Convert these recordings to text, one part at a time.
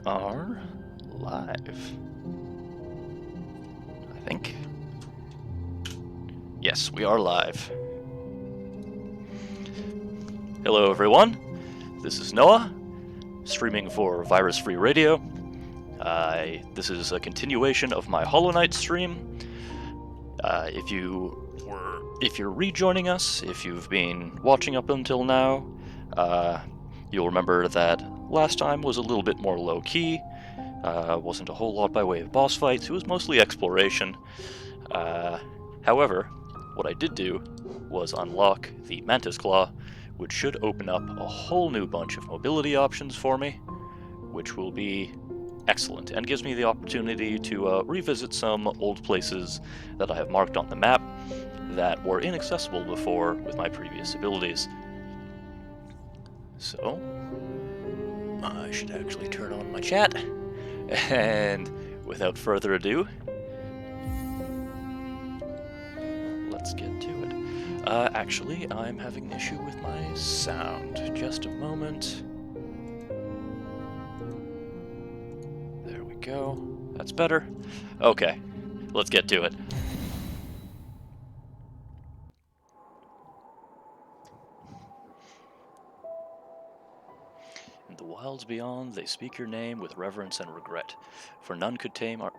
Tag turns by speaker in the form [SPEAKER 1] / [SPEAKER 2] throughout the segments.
[SPEAKER 1] are live. I think. Yes, we are live. Hello, everyone. This is Noah, streaming for Virus Free Radio. This is a continuation of my Hollow Knight stream. If you're rejoining us, if you've been watching up until now, you'll remember that last time was a little bit more low-key. Wasn't a whole lot by way of boss fights, it was mostly exploration. However, what I did do was unlock the Mantis Claw, which should open up a whole new bunch of mobility options for me, which will be excellent, and gives me the opportunity to revisit some old places that I have marked on the map that were inaccessible before with my previous abilities. So, I should actually turn on my chat, and without further ado, let's get to it. Actually, I'm having an issue with my sound. Just a moment. There we go. That's better. Okay, let's get to it. In the wilds beyond, they speak your name with reverence and regret, for none could tame our...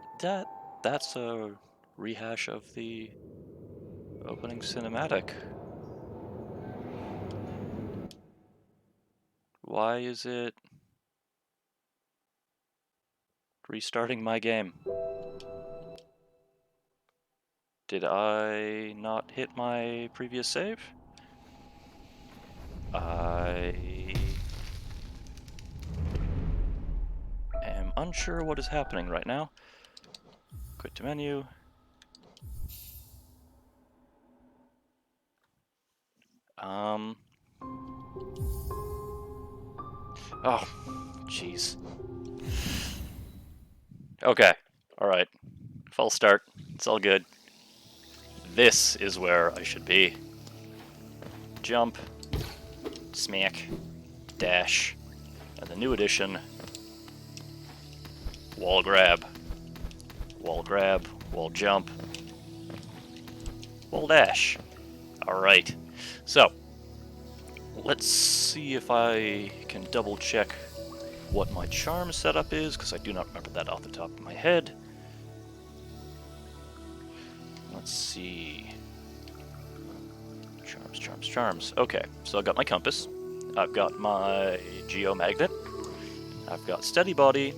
[SPEAKER 1] That's a rehash of the opening cinematic. Why is it restarting my game? Did I not hit my previous save? I am unsure what is happening right now. Quit to menu. Oh, jeez. Okay, alright. False start. It's all good. This is where I should be. Jump. Smack. Dash. And the new addition. Wall grab. Wall grab. Wall jump. Wall dash. Alright. So, let's see if I can double check what my charm setup is, because I do not remember that off the top of my head. Let's see. Charms. Okay, so I've got my compass. I've got my geomagnet. I've got steady body,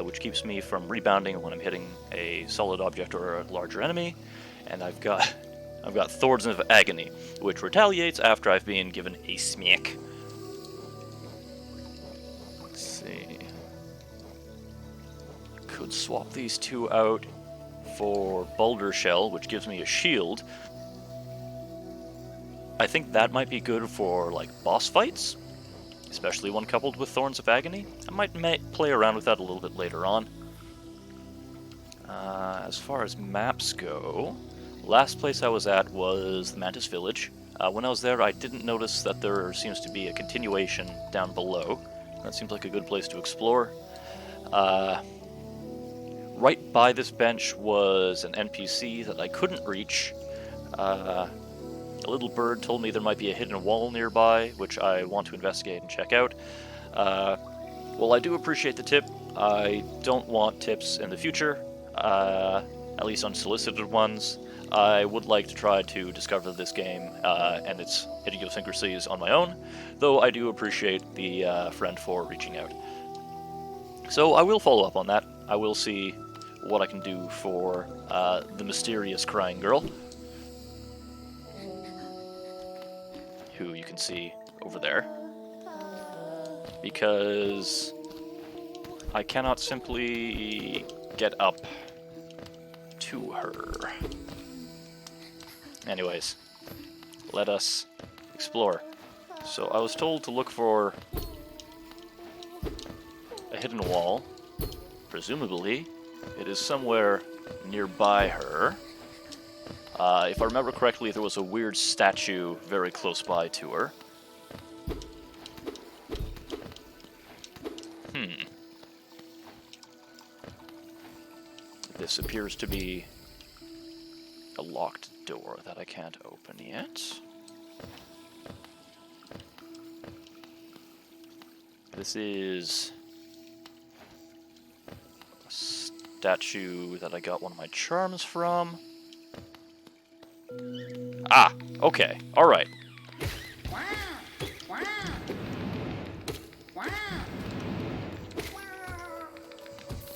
[SPEAKER 1] which keeps me from rebounding when I'm hitting a solid object or a larger enemy. And I've got Thorns of Agony, which retaliates after I've been given a smack. Let's see. Could swap these two out for Boulder Shell, which gives me a shield. I think that might be good for, like, boss fights, especially when coupled with Thorns of Agony. I might play around with that a little bit later on. As far as maps go, last place I was at was the Mantis Village. When I was there, I didn't notice that there seems to be a continuation down below. That seems like a good place to explore. Right by this bench was an NPC that I couldn't reach. A little bird told me there might be a hidden wall nearby, which I want to investigate and check out. Well, I do appreciate the tip. I don't want tips in the future, at least unsolicited ones. I would like to try to discover this game and its idiosyncrasies on my own, though I do appreciate the friend for reaching out. So I will follow up on that. I will see what I can do for the mysterious crying girl, who you can see over there, because I cannot simply get up to her. Anyways, let us explore. So I was told to look for a hidden wall. Presumably, it is somewhere nearby her. If I remember correctly, there was a weird statue very close by to her. this appears to be a locked door that I can't open yet. This is a statue that I got one of my charms from. Ah, okay, alright.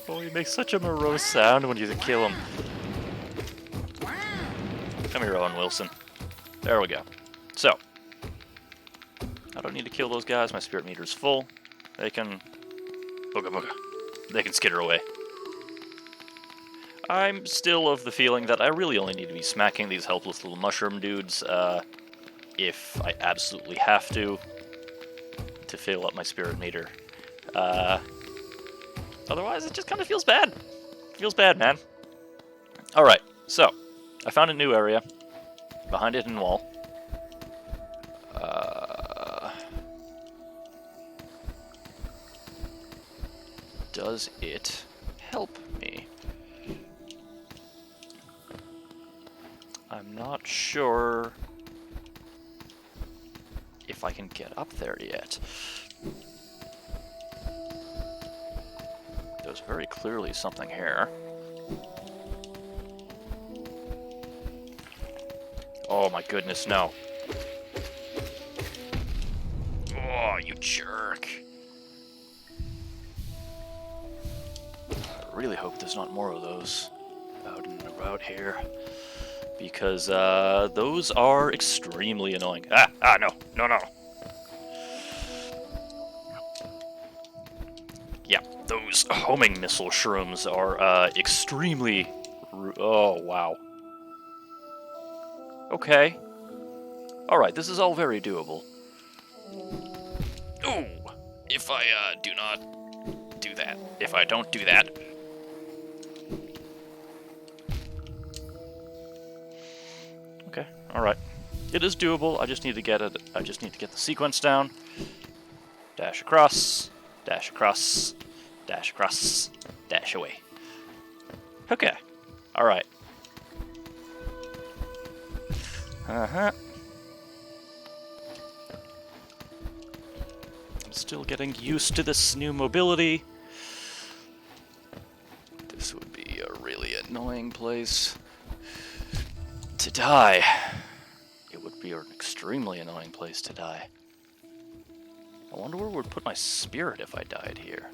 [SPEAKER 1] Oh, he makes such a morose sound when you kill him. Come here, Owen Wilson. There we go. So, I don't need to kill those guys. My spirit meter's full. They can... booga booga. They can skitter away. I'm still of the feeling that I really only need to be smacking these helpless little mushroom dudes, if I absolutely have to fill up my spirit meter. Otherwise, it just kind of feels bad. It feels bad, man. Alright, so, I found a new area behind a hidden wall. Does it help me? I'm not sure if I can get up there yet. There's very clearly something here. Oh my goodness, no. Oh, you jerk. I really hope there's not more of those out and about here. Because, those are extremely annoying. No. Yeah, those homing missile shrooms are, extremely... oh, wow. Okay. Alright, this is all very doable. Ooh! If I, do not do that. If I don't do that... Okay, alright. It is doable, I just need to get it. I just need to get the sequence down. Dash across, dash across, dash across, dash away. Okay, alright. I'm still getting used to this new mobility. This would be a really annoying place to die. It would be an extremely annoying place to die. I wonder where it would put my spirit if I died here.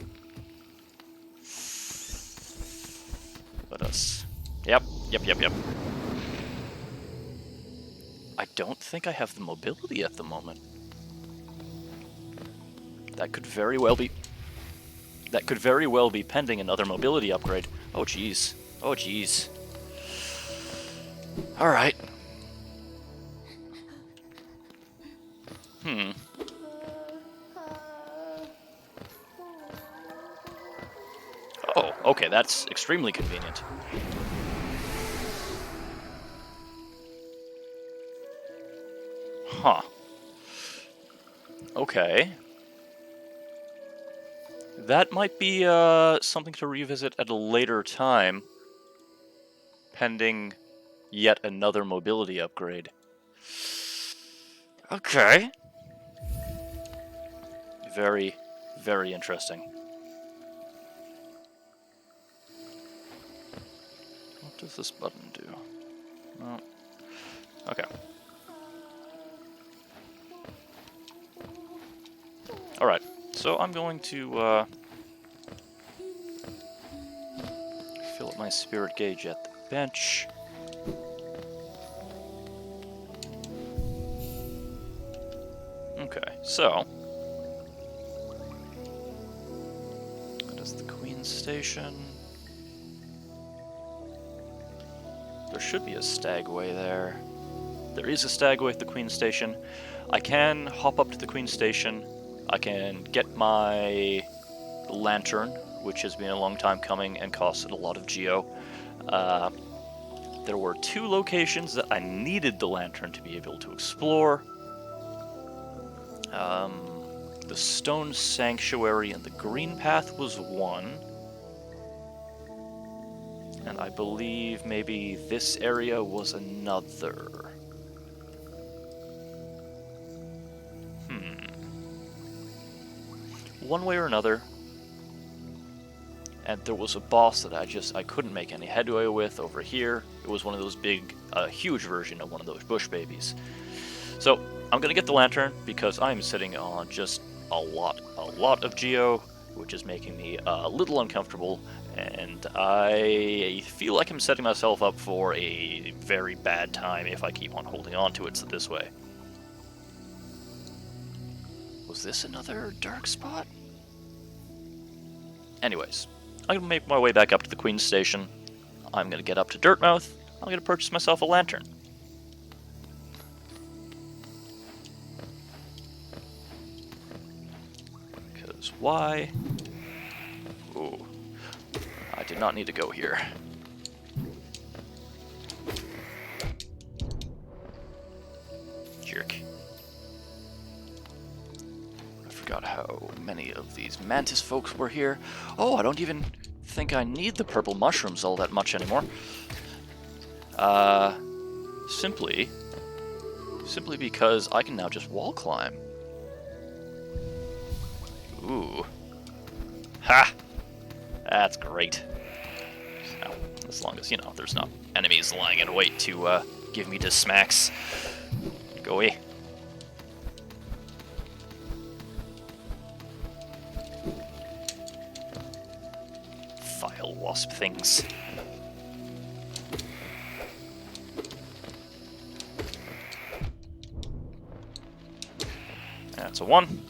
[SPEAKER 1] Let us... Yep. I don't think I have the mobility at the moment. That could very well be... That could very well be pending another mobility upgrade. Oh, jeez. Oh, jeez. Alright. Oh, okay, that's extremely convenient. Huh. Okay. That might be something to revisit at a later time, pending yet another mobility upgrade. Okay. Very, very interesting. What does this button do? Oh. Okay. Alright, so I'm going to fill up my spirit gauge at the bench. Okay, so that is the Queen's Station. There should be a stagway there. There is a stagway at the Queen's Station. I can hop up to the Queen's Station. I can get my lantern, which has been a long time coming and costed a lot of geo. There were two locations that I needed the lantern to be able to explore. The Stone Sanctuary and the Green Path was one. And I believe maybe this area was another. One way or another. And there was a boss that I couldn't make any headway with over here. It was one of those big, huge version of one of those bush babies. So I'm gonna get the lantern because I'm sitting on just a lot of geo, which is making me a little uncomfortable, and I feel like I'm setting myself up for a very bad time if I keep on holding on to it this way. Was this another dark spot? Anyways, I'm going to make my way back up to the Queen's Station. I'm going to get up to Dirtmouth. I'm going to purchase myself a lantern. Because why? Ooh. I did not need to go here. Jerk. Forgot how many of these mantis folks were here. Oh, I don't even think I need the purple mushrooms all that much anymore. Simply because I can now just wall climb. Ooh. Ha! That's great. Now, as long as, you know, there's not enemies lying in wait to give me the smacks. Go away. Wasp things. That's a 1.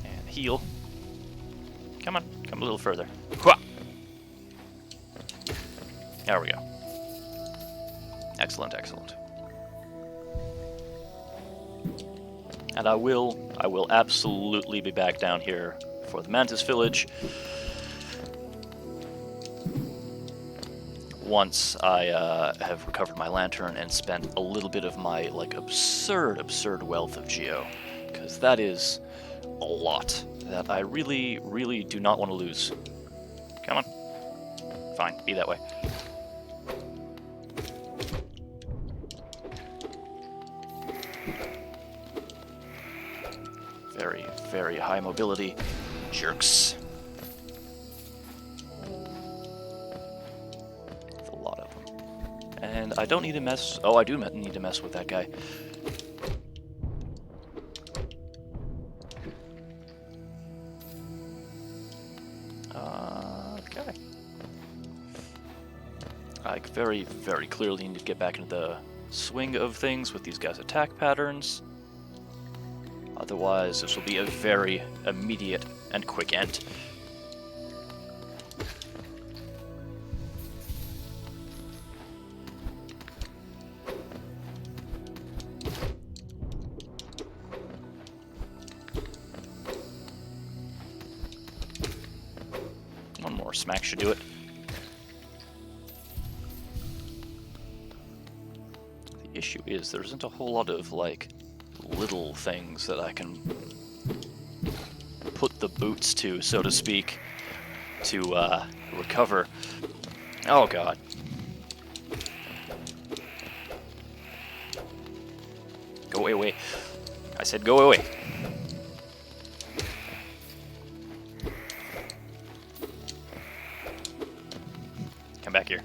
[SPEAKER 1] And heal. Come on, come a little further. Hua! There we go. Excellent, excellent. And I will absolutely be back down here for the Mantis Village once I have recovered my lantern and spent a little bit of my, like, absurd wealth of geo. Because that is a lot that I really do not want to lose. Come on. Fine, be that way. Very high mobility jerks. And I don't need to mess... Oh, I do need to mess with that guy. Okay. I very clearly need to get back into the swing of things with these guys' attack patterns. Otherwise, this will be a very immediate and quick end. One more smack should do it. The issue is there isn't a whole lot of, like, little things that I can put the boots to, so to speak, to recover. Oh god. Go away. I said go away. Come back here.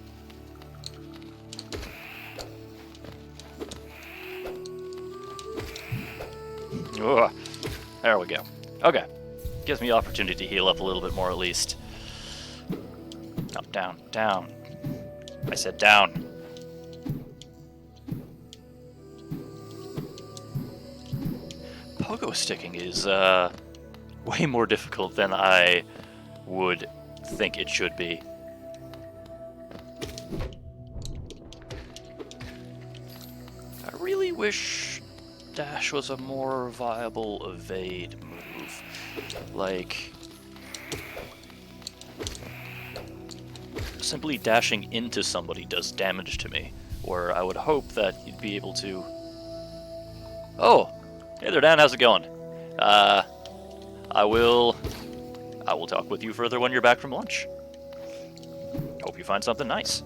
[SPEAKER 1] Ugh. There we go. Okay. Gives me opportunity to heal up a little bit more at least. No, down. I said down. Pogo sticking is way more difficult than I would think it should be. I really wish dash was a more viable evade move. Like, simply dashing into somebody does damage to me, where I would hope that you'd be able to... Oh! Hey there, Dan, how's it going? I will talk with you further when you're back from lunch. Hope you find something nice.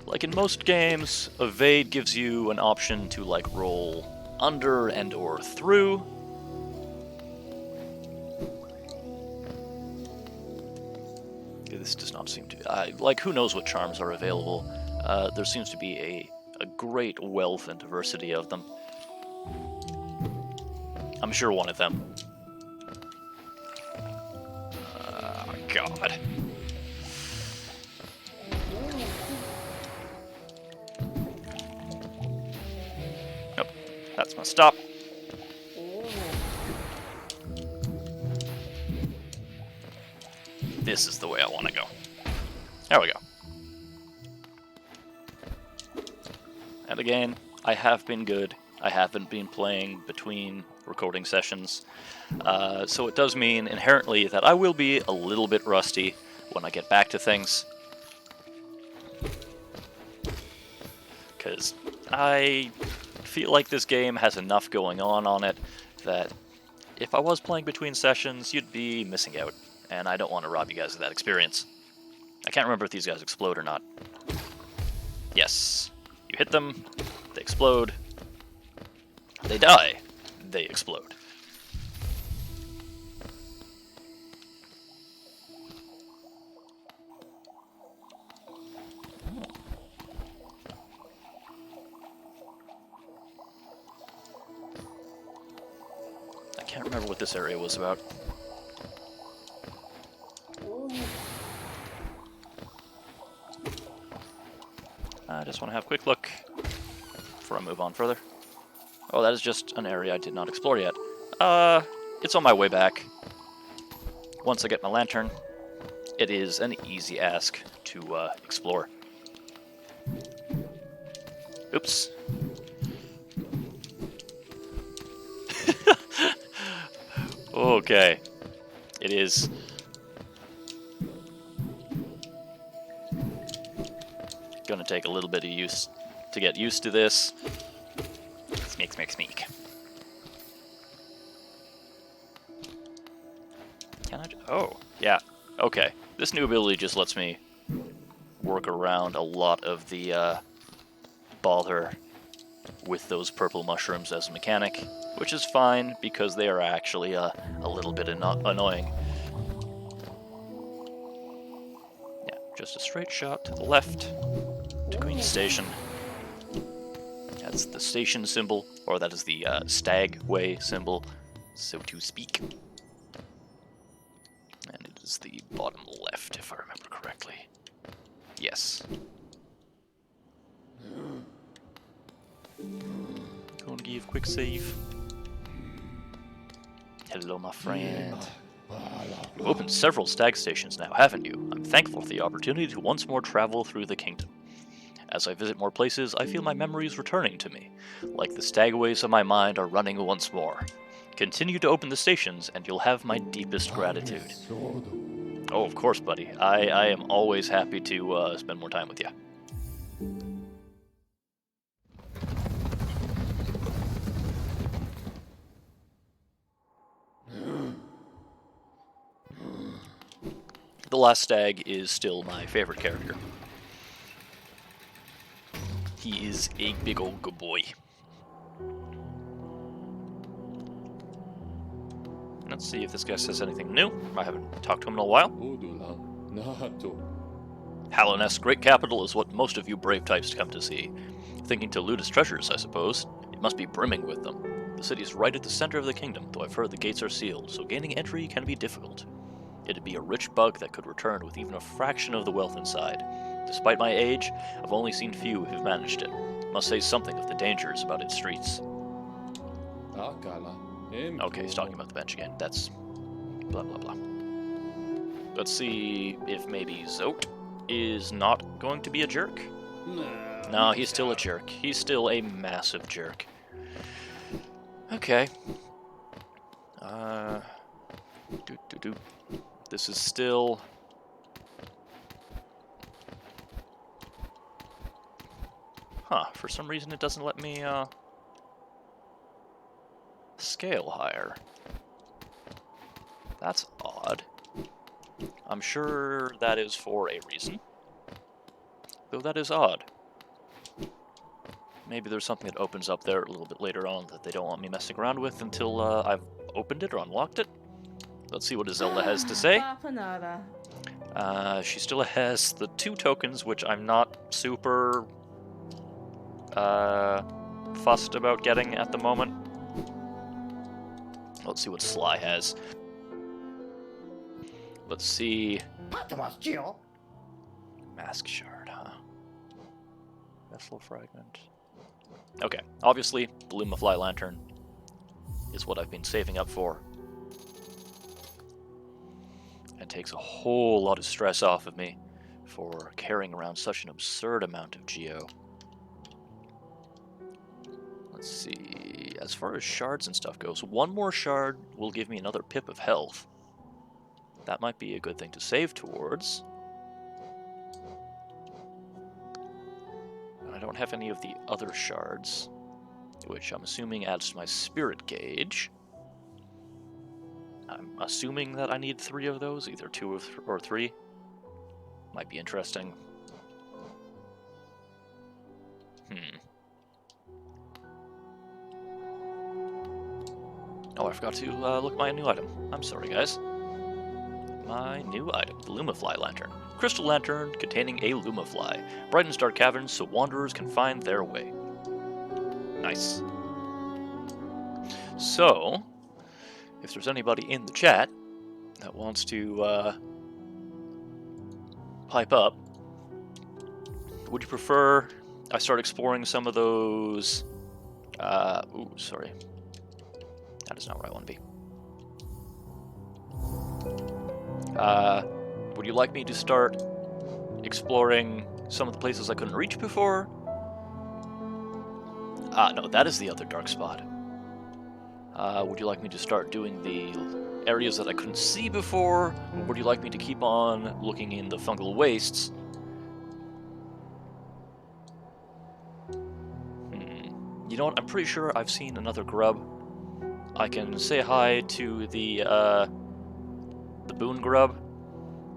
[SPEAKER 1] Like in most games, evade gives you an option to like roll under and or through. This does not seem to... like, who knows what charms are available. There seems to be a great wealth and diversity of them. I'm sure one of them. God. Nope, that's my stop. This is the way I want to go. There we go. And again, I have been good. I haven't been playing between recording sessions. So it does mean inherently that I will be a little bit rusty when I get back to things. Because I feel like this game has enough going on it that if I was playing between sessions, you'd be missing out. And I don't want to rob you guys of that experience. I can't remember if these guys explode or not. Yes. You hit them, they explode. They die, they explode. I can't remember what this area was about. I just want to have a quick look before I move on further. Oh, that is just an area I did not explore yet. It's on my way back. Once I get my lantern, it is an easy ask to explore. Oops. Okay. It is... gonna take a little bit of use to get used to this. Sneak. Can I? Oh, yeah. Okay. This new ability just lets me work around a lot of the bother with those purple mushrooms as a mechanic, which is fine because they are actually a little bit annoying. Yeah, just a straight shot to the left. To Queen Station. That's the station symbol, or that is the Stagway symbol, so to speak. And it is the bottom left, if I remember correctly. Yes. Going to give quick save. Hello, my friend. You've opened several stag stations now, haven't you? I'm thankful for the opportunity to once more travel through the kingdom. As I visit more places, I feel my memories returning to me, like the stagways of my mind are running once more. Continue to open the stations, and you'll have my deepest gratitude. Oh, of course, buddy. I am always happy to spend more time with you. The last stag is still my favorite character. He is a big old good boy. Let's see if this guy says anything new. I haven't talked to him in a while. Hallownest Great Capital is what most of you brave types come to see. Thinking to loot its treasures, I suppose. It must be brimming with them. The city is right at the center of the kingdom, though I've heard the gates are sealed, so gaining entry can be difficult. It'd be a rich bug that could return with even a fraction of the wealth inside. Despite my age, I've only seen few who've managed it. Must say something of the dangers about its streets. Okay, he's talking about the bench again. That's blah blah blah. Let's see if maybe Zote is not going to be a jerk. No, he's still a jerk. He's still a massive jerk. Okay. This is still... Huh, for some reason it doesn't let me, scale higher. That's odd. I'm sure that is for a reason. Though that is odd. Maybe there's something that opens up there a little bit later on that they don't want me messing around with until I've opened it or unlocked it. Let's see what Zelda has to say. She still has the 2 tokens, which I'm not super fussed about getting at the moment. Let's see what Sly has. Let's see. Mask shard, huh? Vessel fragment. Okay, obviously, the Lumafly Lantern is what I've been saving up for. And takes a whole lot of stress off of me for carrying around such an absurd amount of geo. Let's see, as far as shards and stuff goes, 1 more shard will give me another pip of health. That might be a good thing to save towards. I don't have any of the other shards, which I'm assuming adds to my spirit gauge. I'm assuming that I need 3 of those, either 2 or 3. Might be interesting. Oh, I forgot to look at my new item. I'm sorry, guys. My new item, the Lumafly Lantern. Crystal lantern containing a Lumafly. Brightens dark caverns so wanderers can find their way. Nice. So, if there's anybody in the chat that wants to pipe up, would you prefer I start exploring some of those... ooh, sorry. That is not where I want to be. Would you like me to start exploring some of the places I couldn't reach before? No, that is the other dark spot. Would you like me to start doing the areas that I couldn't see before? Or would you like me to keep on looking in the fungal wastes? You know what? I'm pretty sure I've seen another grub. I can say hi to the boon grub,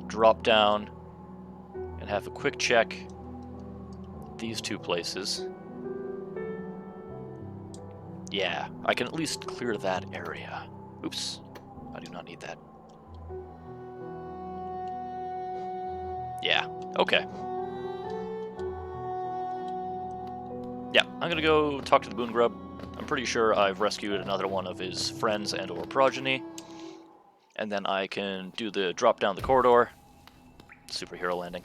[SPEAKER 1] drop down, and have a quick check these 2 places. Yeah, I can at least clear that area. Oops, I do not need that. Yeah, okay. Yeah, I'm gonna go talk to the boon grub. I'm pretty sure I've rescued another one of his friends and or progeny. And then I can do the drop down the corridor. Superhero landing.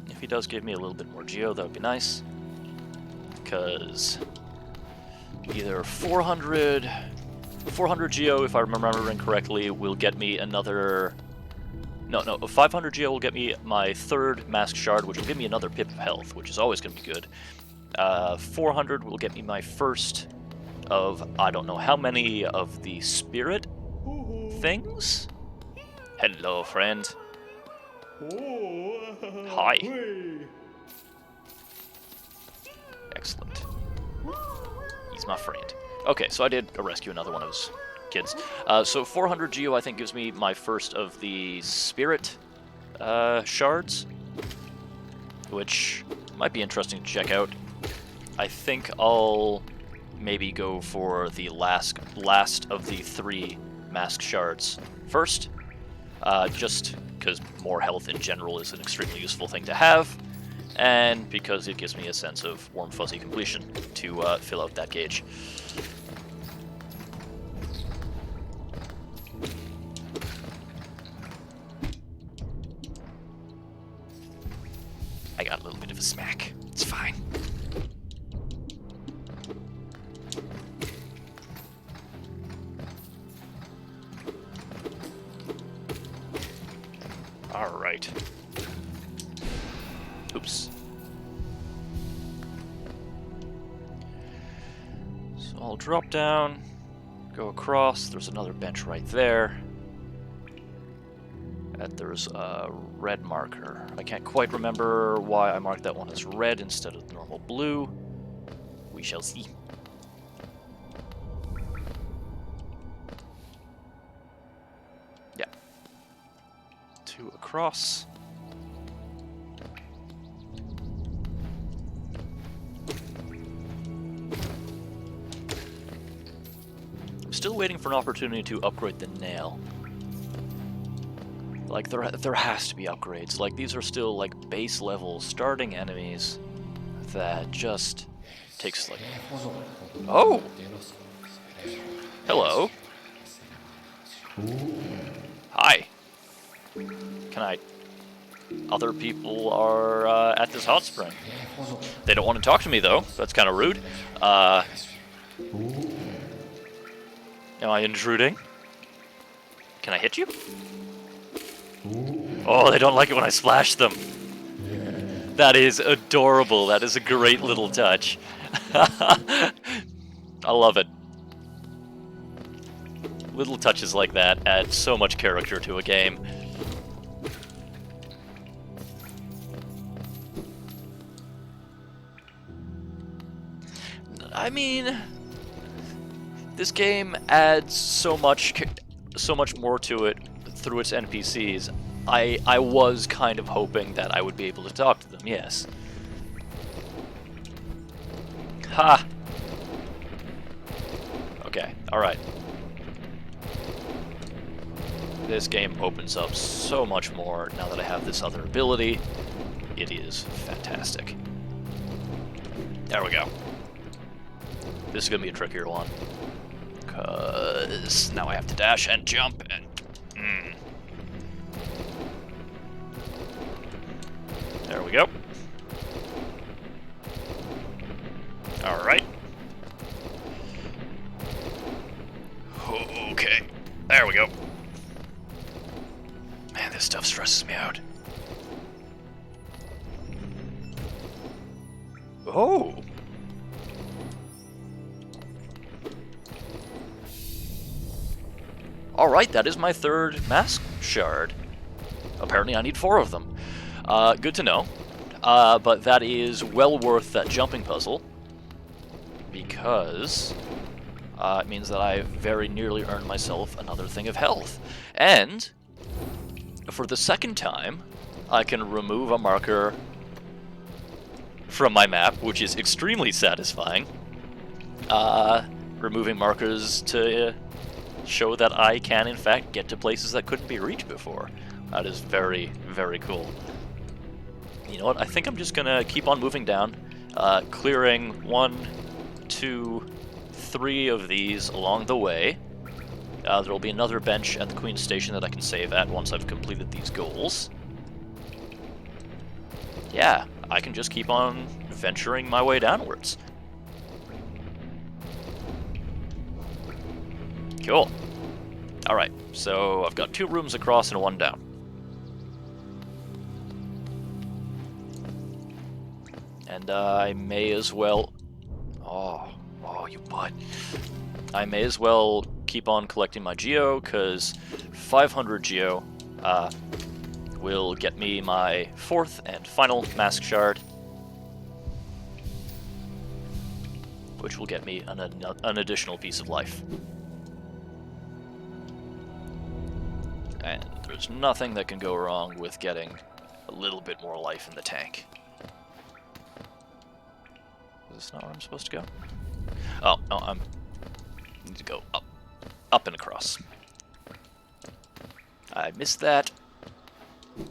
[SPEAKER 1] If he does give me a little bit more geo, that would be nice. Because either 400 geo, if I'm remembering correctly, will get me another... No, 500 geo will get me my 3rd mask shard, which will give me another pip of health, which is always going to be good. 400 will get me my first of, I don't know how many of the spirit things? Hello, friend. Hi. Excellent. He's my friend. Okay, so I did rescue another one of his kids. So 400 geo, I think, gives me my first of the spirit shards, which might be interesting to check out. I think I'll maybe go for the last of the 3 mask shards first, just because more health in general is an extremely useful thing to have, and because it gives me a sense of warm fuzzy completion to fill out that gauge. I got a little bit of a smack. It's fine. All right. Oops. So I'll drop down, go across. There's another bench right there. There's a red marker. I can't quite remember why I marked that one as red instead of normal blue. We shall see. Yeah. 2 across. I'm still waiting for an opportunity to upgrade the nail. Like, there has to be upgrades. Like, these are still, like, base level starting enemies that just takes, like... Oh! Hello. Hi. Can I... Other people are at this hot spring. They don't want to talk to me, though. That's kind of rude. Am I intruding? Can I hit you? Oh, they don't like it when I splash them. That is adorable. That is a great little touch. I love it. Little touches like that add so much character to a game. I mean, this game adds so much more to it through its NPCs. I was kind of hoping that I would be able to talk to them, yes. Ha! Okay, alright. This game opens up so much more now that I have this other ability. It is fantastic. There we go. This is gonna be a trickier one. Because now I have to dash and jump and... There we go. Alright. Okay. There we go. Man, this stuff stresses me out. Oh! Alright, that is my third mask shard. Apparently I need 4 of them. Good to know. But that is well worth that jumping puzzle. Because it means that I very nearly earned myself another thing of health. And for the second time, I can remove a marker from my map, which is extremely satisfying. Removing markers to show that I can, in fact, get to places that couldn't be reached before. That is very, very cool. You know what? I think I'm just gonna keep on moving down, clearing 1, 2, 3 of these along the way. There will be another bench at the Queen's Station that I can save at once I've completed these goals. Yeah, I can just keep on venturing my way downwards. Cool. Alright, so I've got 2 rooms across and 1 down. And I may as well... Oh, you butt. I may as well keep on collecting my geo, because 500 geo will get me my 4th and final mask shard, which will get me an additional piece of life. And there's nothing that can go wrong with getting a little bit more life in the tank. Is this not where I'm supposed to go? Oh, no, I need to go up. Up and across. I missed that.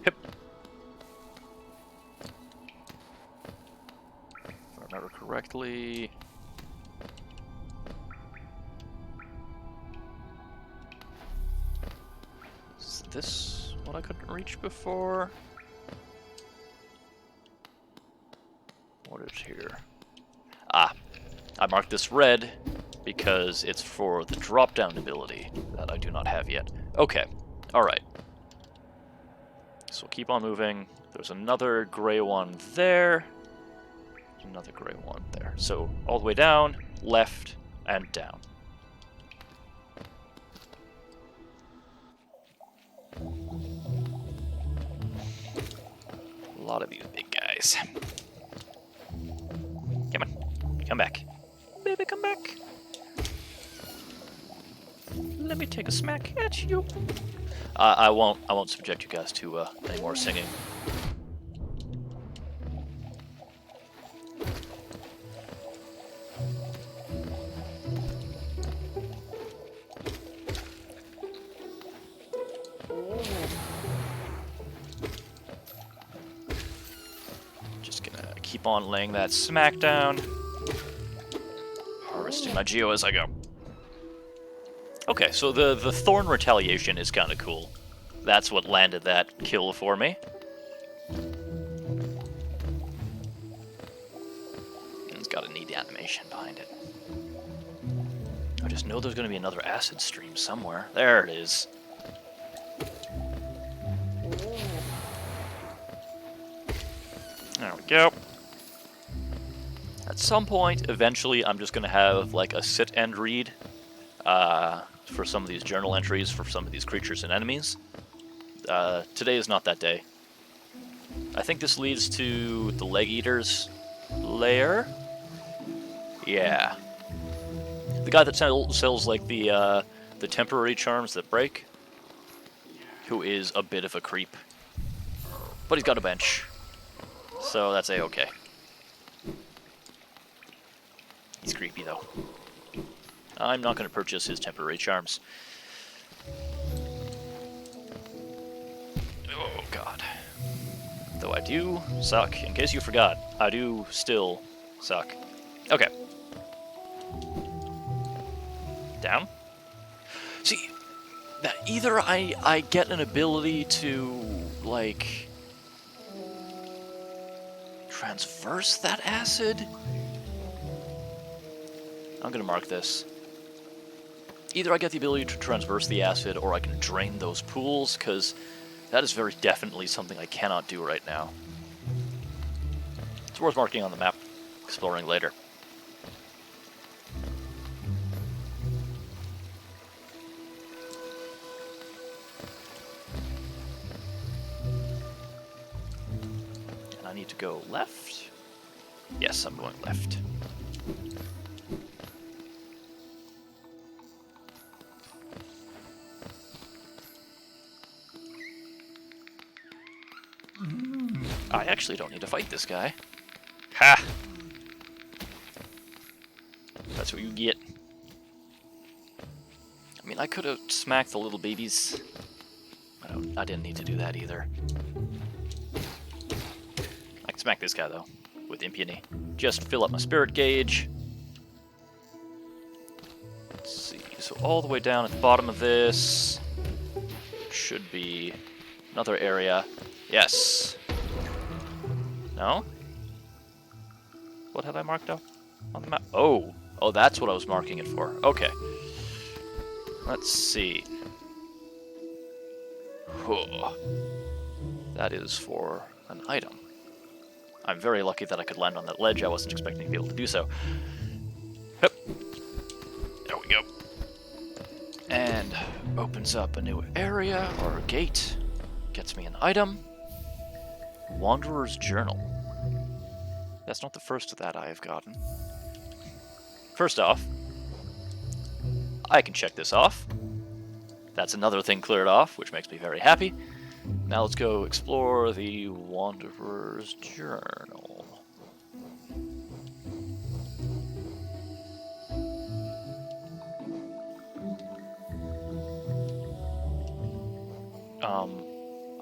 [SPEAKER 1] Hip. If I remember correctly... Is this what I couldn't reach before? What is here? Ah, I marked this red because it's for the drop-down ability that I do not have yet. Okay, alright. So we'll keep on moving. There's another gray one there. Another gray one there. So all the way down, left, and down. lot of these big guys. Come on. Come back. Baby, come back. Let me take a smack at you. I won't subject you guys to any more singing. Just gonna keep on laying that smack down. Harvesting my geo as I go. Okay, so the Thorn Retaliation is kind of cool. That's what landed that kill for me. It's got a neat animation behind it. I just know there's going to be another acid stream somewhere. There it is. There we go. At some point, eventually, I'm just going to have like a sit and read for some of these journal entries for some of these creatures and enemies. Today is not that day. I think this leads to the Leg Eater's lair. Yeah. The guy that sells like the temporary charms that break, who is a bit of a creep. But he's got a bench. So that's a-okay. He's creepy, though. I'm not going to purchase his temporary charms. Oh, God. Though I do suck. In case you forgot, I do still suck. Okay. Down. See, either I get an ability to, like, transverse that acid. I'm gonna mark this. Either I get the ability to transverse the acid, or I can drain those pools, because that is very definitely something I cannot do right now. It's worth marking on the map, exploring later. And I need to go left? Yes, I'm going left. I actually don't need to fight this guy. Ha! That's what you get. I mean, I could have smacked the little babies. I didn't need to do that either. I can smack this guy, though, with impunity. Just fill up my spirit gauge. Let's see. So all the way down at the bottom of this should be another area. Yes. No? What have I marked up on the map? Oh, that's what I was marking it for. Okay. Let's see. Whoa. That is for an item. I'm very lucky that I could land on that ledge. I wasn't expecting to be able to do so. Yep. There we go. And opens up a new area, or a gate. Gets me an item. Wanderer's Journal. That's not the first of that I have gotten. First off, I can check this off. That's another thing cleared off, which makes me very happy. Now let's go explore the Wanderer's Journal.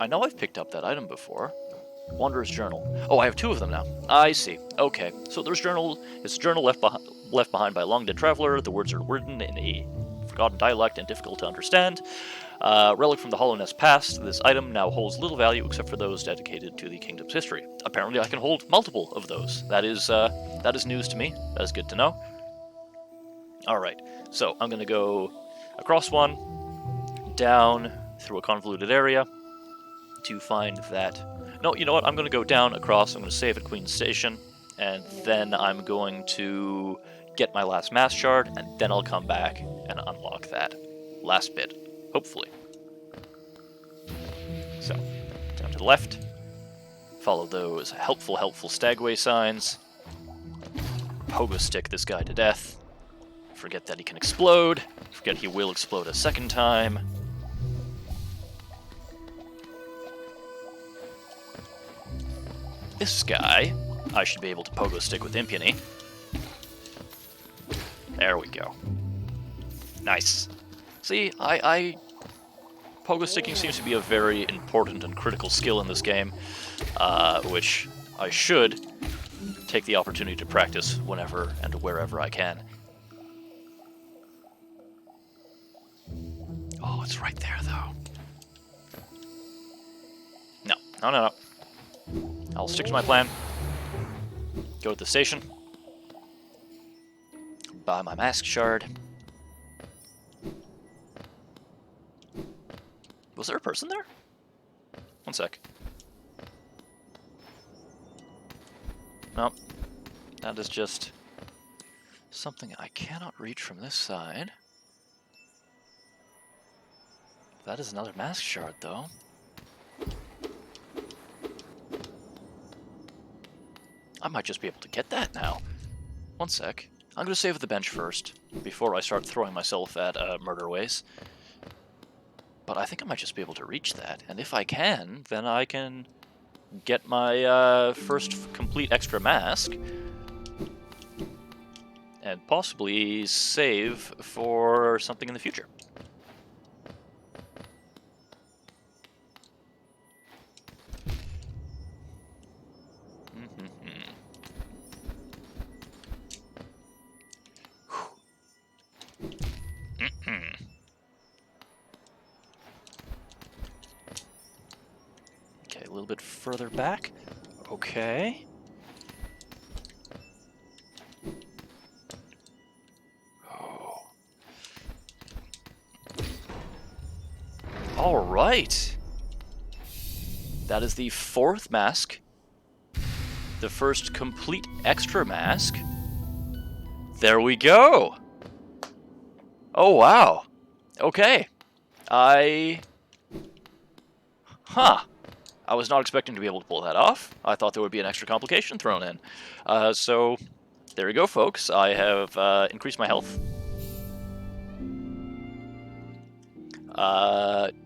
[SPEAKER 1] I know I've picked up that item before. Wanderer's Journal. Oh, I have two of them now. I see. Okay. So there's journal. It's a journal left behind by a long-dead traveler. The words are written in a forgotten dialect and difficult to understand. Relic from the Hollowness past. This item now holds little value except for those dedicated to the kingdom's history. Apparently, I can hold multiple of those. That is news to me. That is good to know. All right. So I'm going to go across one, down through a convoluted area to find that. No, you know what? I'm going to go down, across, I'm going to save at Queen's Station, and then I'm going to get my last Mass Shard, and then I'll come back and unlock that last bit, hopefully. So, down to the left, Follow those helpful stagway signs. Pogo stick this guy to death. Forget that he can explode. Forget he will explode a second time. This guy, I should be able to pogo stick with impunity. There we go. Nice. See, pogo sticking seems to be a very important and critical skill in this game, which I should take the opportunity to practice whenever and wherever I can. Oh, it's right there, though. No. I'll stick to my plan. Go to the station. Buy my mask shard. Was there a person there? One sec. Nope. That is just something I cannot reach from this side. That is another mask shard, though. I might just be able to get that now. One sec. I'm going to save the bench first, before I start throwing myself at murderways. But I think I might just be able to reach that. And if I can, then I can get my first complete extra mask. And possibly save for something in the future. Okay, a little bit further back. Okay. Oh. All right. That is the fourth mask. The first complete extra mask. There we go. Oh, wow. Okay. I was not expecting to be able to pull that off. I thought there would be an extra complication thrown in. So, there you go, folks. I have increased my health.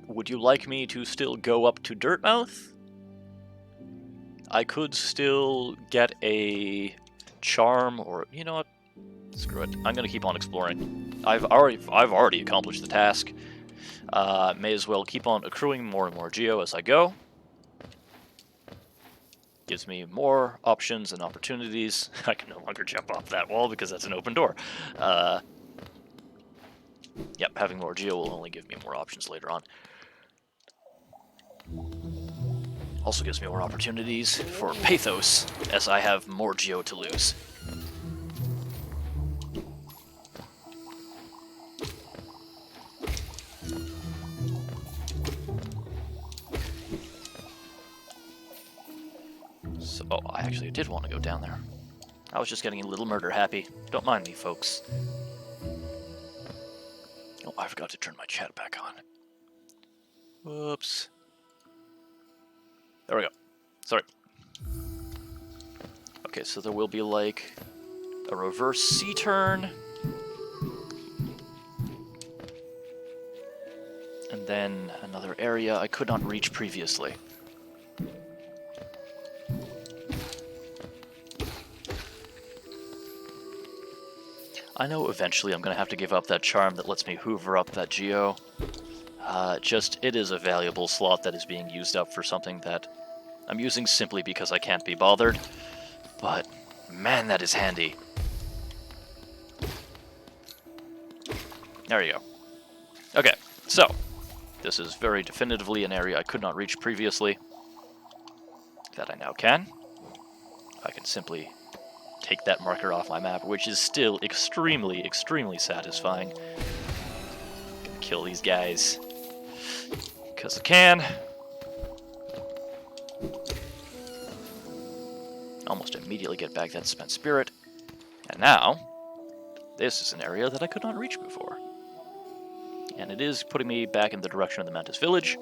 [SPEAKER 1] Would you like me to still go up to Dirtmouth? I could still get a charm, or you know what? Screw it. I'm gonna keep on exploring. I've already accomplished the task. May as well keep on accruing more and more geo as I go. Gives me more options and opportunities. I can no longer jump off that wall because that's an open door. Yep, having more geo will only give me more options later on. Also gives me more opportunities for pathos, as I have more geo to lose. So, oh, I actually did want to go down there. I was just getting a little murder happy. Don't mind me, folks. Oh, I forgot to turn my chat back on. Whoops. There we go. Sorry. Okay, so there will be like a reverse C-turn. And then another area I could not reach previously. I know eventually I'm going to have to give up that charm that lets me hoover up that geo. It is a valuable slot that is being used up for something that I'm using simply because I can't be bothered. But, man, that is handy. There you go. Okay, so, this is very definitively an area I could not reach previously. That I now can. I can simply take that marker off my map, which is still extremely, extremely satisfying. Gonna kill these guys. Because I can. Almost immediately get back that spent spirit. And now, this is an area that I could not reach before. And it is putting me back in the direction of the Mantis Village.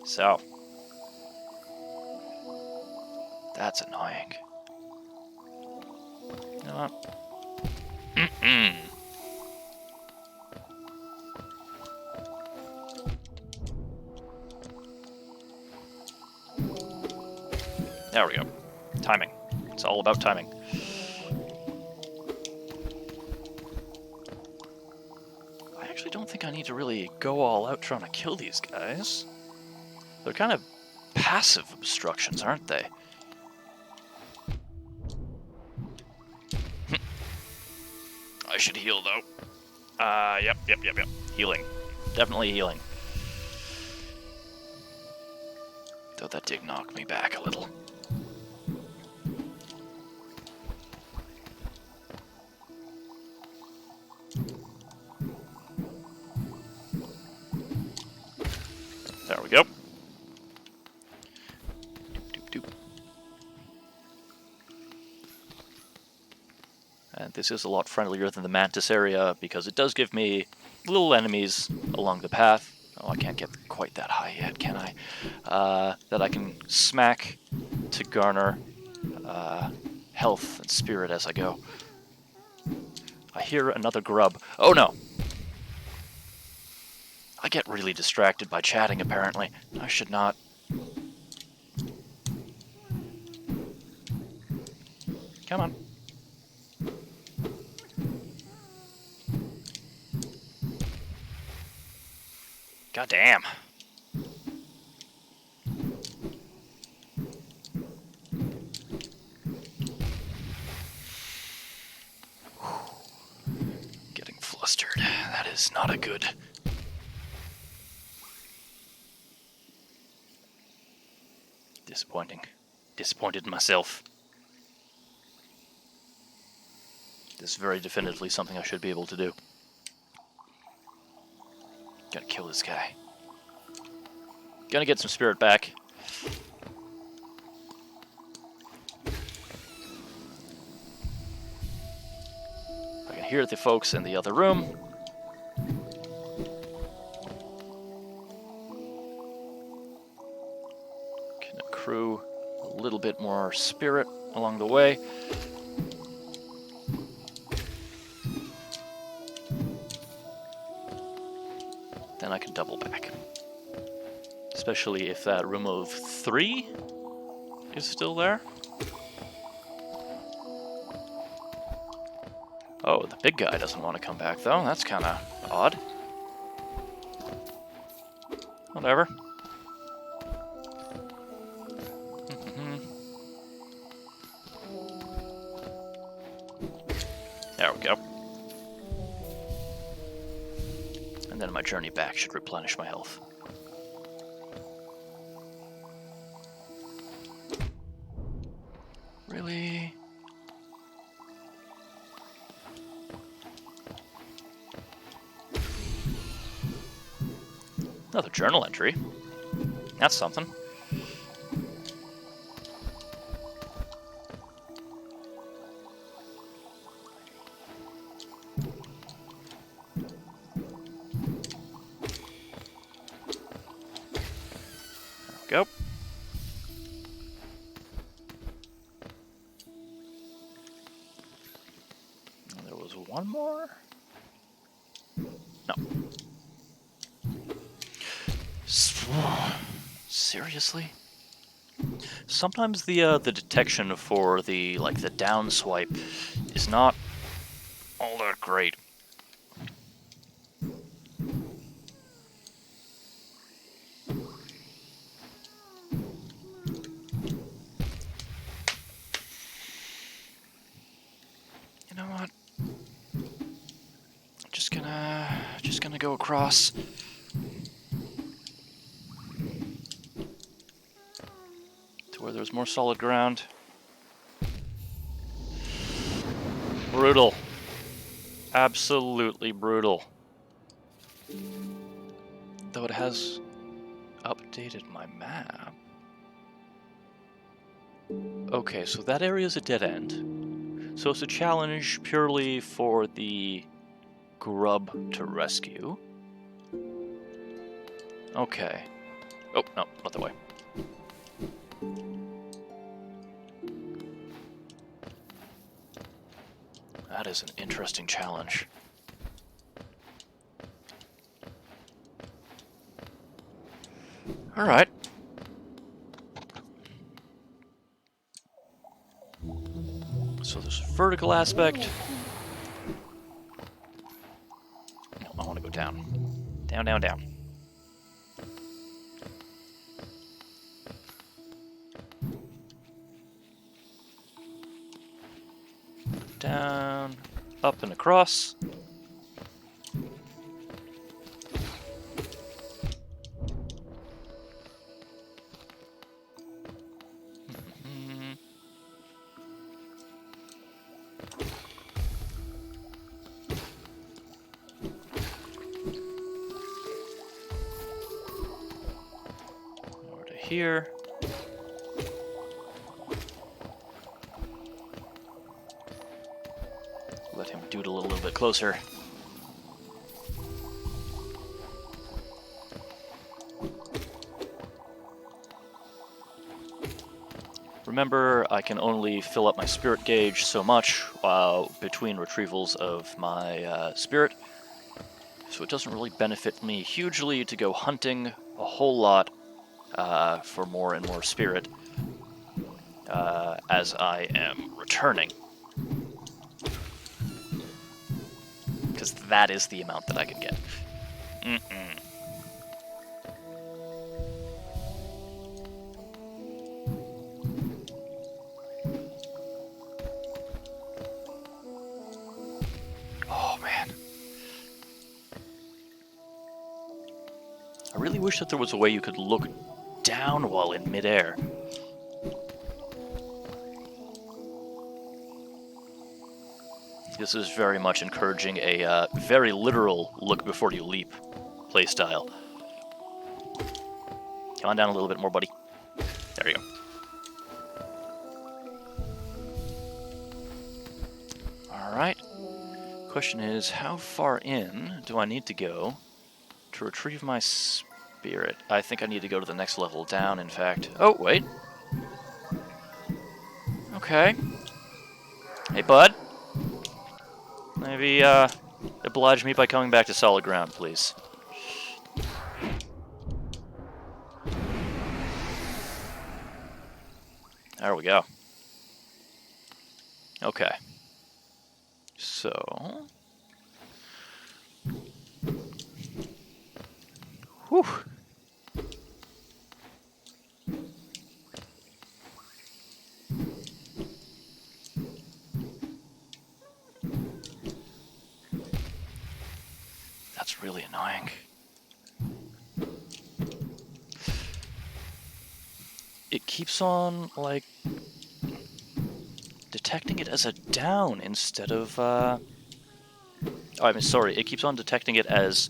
[SPEAKER 1] So, That's annoying. You know what? Mm-mm. There we go. Timing. It's all about timing. I actually don't think I need to really go all out trying to kill these guys. They're kind of passive obstructions, aren't they? I should heal, though. Yep. Healing. Definitely healing. Though that did knock me back a little. There we go. Doop. And this is a lot friendlier than the Mantis area because it does give me little enemies along the path. Oh, I can't get quite that high yet, can I? That I can smack to garner health and spirit as I go. I hear another grub. Oh no! I get really distracted by chatting, apparently. I should not. Come on. God damn. Getting flustered. That is not a good. Disappointing. Disappointed in myself. This is very definitively something I should be able to do. Gotta kill this guy. Gonna get some spirit back. I can hear the folks in the other room. Can accrue a little bit more spirit along the way. Then I can double back. Especially if that room of 3 is still there. Oh, the big guy doesn't want to come back, though. That's kind of odd. Whatever. There we go. And then my journey back should replenish my health. Really? Another journal entry. That's something. There we go. And there was one more? No. Seriously? Sometimes the detection for the down swipe is not all that great. You know what? Just gonna go across. To where there's more solid ground. Brutal. Absolutely brutal. Though it has updated my map. Okay, so that area is a dead end. So it's a challenge purely for the grub to rescue. Okay. Oh, no, not that way. is an interesting challenge. Alright. So there's a vertical aspect. No, I want to go down. Down, down, down. Down, up and across. Over to here. Let him doodle a little bit closer. Remember, I can only fill up my spirit gauge so much between retrievals of my spirit, so it doesn't really benefit me hugely to go hunting a whole lot for more and more spirit as I am returning. Because that is the amount that I can get. Oh, man. I really wish that there was a way you could look down while in midair. This is very much encouraging a very literal look before you leap playstyle. Come on down a little bit more, buddy. There you go. Alright. Question is, how far in do I need to go to retrieve my spirit? I think I need to go to the next level down, in fact. Oh, wait. Okay. Hey, bud. Maybe, oblige me by coming back to solid ground, please. There we go. Okay. So... Whew. That's really annoying. It keeps on, like, detecting it as a down instead of, Oh, I mean, sorry, it keeps on detecting it as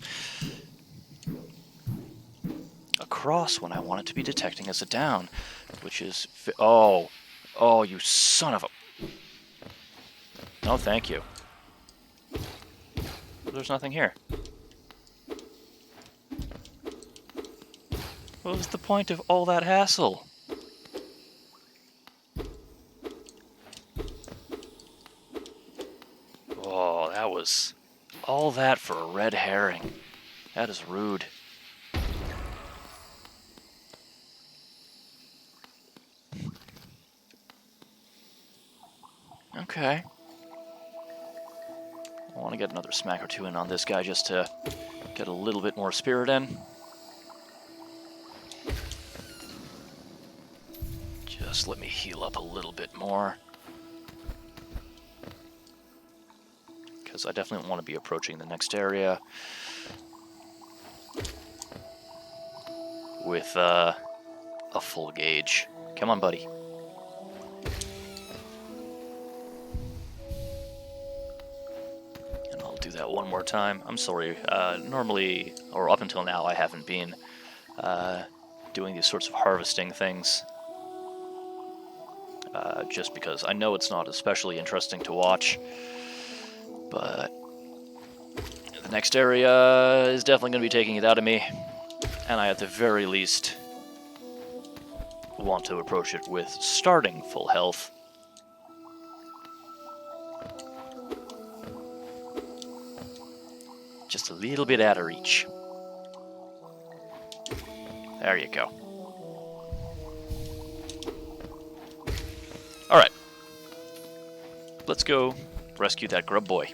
[SPEAKER 1] a cross when I want it to be detecting as a down, which is... Oh, you son of a... No, thank you. There's nothing here. What was the point of all that hassle? Oh, that was all that for a red herring. That is rude. Okay. I want to get another smack or two in on this guy just to get a little bit more spirit in. Just let me heal up a little bit more. Because I definitely want to be approaching the next area with a full gauge. Come on, buddy. And I'll do that one more time. I'm sorry. Normally, or up until now, I haven't been doing these sorts of harvesting things. Just because I know it's not especially interesting to watch. But the next area is definitely going to be taking it out of me. And I, at the very least, want to approach it with starting full health. Just a little bit out of reach. There you go. Alright. Let's go rescue that grub boy.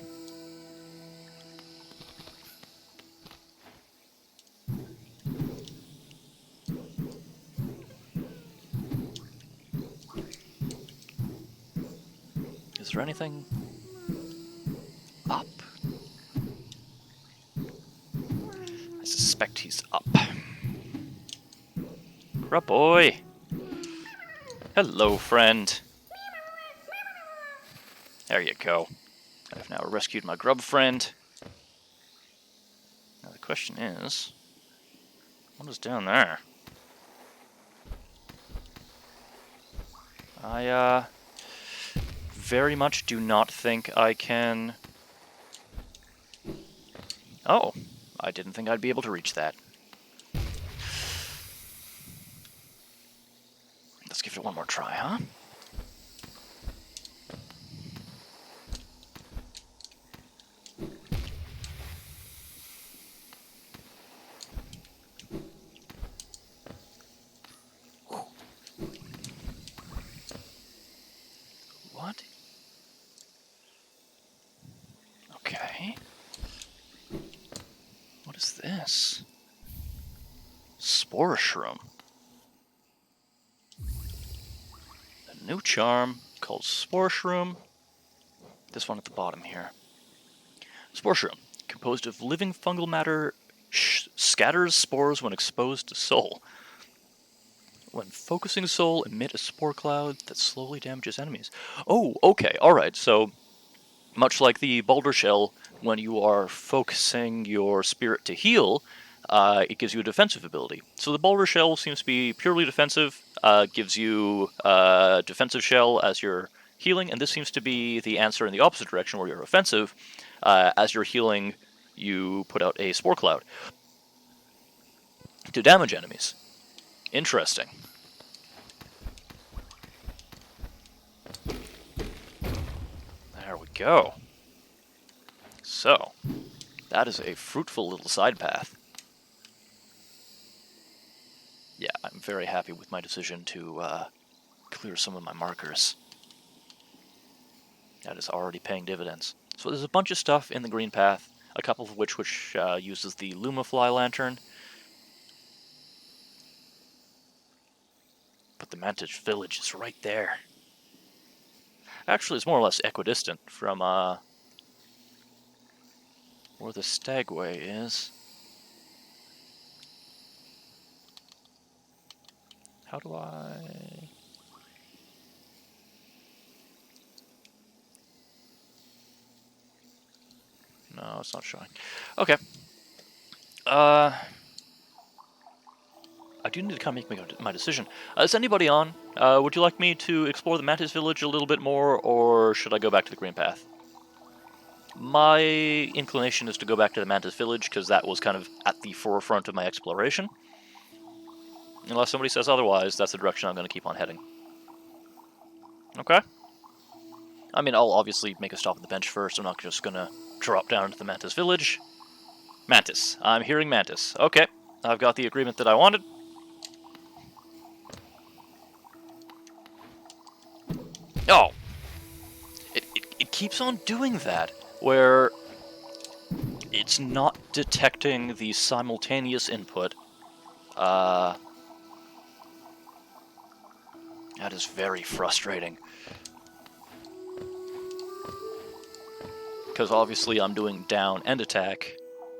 [SPEAKER 1] Is there anything up? I suspect he's up. Grub boy! Hello, friend. There you go. I've now rescued my grub friend. Now the question is, what is down there? I, very much do not think I can... Oh, I didn't think I'd be able to reach that. Let's give it one more try, huh? What? Okay. What is this? Spore shroom. A new charm called Spore shroom. This one at the bottom here. Spore shroom, composed of living fungal matter, scatters spores when exposed to soul. When focusing soul, emit a spore cloud that slowly damages enemies. Oh, okay, alright, so much like the boulder shell, when you are focusing your spirit to heal, it gives you a defensive ability. So the boulder shell seems to be purely defensive, gives you a defensive shell as you're healing, and this seems to be the answer in the opposite direction where you're offensive. As you're healing, you put out a spore cloud to damage enemies. Interesting. There we go. So, that is a fruitful little side path. Yeah, I'm very happy with my decision to clear some of my markers. That is already paying dividends. So there's a bunch of stuff in the green path, a couple of which uses the Lumafly lantern. But the Mantis village is right there. Actually, it's more or less equidistant from where the Stagway is. How do I... No, it's not showing. Okay. I do need to kind of make my decision. Is anybody on? Would you like me to explore the Mantis village a little bit more, or should I go back to the green path? My inclination is to go back to the Mantis village, because that was kind of at the forefront of my exploration. Unless somebody says otherwise, that's the direction I'm going to keep on heading. Okay. I mean, I'll obviously make a stop at the bench first. I'm not just going to drop down to the Mantis village. Mantis. I'm hearing Mantis. Okay. I've got the agreement that I wanted. Oh! It keeps on doing that, where it's not detecting the simultaneous input. That is very frustrating. Because obviously I'm doing down and attack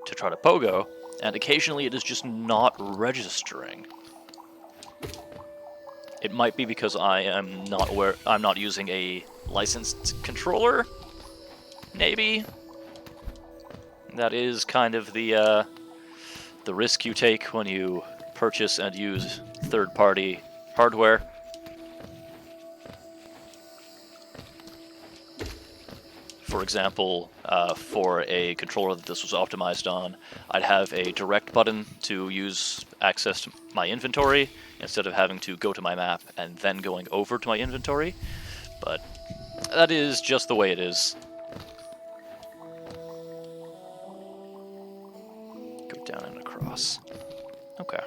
[SPEAKER 1] to try to pogo, and occasionally it is just not registering. It might be because I'm not using a licensed controller, maybe? That is kind of the risk you take when you purchase and use third-party hardware. For example, for a controller that this was optimized on, I'd have a direct button to access to my inventory, instead of having to go to my map and then going over to my inventory. But that is just the way it is. across. Okay.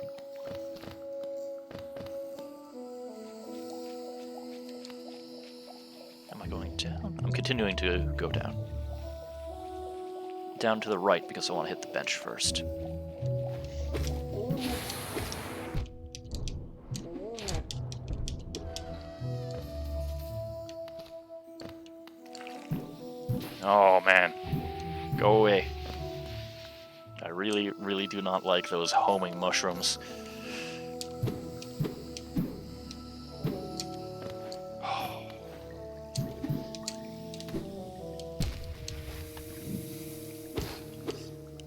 [SPEAKER 1] Am I going down? I'm continuing to go down. Down to the right because I want to hit the bench first. Oh man, go away. I really, really do not like those homing mushrooms.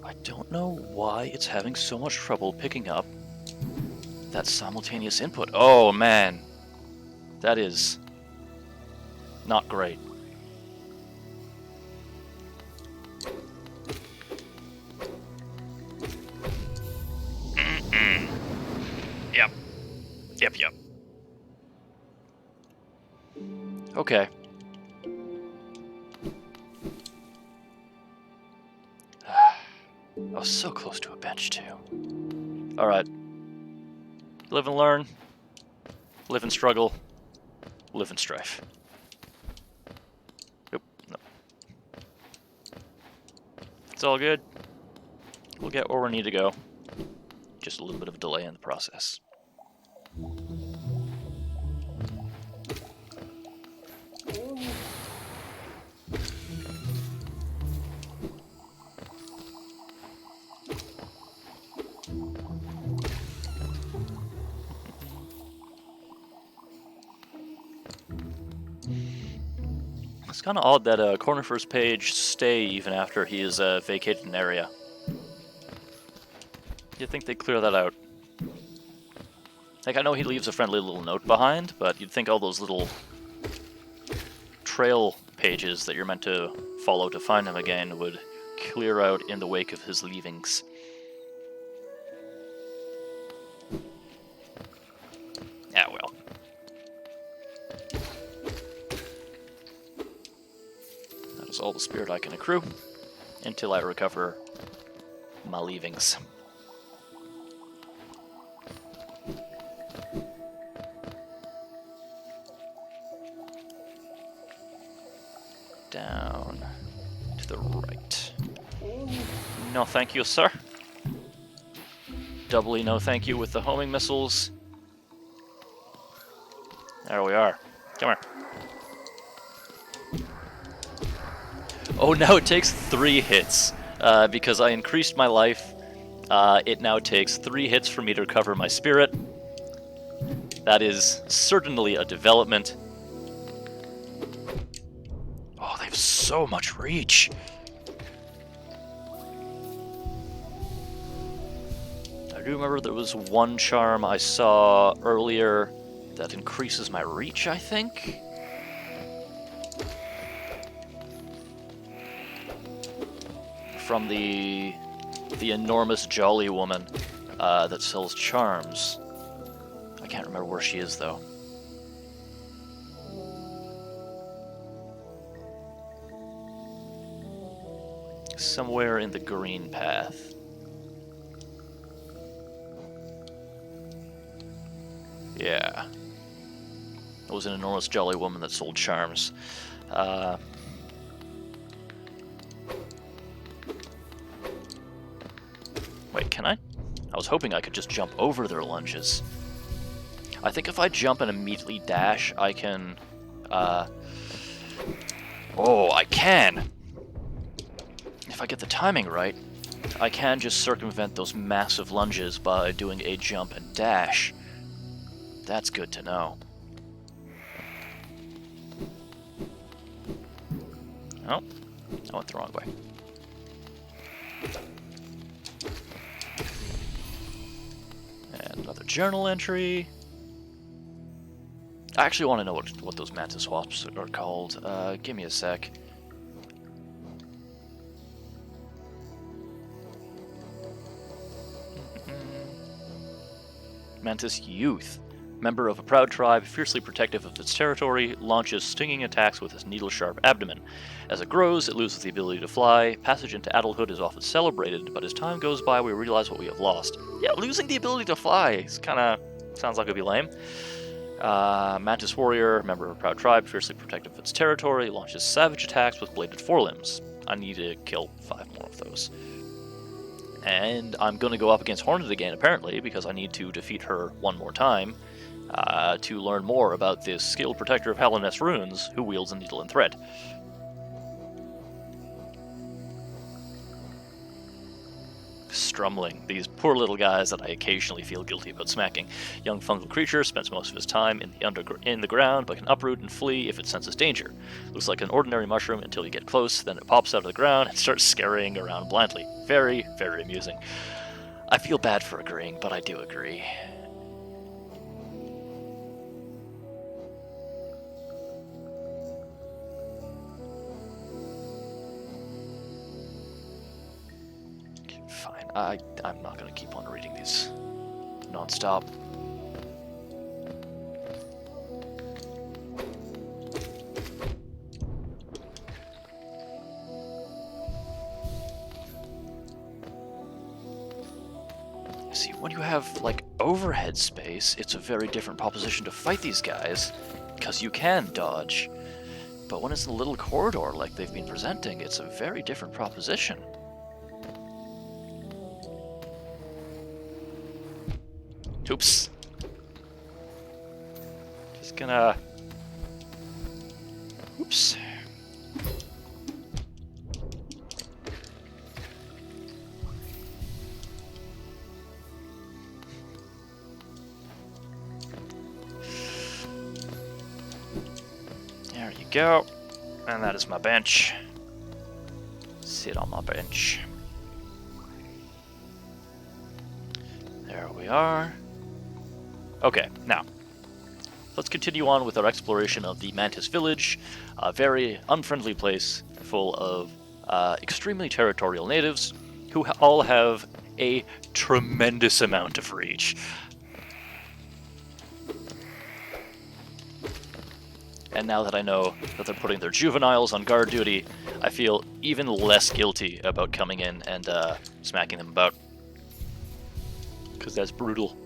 [SPEAKER 1] I don't know why it's having so much trouble picking up that simultaneous input. Oh man, that is not great. Yep. Okay. I was so close to a bench, too. Alright. Live and learn. Live and struggle. Live and strife. Nope. No. It's all good. We'll get where we need to go. Just a little bit of a delay in the process. It's kind of odd that corner first page stay even after he has vacated an area. You'd think they'd clear that out. Like, I know he leaves a friendly little note behind, but you'd think all those little trail pages that you're meant to follow to find him again would clear out in the wake of his leavings. Ah, well. That is all the spirit I can accrue until I recover my leavings. Down to the right. No thank you, sir. Doubly no thank you with the homing missiles. There we are. Come here. Oh, now it takes 3 hits. Because I increased my life, it now takes 3 hits for me to recover my spirit. That is certainly a development. Oh, they have so much reach. I do remember there was one charm I saw earlier that increases my reach, I think? From the enormous jolly woman that sells charms. I can't remember where she is, though. Somewhere in the green path. Yeah. It was an enormous jolly woman that sold charms. Wait, can I? I was hoping I could just jump over their lunges. I think if I jump and immediately dash, I can... Oh, I can! If I get the timing right, I can just circumvent those massive lunges by doing a jump and dash. That's good to know. Oh, I went the wrong way. And another journal entry. I actually want to know what those mantis wasps are called. Give me a sec. Mantis youth. Member of a proud tribe, fiercely protective of its territory, launches stinging attacks with its needle-sharp abdomen. As it grows, it loses the ability to fly. Passage into adulthood is often celebrated, but as time goes by, we realize what we have lost. Yeah, losing the ability to fly is kinda... sounds like it'd be lame. Mantis warrior, member of a proud tribe, fiercely protective of its territory, launches savage attacks with bladed forelimbs. I need to kill 5 more of those. And I'm going to go up against Hornet again, apparently, because I need to defeat her one more time to learn more about this skilled protector of Hallownest runes who wields a needle and thread. Strumling, these poor little guys that I occasionally feel guilty about smacking. Young fungal creature spends most of his time in the ground, but can uproot and flee if it senses danger. Looks like an ordinary mushroom until you get close, then it pops out of the ground and starts scurrying around blindly. Very, very amusing. I feel bad for agreeing, but I do agree. I'm not going to keep on reading these non-stop. See, when you have, like, overhead space, it's a very different proposition to fight these guys, because you can dodge. But when it's in a little corridor like they've been presenting, it's a very different proposition. Oops. Just gonna... Oops. There you go. And that is my bench. Sit on my bench. There we are. Okay, now, let's continue on with our exploration of the Mantis Village, a very unfriendly place full of extremely territorial natives who all have a tremendous amount of reach. And now that I know that they're putting their juveniles on guard duty, I feel even less guilty about coming in and smacking them about. Because that's brutal.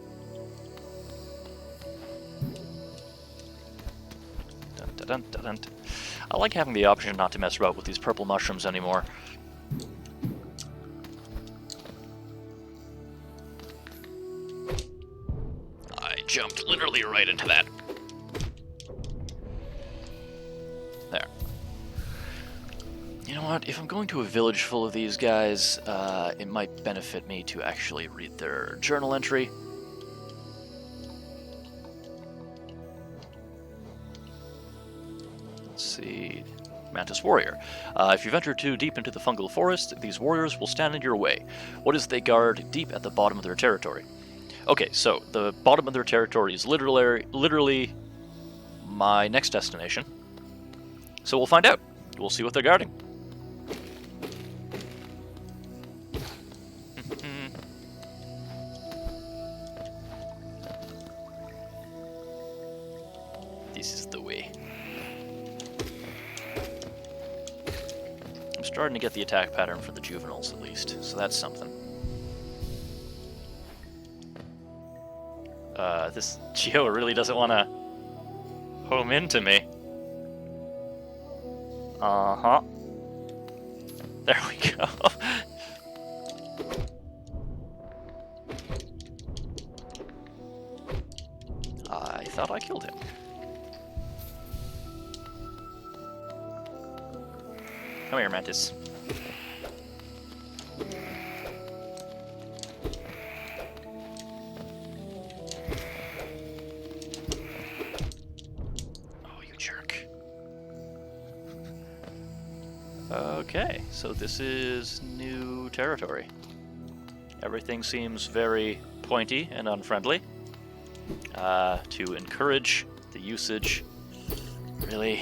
[SPEAKER 1] Dun, dun, dun. I like having the option not to mess around with these purple mushrooms anymore. I jumped literally right into that. There. You know what? If I'm going to a village full of these guys, it might benefit me to actually read their journal entry. See, Mantis Warrior. If you venture too deep into the fungal forest, these warriors will stand in your way. What is they guard deep at the bottom of their territory? Okay, so the bottom of their territory is literally my next destination. So we'll find out. We'll see what they're guarding. This is the way. I'm starting to get the attack pattern for the juveniles, at least, so that's something. This Geo really doesn't want to home into me. Uh-huh. There we go. I thought I killed him. Come here, Mantis. Oh, you jerk. Okay, so this is new territory. Everything seems very pointy and unfriendly. To encourage the usage, really,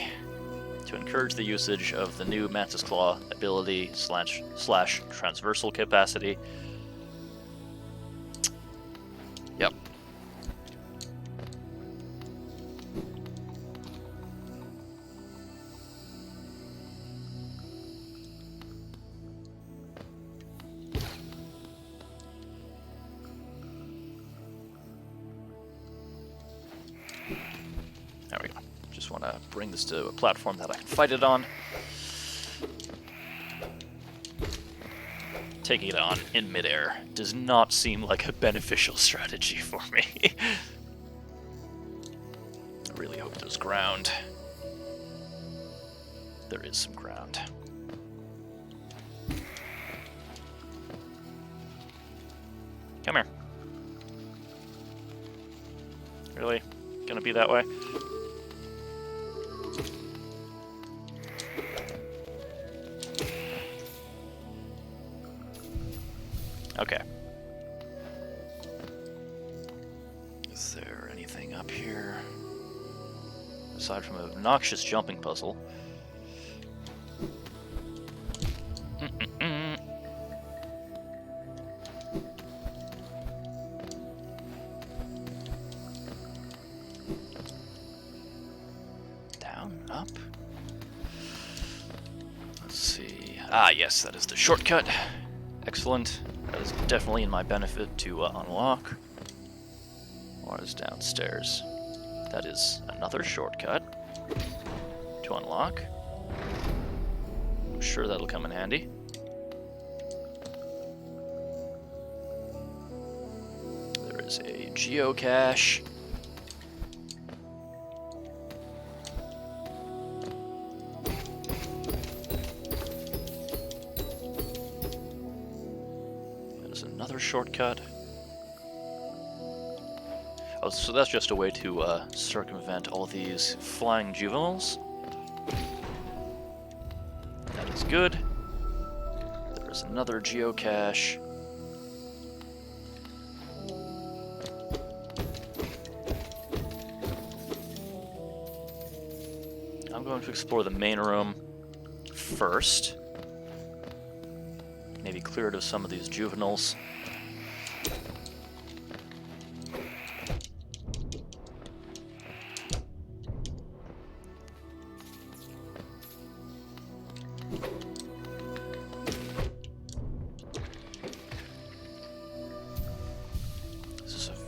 [SPEAKER 1] to encourage the usage of the new Mantis Claw ability slash transversal capacity. Yep. just want to bring this to a platform that I can fight it on. Taking it on in midair does not seem like a beneficial strategy for me. I really hope there's ground. There is some ground. Come here. Really? Gonna be that way? Okay. Is there anything up here? Aside from an obnoxious jumping puzzle. Down, up. Let's see. Ah, yes, that is the shortcut. Excellent. That is definitely in my benefit to unlock. What is downstairs? That is another shortcut to unlock. I'm sure that'll come in handy. There is a geocache. There's another shortcut. Oh, so that's just a way to circumvent all these flying juveniles. That is good. There's another geocache. I'm going to explore the main room first. Maybe clear it of some of these juveniles.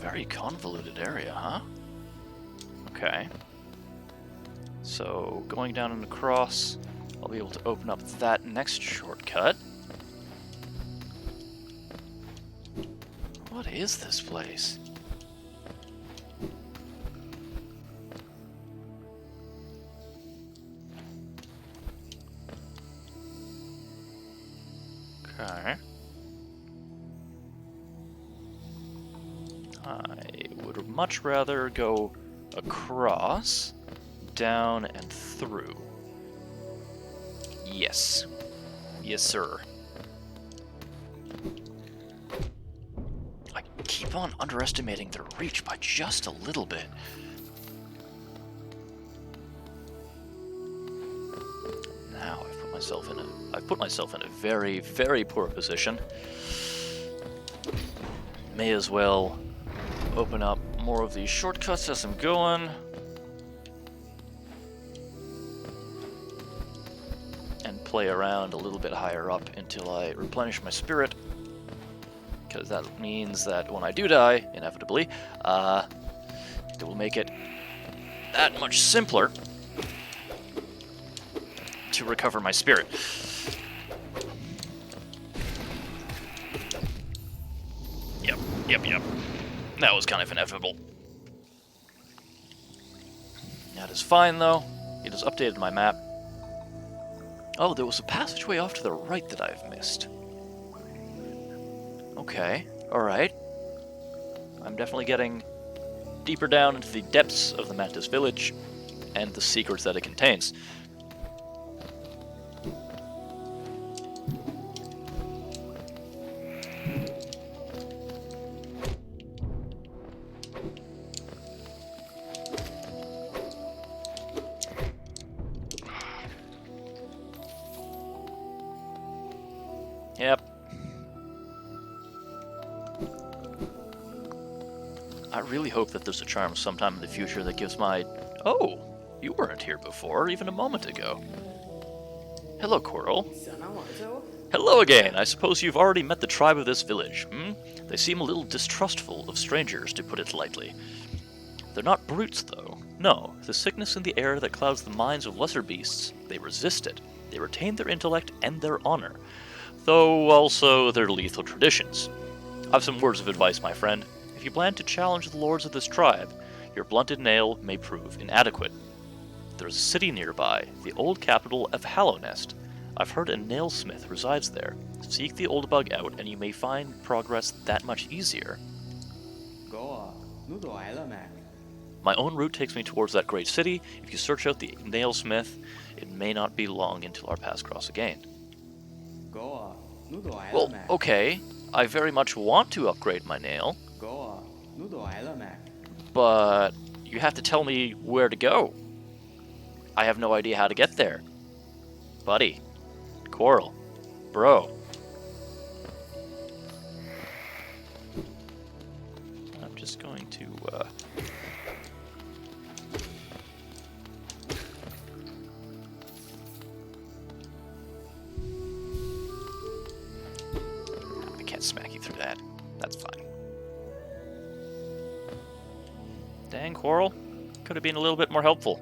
[SPEAKER 1] Very convoluted area, huh? Okay. So, going down and across, I'll be able to open up that next shortcut. What is this place? Okay. I would much rather go across, down, and through. Yes. Yes, sir. I keep on underestimating their reach by just a little bit. Now I've put myself in a very, very poor position. May as well open up more of these shortcuts as I'm going. And play around a little bit higher up until I replenish my spirit. Because that means that when I do die, inevitably, it will make it that much simpler to recover my spirit. Yep. That was kind of inevitable. That is fine, though. It has updated my map. Oh, there was a passageway off to the right that I've missed. Okay, alright. I'm definitely getting deeper down into the depths of the Mantis Village and the secrets that it contains. Yep. I really hope that there's a charm sometime in the future that gives my... Oh, you weren't here before, even a moment ago. Hello, Coral. Hello again. I suppose you've already met the tribe of this village, hmm? They seem a little distrustful of strangers, to put it lightly. They're not brutes, though. No, the sickness in the air that clouds the minds of lesser beasts, they resist it. They retain their intellect and their honor, though also their lethal traditions. I've some words of advice, my friend. If you plan to challenge the lords of this tribe, your blunted nail may prove inadequate. There's a city nearby, the old capital of Hallownest. I've heard a nailsmith resides there. Seek the old bug out, and you may find progress that much easier. My own route takes me towards that great city. If you search out the nailsmith, it may not be long until our paths cross again. Well, okay. I very much want to upgrade my nail. But you have to tell me where to go. I have no idea how to get there. Buddy. Coral. Bro. I'm just going to, I can't smack you through that. That's fine. Dang, Coral. Could have been a little bit more helpful.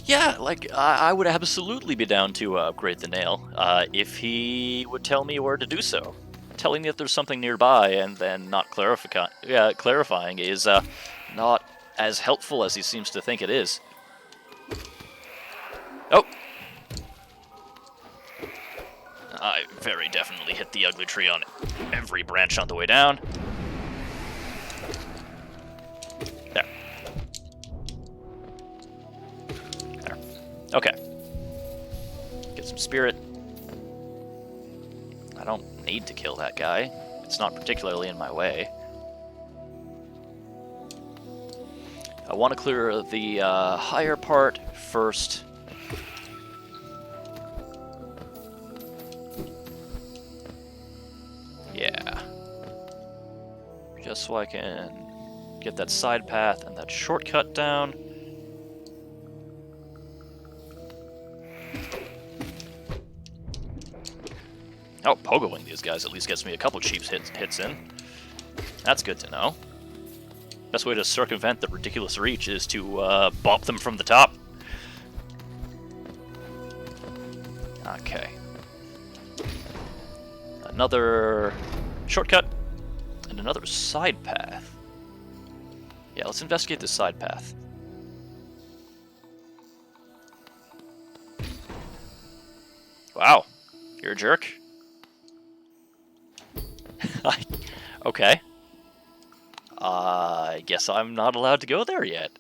[SPEAKER 1] Yeah, like, I would absolutely be down to upgrade the nail, if he would tell me where to do so. Telling me that there's something nearby and then not clarifying is not as helpful as he seems to think it is. Oh! I very definitely hit the ugly tree on every branch on the way down. There. There. Okay. Get some spirit. I don't need to kill that guy. It's not particularly in my way. I want to clear the higher part first. Yeah. Just so I can get that side path and that shortcut down. Oh, pogoing these guys at least gets me a couple cheap hits in. That's good to know. Best way to circumvent the ridiculous reach is to bump them from the top. Okay. Another shortcut and another side path. Yeah, let's investigate this side path. Wow, you're a jerk. Okay. I guess I'm not allowed to go there yet.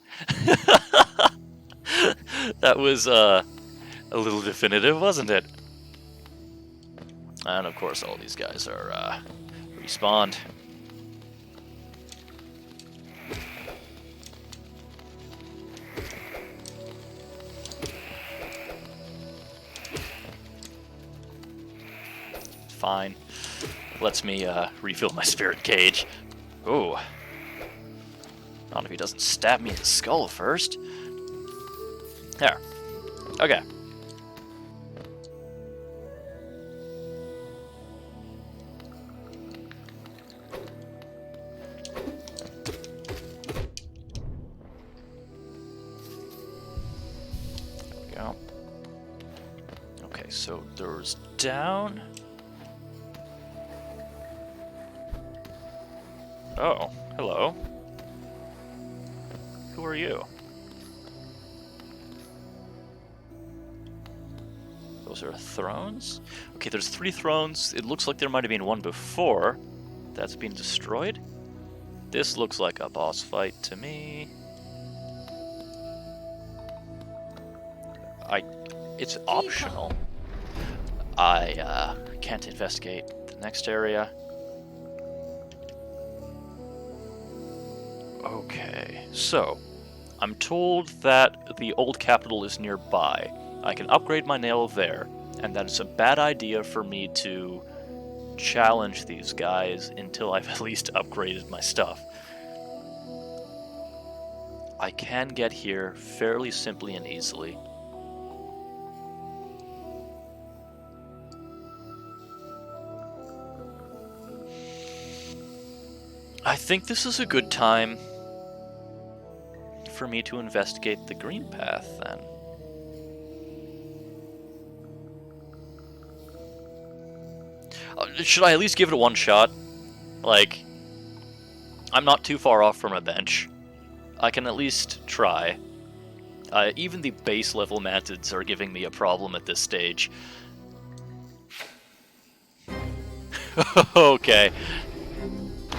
[SPEAKER 1] That was a little definitive, wasn't it? And of course all these guys are respawned. Fine. Lets me refill my spirit cage. Ooh. Not if he doesn't stab me in the skull first. There. Okay. There we go. Okay, so doors down. Oh, hello. Who are you? Those are thrones? Okay, there's 3 thrones. It looks like there might have been one before. That's been destroyed. This looks like a boss fight to me. It's optional. I can't investigate the next area. Okay, so I'm told that the old capital is nearby. I can upgrade my nail there, and that it's a bad idea for me to challenge these guys until I've at least upgraded my stuff. I can get here fairly simply and easily. I think this is a good time for me to investigate the green path, then. Should I at least give it a one shot? Like, I'm not too far off from a bench. I can at least try. Even the base level mantids are giving me a problem at this stage. Okay.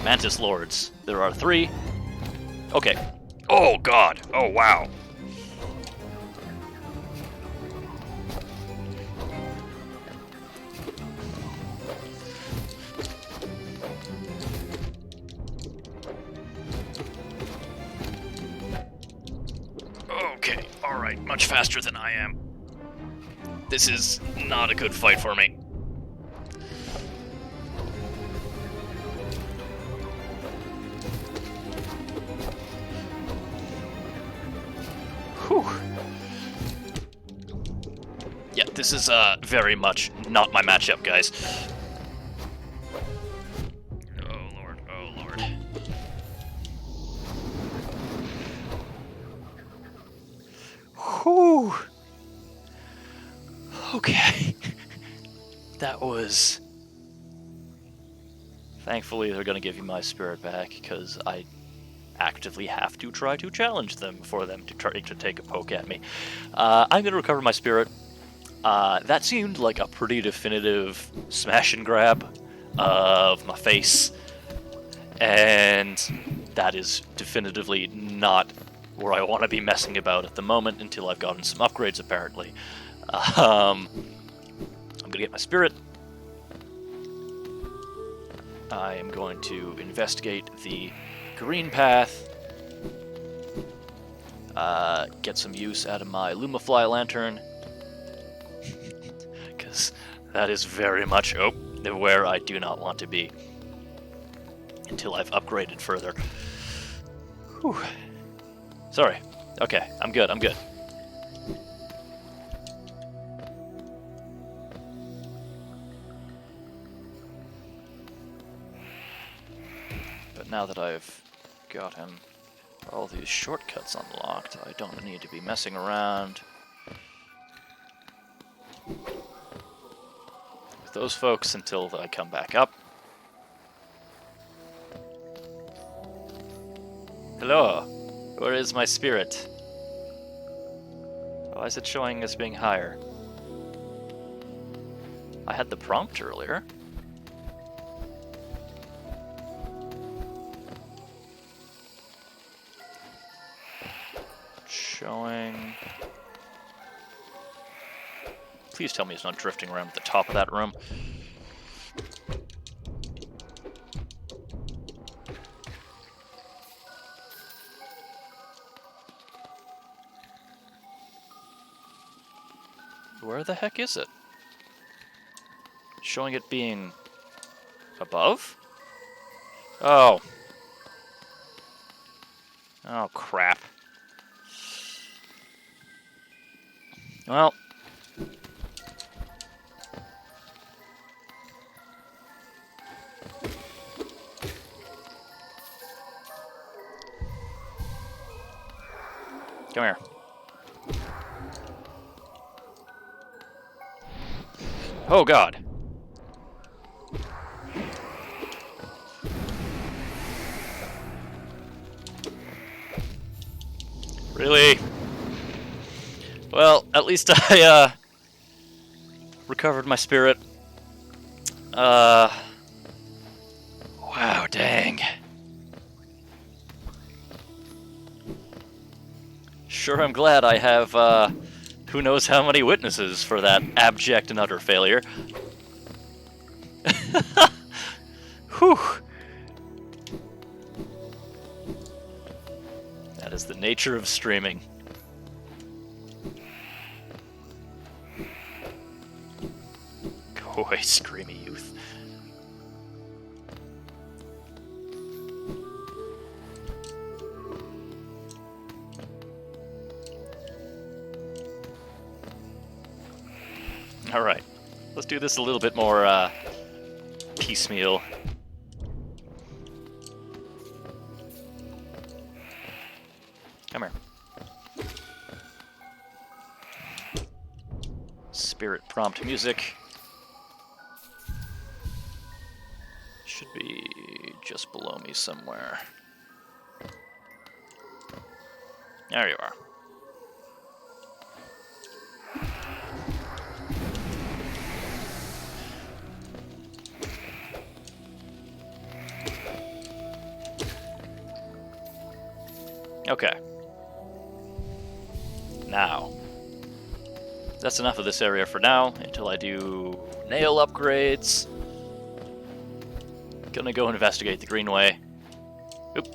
[SPEAKER 1] Mantis Lords. There are 3. Okay. Oh god! Oh wow! Okay, alright, much faster than I am. This is not a good fight for me. Whew. Yeah, this is very much not my matchup, guys. Oh lord, oh lord. Whew. Okay. That was... Thankfully, they're gonna give you my spirit back, because I actively have to try to challenge them for them to try to take a poke at me. I'm gonna recover my spirit. That seemed like a pretty definitive smash and grab of my face, and that is definitively not where I want to be messing about at the moment until I've gotten some upgrades, apparently. I'm gonna get my spirit. I am going to investigate the green path, get some use out of my Lumafly lantern, because that is very much where I do not want to be until I've upgraded further. Whew. Sorry. Okay, I'm good, I'm good. But now that I've gotten all these shortcuts unlocked, I don't need to be messing around with those folks until I come back up. Hello, where is my spirit? Why is it showing as being higher? I had the prompt earlier. Showing... Please tell me it's not drifting around at the top of that room. Where the heck is it? Showing it being above? Oh. Oh, crap. Well. Come here. Oh, God. Really? Well, at least I, recovered my spirit. Wow, dang. Sure, I'm glad I have, who knows how many witnesses for that abject and utter failure. Whew. That is the nature of streaming. Boy, screamy youth. Alright, let's do this a little bit more piecemeal. Come here. Spirit prompt music. Should be just below me somewhere. There you are. Okay. Now, that's enough of this area for now, until I do nail upgrades. Gonna go investigate the Greenway. Oop.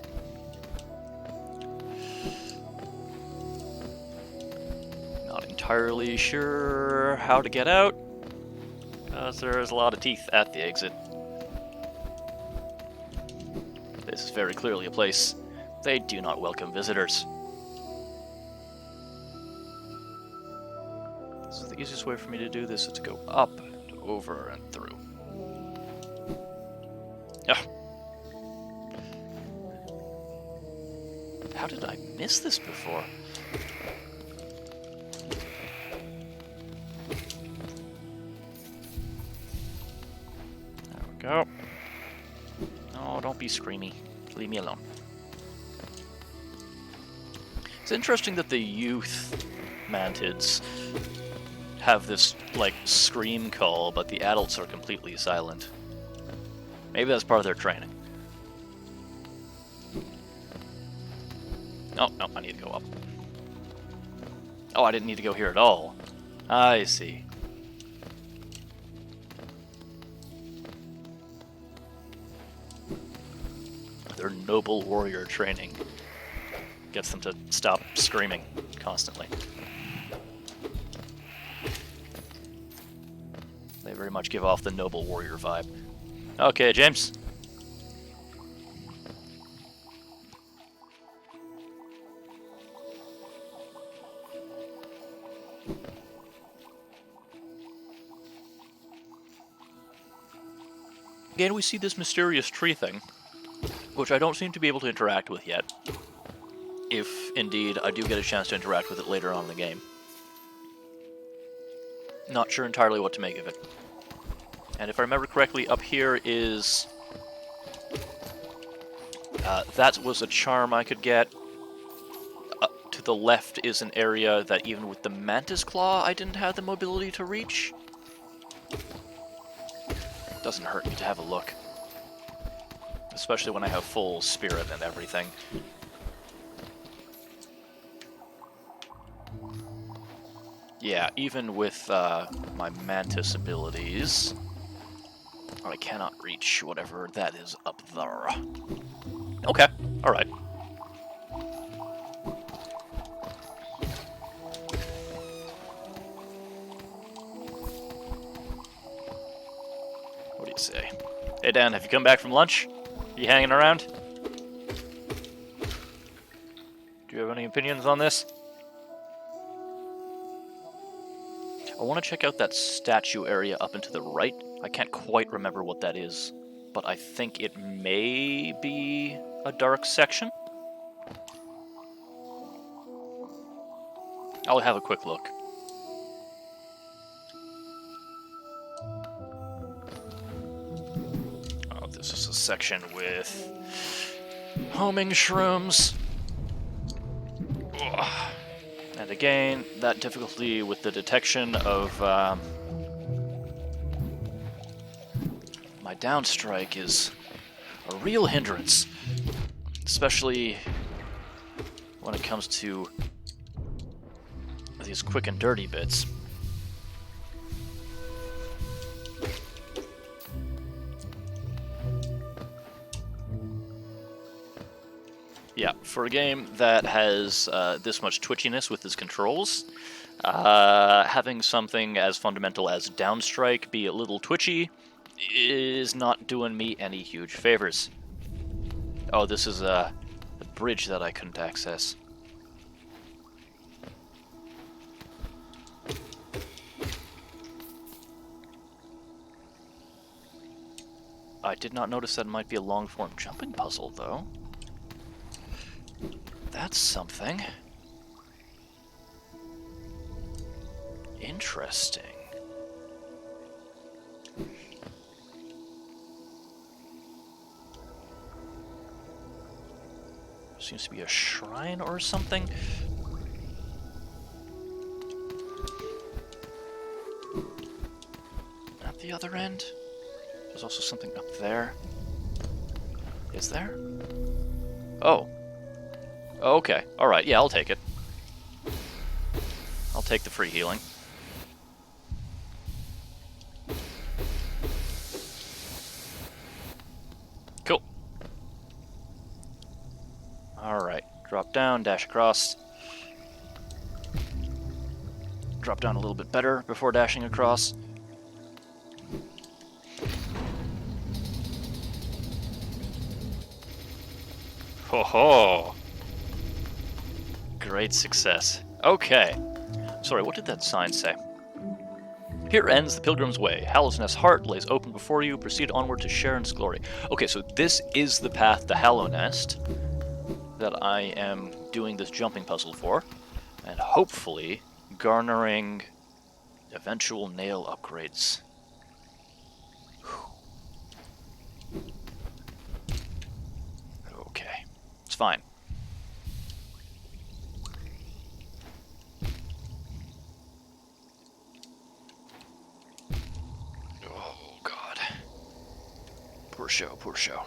[SPEAKER 1] Not entirely sure how to get out, because there's a lot of teeth at the exit. This is very clearly a place they do not welcome visitors. So the easiest way for me to do this is to go up and over and through. Ah. How did I miss this before? There we go. Oh, don't be screamy. Leave me alone. It's interesting that the youth mantids have this, like, scream call, but the adults are completely silent. Maybe that's part of their training. Oh, no, I need to go up. Oh, I didn't need to go here at all. I see. Their noble warrior training gets them to stop screaming constantly. They very much give off the noble warrior vibe. Okay, James. Again, we see this mysterious tree thing, which I don't seem to be able to interact with yet. If, indeed, I do get a chance to interact with it later on in the game. Not sure entirely what to make of it. And if I remember correctly, up here is... that was a charm I could get. Up to the left is an area that even with the Mantis Claw, I didn't have the mobility to reach. Doesn't hurt me to have a look. Especially when I have full spirit and everything. Yeah, even with my Mantis abilities, I cannot reach whatever that is up there. Okay, alright. What do you say? Hey Dan, have you come back from lunch? You hanging around? Do you have any opinions on this? I want to check out that statue area up and to the right. I can't quite remember what that is, but I think it may be a dark section. I'll have a quick look. Oh, this is a section with homing shrooms. Ugh. And again, that difficulty with the detection of my downstrike is a real hindrance, especially when it comes to these quick and dirty bits. Yeah, for a game that has this much twitchiness with its controls, Having something as fundamental as downstrike be a little twitchy is not doing me any huge favors. Oh, this is a bridge that I couldn't access. I did not notice that it might be a long-form jumping puzzle, though. That's something. Interesting. Seems to be a shrine or something. At the other end? There's also something up there. Is there? Oh. Okay. Alright, yeah, I'll take it. I'll take the free healing. Cool. Alright. Drop down, dash across. Drop down a little bit better before dashing across. Ho ho! Great success. Okay. Sorry, what did that sign say? Here ends the Pilgrim's Way. Hallow's Nest Heart lays open before you. Proceed onward to Sharon's glory. Okay, so this is the path to Hallow Nest that I am doing this jumping puzzle for, and hopefully garnering eventual nail upgrades. Okay, it's fine. Oh god. Poor show, poor show.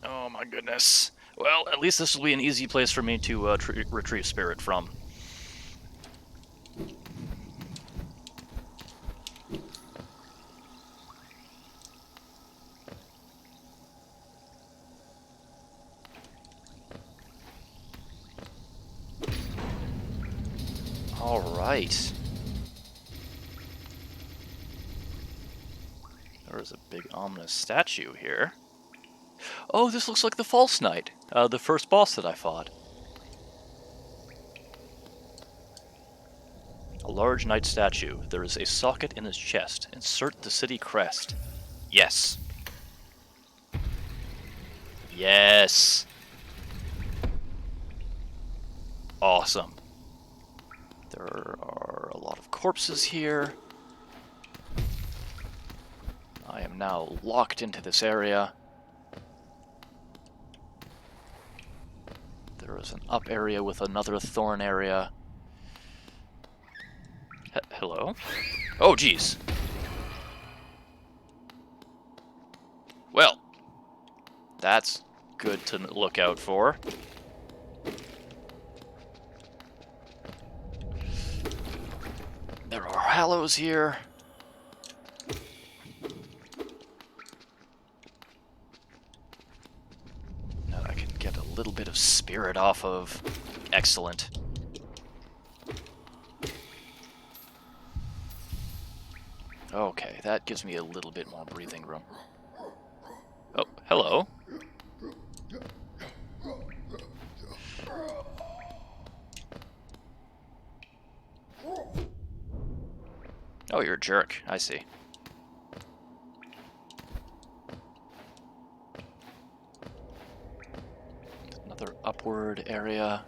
[SPEAKER 1] Oh my goodness. Well, at least this will be an easy place for me to retrieve spirit from. Alright. There is a big ominous statue here. Oh, this looks like the False Knight, the first boss that I fought. A large knight statue. There is a socket in his chest. Insert the city crest. Yes. Yes. Awesome. There are a lot of corpses here. I am now locked into this area. There is an up area with another thorn area. Hello? Oh, geez. Well, that's good to look out for. There are hallows here. Now I can get a little bit of spirit off of. Excellent. Okay, that gives me a little bit more breathing room. Oh, hello. Oh, you're a jerk. I see. Another upward area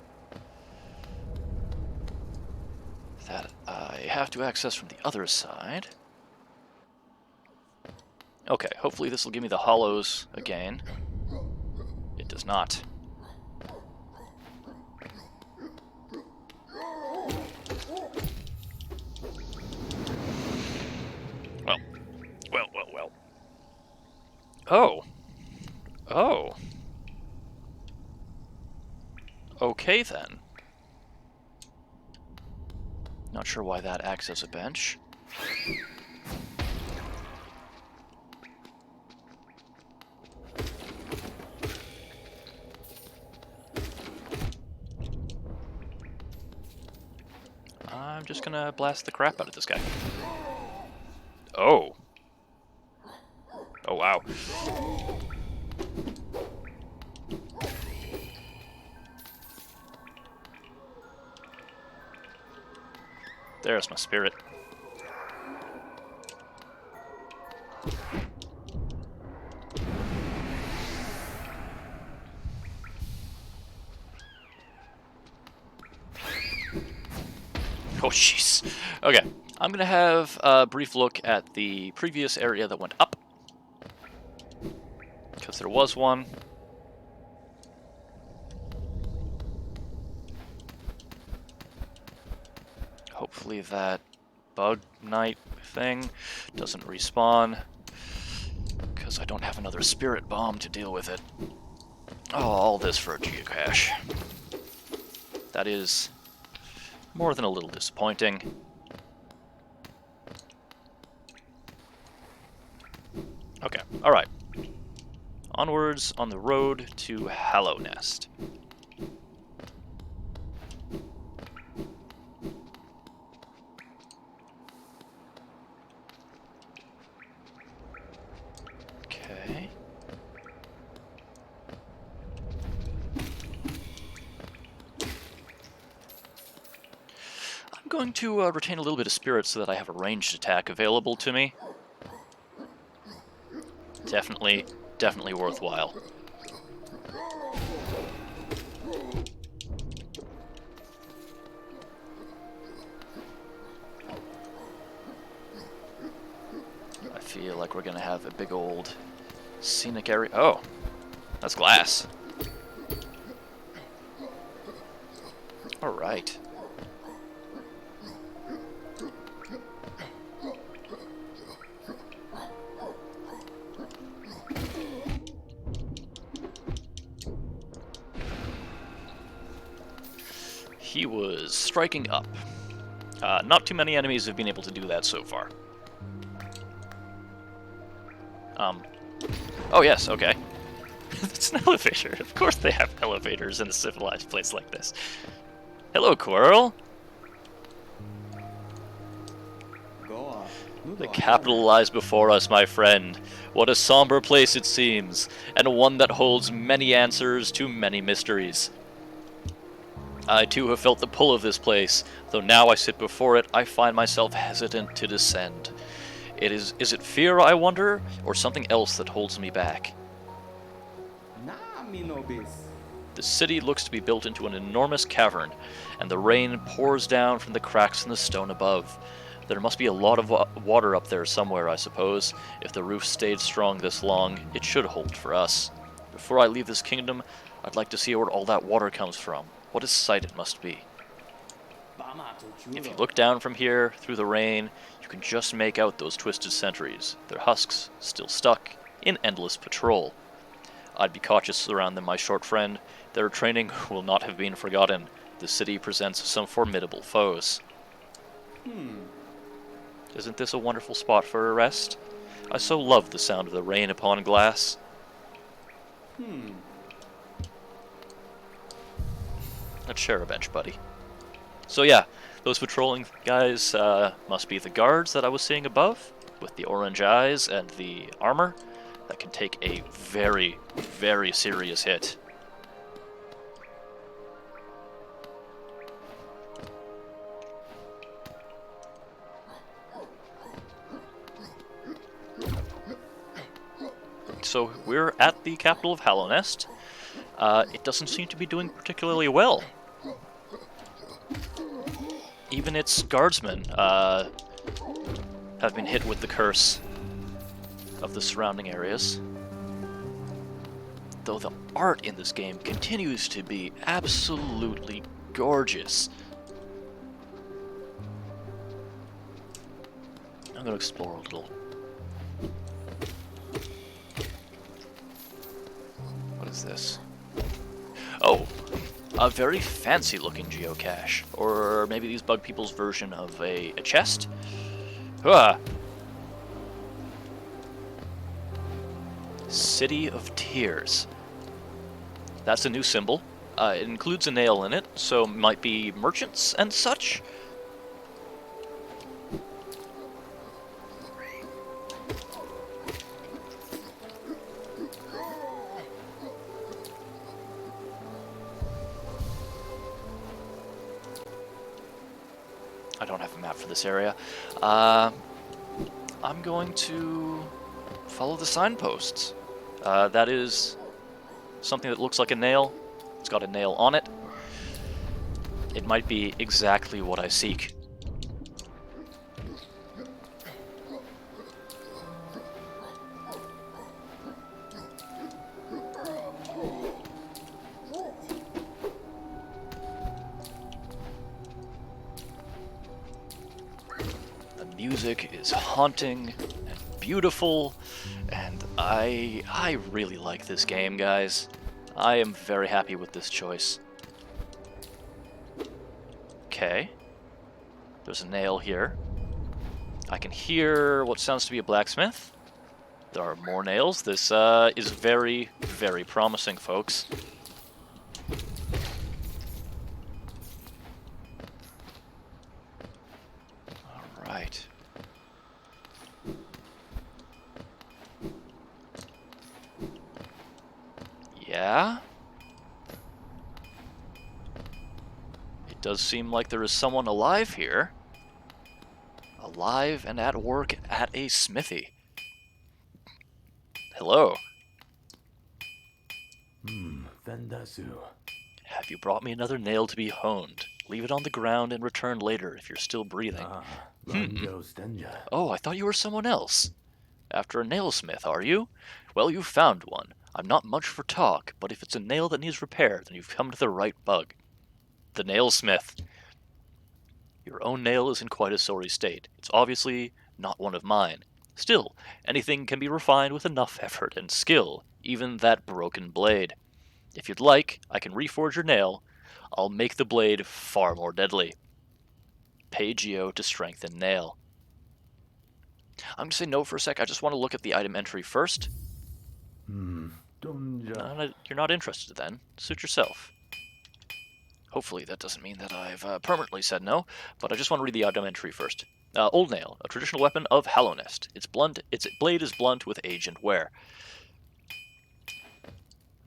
[SPEAKER 1] that I have to access from the other side. Okay, hopefully this will give me the hollows again. It does not. Well. Oh. Oh. Okay then. Not sure why that acts as a bench. just gonna blast the crap out of this guy. Oh. Oh, wow. There's my spirit. Oh, jeez. Okay, I'm gonna have a brief look at the previous area that went up, because there was one. Hopefully that bug knight thing doesn't respawn, because I don't have another spirit bomb to deal with it. Oh, all this for a geocache. That is more than a little disappointing. Okay, alright. Onwards on the road to Hallow Nest. Okay. I'm going to retain a little bit of spirit so that I have a ranged attack available to me. Definitely worthwhile. I feel like we're gonna have a big old scenic area. Oh, that's glass. All right. He was striking up. Not too many enemies have been able to do that so far. Oh yes, okay. It's an elevator. Of course they have elevators in a civilized place like this. Hello, Quirrell. The capital lies before us, my friend. What a somber place it seems, and one that holds many answers to many mysteries. I too have felt the pull of this place, though now I sit before it, I find myself hesitant to descend. Is it fear, I wonder, or something else that holds me back? The city looks to be built into an enormous cavern, and the rain pours down from the cracks in the stone above. There must be a lot of water up there somewhere, I suppose. If the roof stayed strong this long, it should hold for us. Before I leave this kingdom, I'd like to see where all that water comes from. What a sight it must be. If you look down from here, through the rain, you can just make out those twisted sentries, their husks still stuck, in endless patrol. I'd be cautious around them, my short friend. Their training will not have been forgotten. The city presents some formidable foes. Isn't this a wonderful spot for a rest? I so love the sound of the rain upon glass. Let's share a bench, buddy. So yeah, those patrolling guys must be the guards that I was seeing above, with the orange eyes and the armor that can take a very, very serious hit. So we're at the capital of Hallow Nest. It doesn't seem to be doing particularly well. Even its guardsmen have been hit with the curse of the surrounding areas. Though the art in this game continues to be absolutely gorgeous. I'm going to explore a little. What is this? Oh, a very fancy looking geocache. Or maybe these bug people's version of a chest? Ah. City of Tears. That's a new symbol. It includes a nail in it, so might be merchants and such. I don't have a map for this area. I'm going to follow the signposts. That is something that looks like a nail. It's got a nail on it. It might be exactly what I seek. The music is haunting and beautiful, and I really like this game, guys. I am very happy with this choice. Okay. There's a nail here. I can hear what sounds to be a blacksmith. There are more nails. This is very, very promising, folks. Alright. Yeah? It does seem like there is someone alive here. Alive and at work at a smithy. Hello.
[SPEAKER 2] Vendasu.
[SPEAKER 1] Have you brought me another nail to be honed? Leave it on the ground and return later if you're still breathing.
[SPEAKER 2] Rango Stenja.
[SPEAKER 1] Oh, I thought you were someone else. After a nailsmith, are you? Well, you've found one. I'm not much for talk, but if it's a nail that needs repair, then you've come to the right bug. The nailsmith. Your own nail is in quite a sorry state. It's obviously not one of mine. Still, anything can be refined with enough effort and skill, even that broken blade. If you'd like, I can reforge your nail. I'll make the blade far more deadly. Pay Geo to strengthen nail. I'm going to say no for a sec. I just want to look at the item entry first.
[SPEAKER 2] Donja.
[SPEAKER 1] You're not interested then. Suit yourself. Hopefully that doesn't mean that I've permanently said no, but I just want to read the item entry first. Old nail, a traditional weapon of Hallownest. Its blade is blunt with age and wear.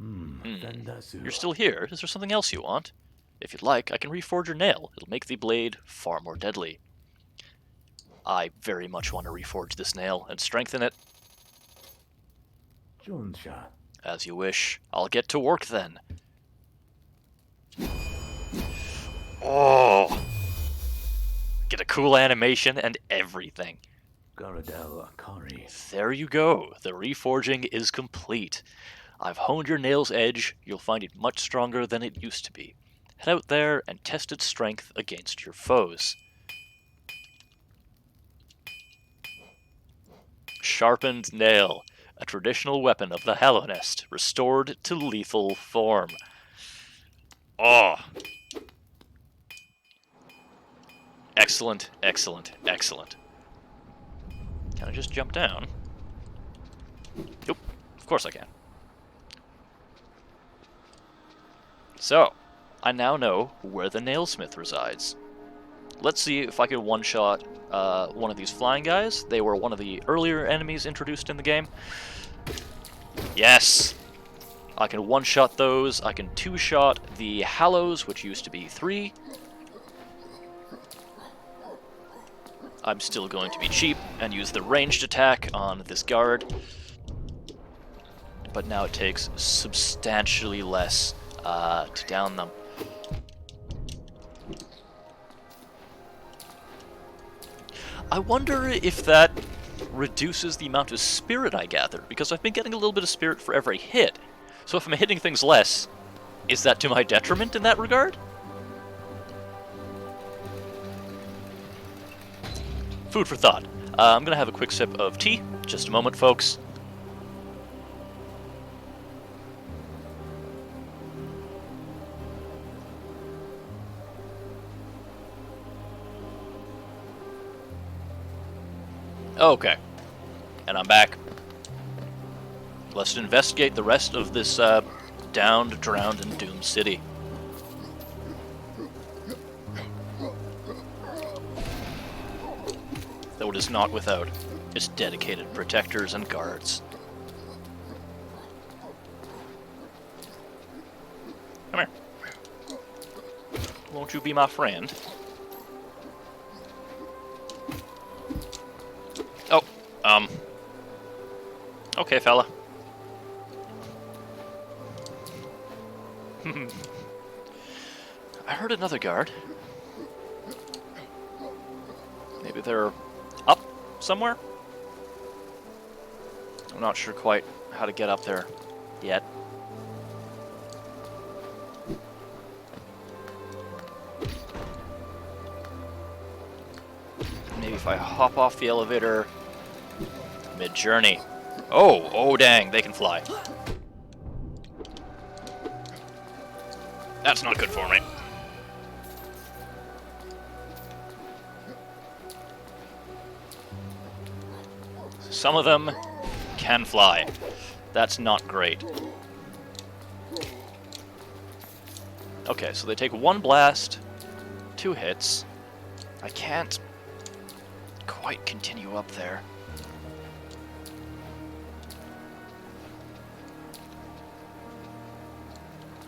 [SPEAKER 2] Vendasu.
[SPEAKER 1] You're still here. Is there something else you want? If you'd like, I can reforge your nail. It'll make the blade far more deadly. I very much want to reforge this nail and strengthen it.
[SPEAKER 2] Jonsha.
[SPEAKER 1] As you wish. I'll get to work then. Oh! Get a cool animation and everything.
[SPEAKER 2] Garadel Akari.
[SPEAKER 1] There you go. The reforging is complete. I've honed your nail's edge. You'll find it much stronger than it used to be. Head out there and test its strength against your foes. Sharpened nail. A traditional weapon of the Hallownest, restored to lethal form. Oh! Excellent, excellent, excellent. Can I just jump down? Nope. Of course I can. So, I now know where the nailsmith resides. Let's see if I can one-shot one of these flying guys. They were one of the earlier enemies introduced in the game. Yes! I can one-shot those. I can two-shot the Hallows, which used to be 3. I'm still going to be cheap and use the ranged attack on this guard. But now it takes substantially less to down them. I wonder if that reduces the amount of spirit I gather, because I've been getting a little bit of spirit for every hit. So if I'm hitting things less, is that to my detriment in that regard? Food for thought. I'm going to have a quick sip of tea. Just a moment, folks. Okay. And I'm back. Let's investigate the rest of this downed, drowned, and doomed city. Though it is not without its dedicated protectors and guards. Come here. Won't you be my friend? Okay, fella. I heard another guard. Maybe they're up somewhere? I'm not sure quite how to get up there yet. Maybe if I hop off the elevator mid-journey. Oh dang, they can fly. That's not good for me. Some of them can fly. That's not great. Okay, so they take one blast, 2 hits. I can't quite continue up there.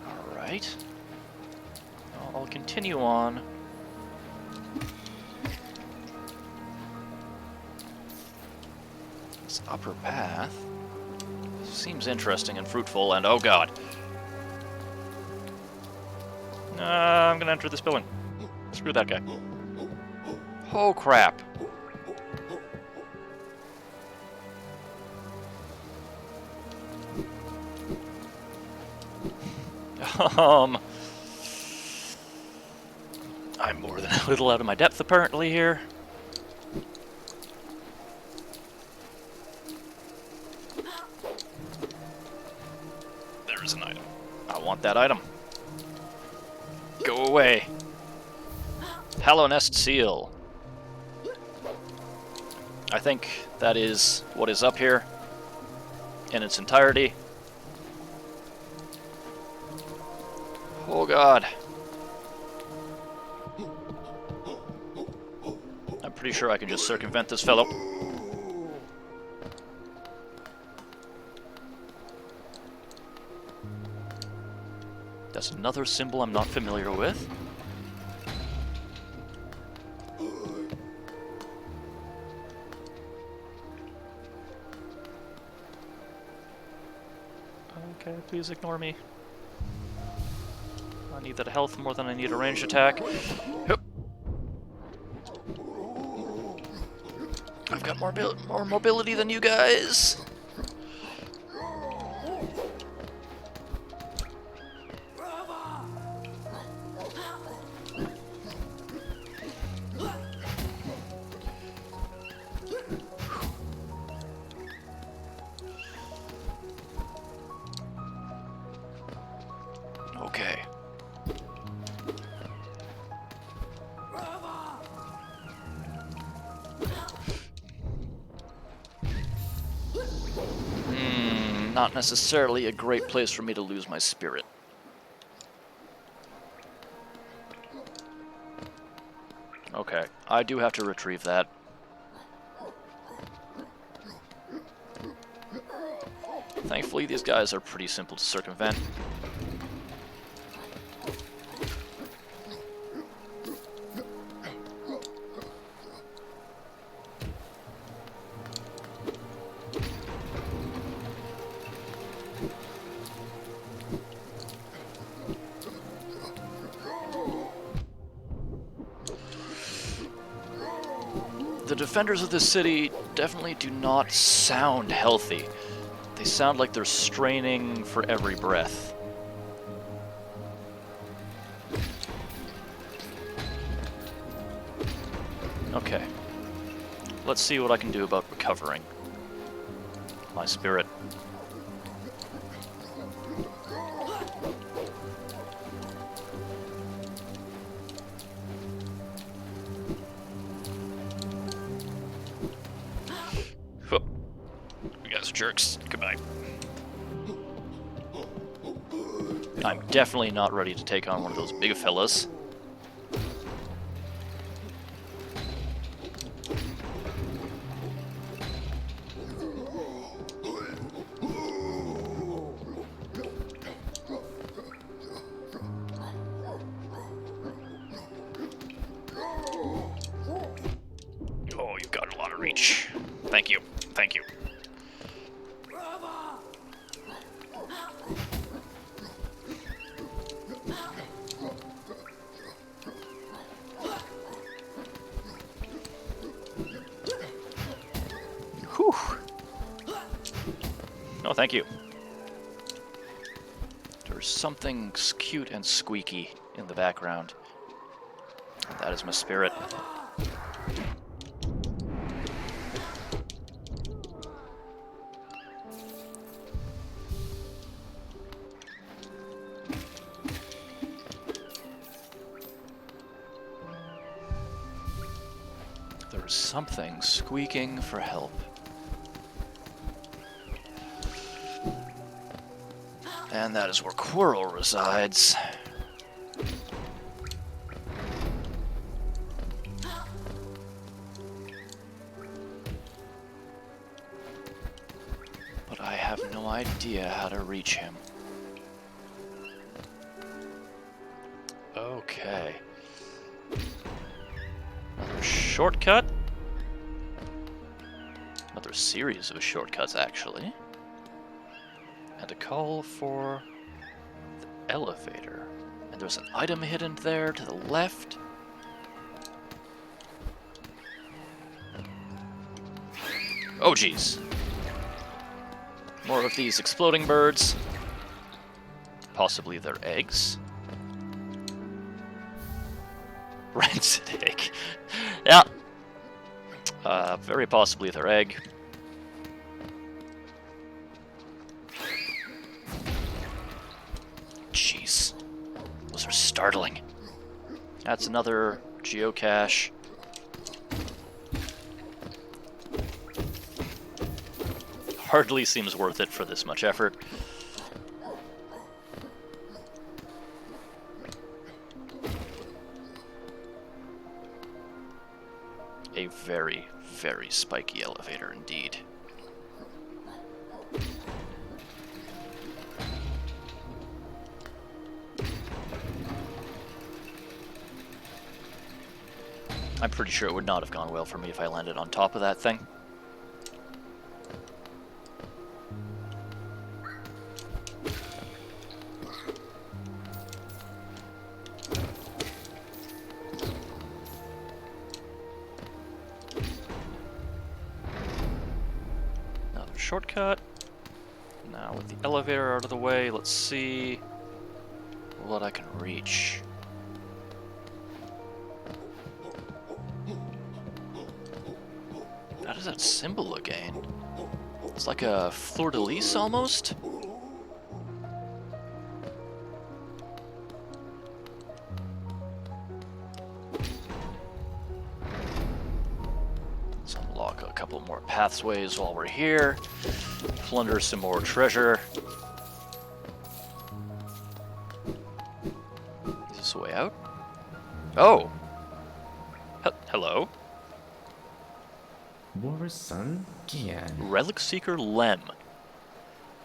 [SPEAKER 1] Alright. I'll continue on. This upper path seems interesting and fruitful, and oh god. I'm gonna enter this building. Screw that guy. Oh crap. I'm more than a little out of my depth apparently here. There is an item. I want that item. Go away. Hallow Nest Seal. I think that is what is up here in its entirety. Oh god. I'm pretty sure I can just circumvent this fellow. That's another symbol I'm not familiar with. Okay, please ignore me. I need that health more than I need a ranged attack. Yep. I've got more mobility than you guys. Okay. Not necessarily a great place for me to lose my spirit. Okay, I do have to retrieve that. Thankfully, these guys are pretty simple to circumvent. The defenders of this city definitely do not sound healthy. They sound like they're straining for every breath. Okay. Let's see what I can do about recovering my spirit. Jerks. Goodbye. I'm definitely not ready to take on one of those big fellas. Oh, you've got a lot of reach. Thank you. Thank thank you. There's something cute and squeaky in the background. And that is my spirit. There's something squeaking for help. And that is where Quirrell resides. But I have no idea how to reach him. Okay. Another shortcut? Another series of shortcuts, actually. And a call for the elevator. And there's an item hidden there to the left. Oh, jeez. More of these exploding birds. Possibly their eggs. Rancid egg. Yeah. Very possibly their egg. Jeez. Those are startling. That's another geocache. Hardly seems worth it for this much effort. A very, very spiky elevator indeed. I'm pretty sure it would not have gone well for me if I landed on top of that thing. Another shortcut. Now with the elevator out of the way, let's see what I can reach. What is that symbol again? It's like a fleur-de-lis almost? Let's unlock a couple more pathways while we're here. Plunder some more treasure. Is this a way out? Oh! Hello?
[SPEAKER 3] War's son? Gian.
[SPEAKER 1] Relic Seeker Lem.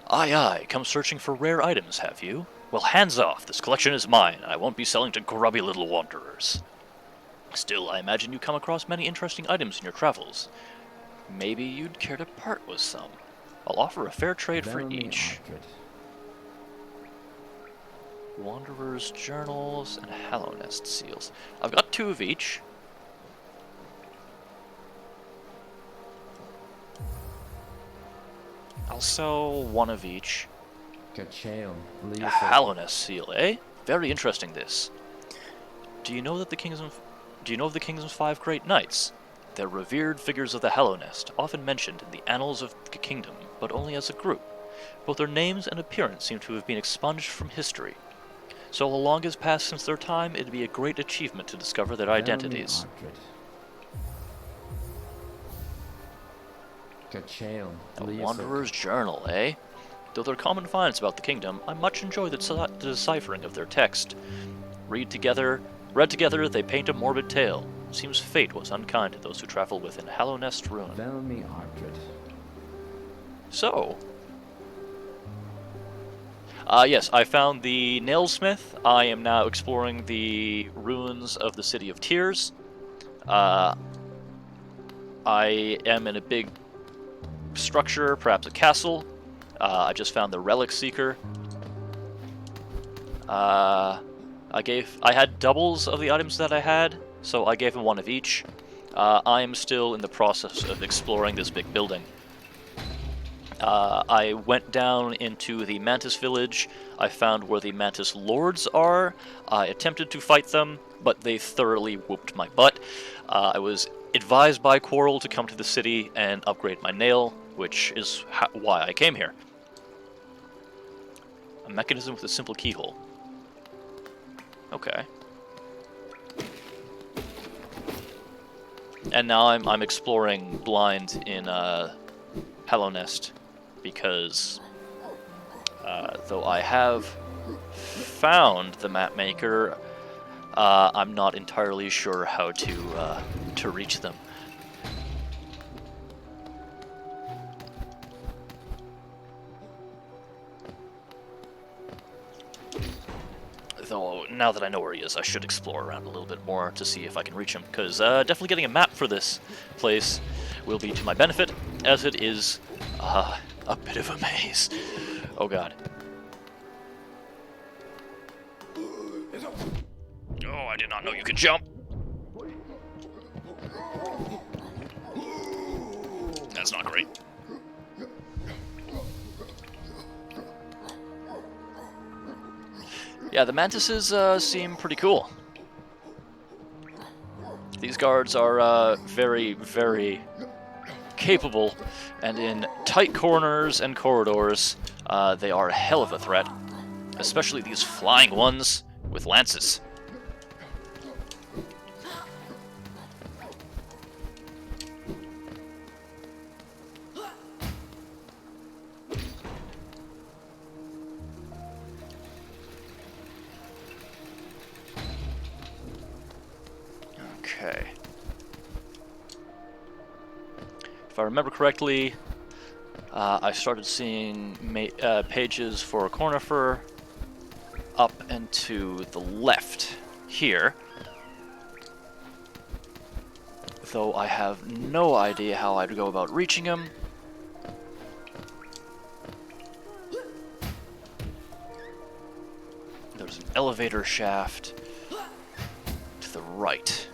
[SPEAKER 1] Aye, aye, come searching for rare items, have you? Well, hands off, this collection is mine, and I won't be selling to grubby little wanderers. Still, I imagine you come across many interesting items in your travels. Maybe you'd care to part with some. I'll offer a fair trade for each. Wanderer's Journals and Hallow Nest Seals. I've got 2 of each. I'll sell 1 of each. A Hallow Nest seal, eh? Very interesting this. Do you know of the Kingdom's 5 great knights? They're revered figures of the Hallow Nest, often mentioned in the annals of the kingdom, but only as a group. Both their names and appearance seem to have been expunged from history. So long has passed since their time, it'd be a great achievement to discover their identities. A Wanderer's Journal, eh? Though they're common finds about the kingdom, I much enjoy the deciphering of their text. Read together, they paint a morbid tale. Seems fate was unkind to those who travel within Hallow Nest ruin. So... yes, I found the Nailsmith. I am now exploring the ruins of the City of Tears. I am in a big structure, perhaps a castle. I just found the Relic Seeker. I had doubles of the items that I had, so I gave him 1 of each. I am still in the process of exploring this big building. I went down into the Mantis village. I found where the Mantis lords are. I attempted to fight them, but they thoroughly whooped my butt. I was advised by Quarrel to come to the city and upgrade my nail, which is why I came here. A mechanism with a simple keyhole. Okay. And now I'm exploring blind in Hello Nest, because though I have found the map maker, I'm not entirely sure how to reach them. Though, now that I know where he is, I should explore around a little bit more to see if I can reach him, because definitely getting a map for this place will be to my benefit, as it is a bit of a maze. Oh god. Oh, I did not know you could jump. That's not great. Yeah, the mantises seem pretty cool. These guards are very, very capable, and in tight corners and corridors, they are a hell of a threat. Especially these flying ones with lances. Okay. If I remember correctly, I started seeing pages for Cornifer up and to the left here. Though I have no idea how I'd go about reaching him. There's an elevator shaft to the right.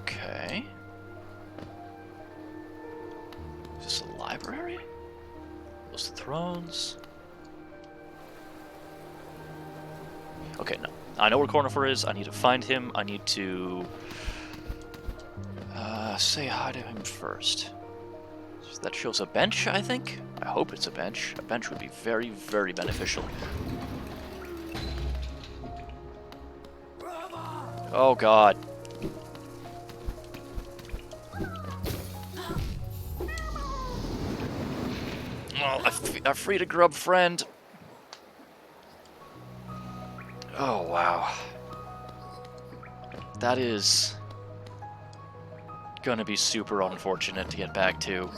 [SPEAKER 1] Okay. Is this a library? Those thrones? Okay, no. I know where Cornifer is. I need to find him. I need to say hi to him first. So that shows a bench, I think? I hope it's a bench. A bench would be very, very beneficial. Oh, God. Oh, I freed a grub friend. Oh, wow. That is gonna be super unfortunate to get back to.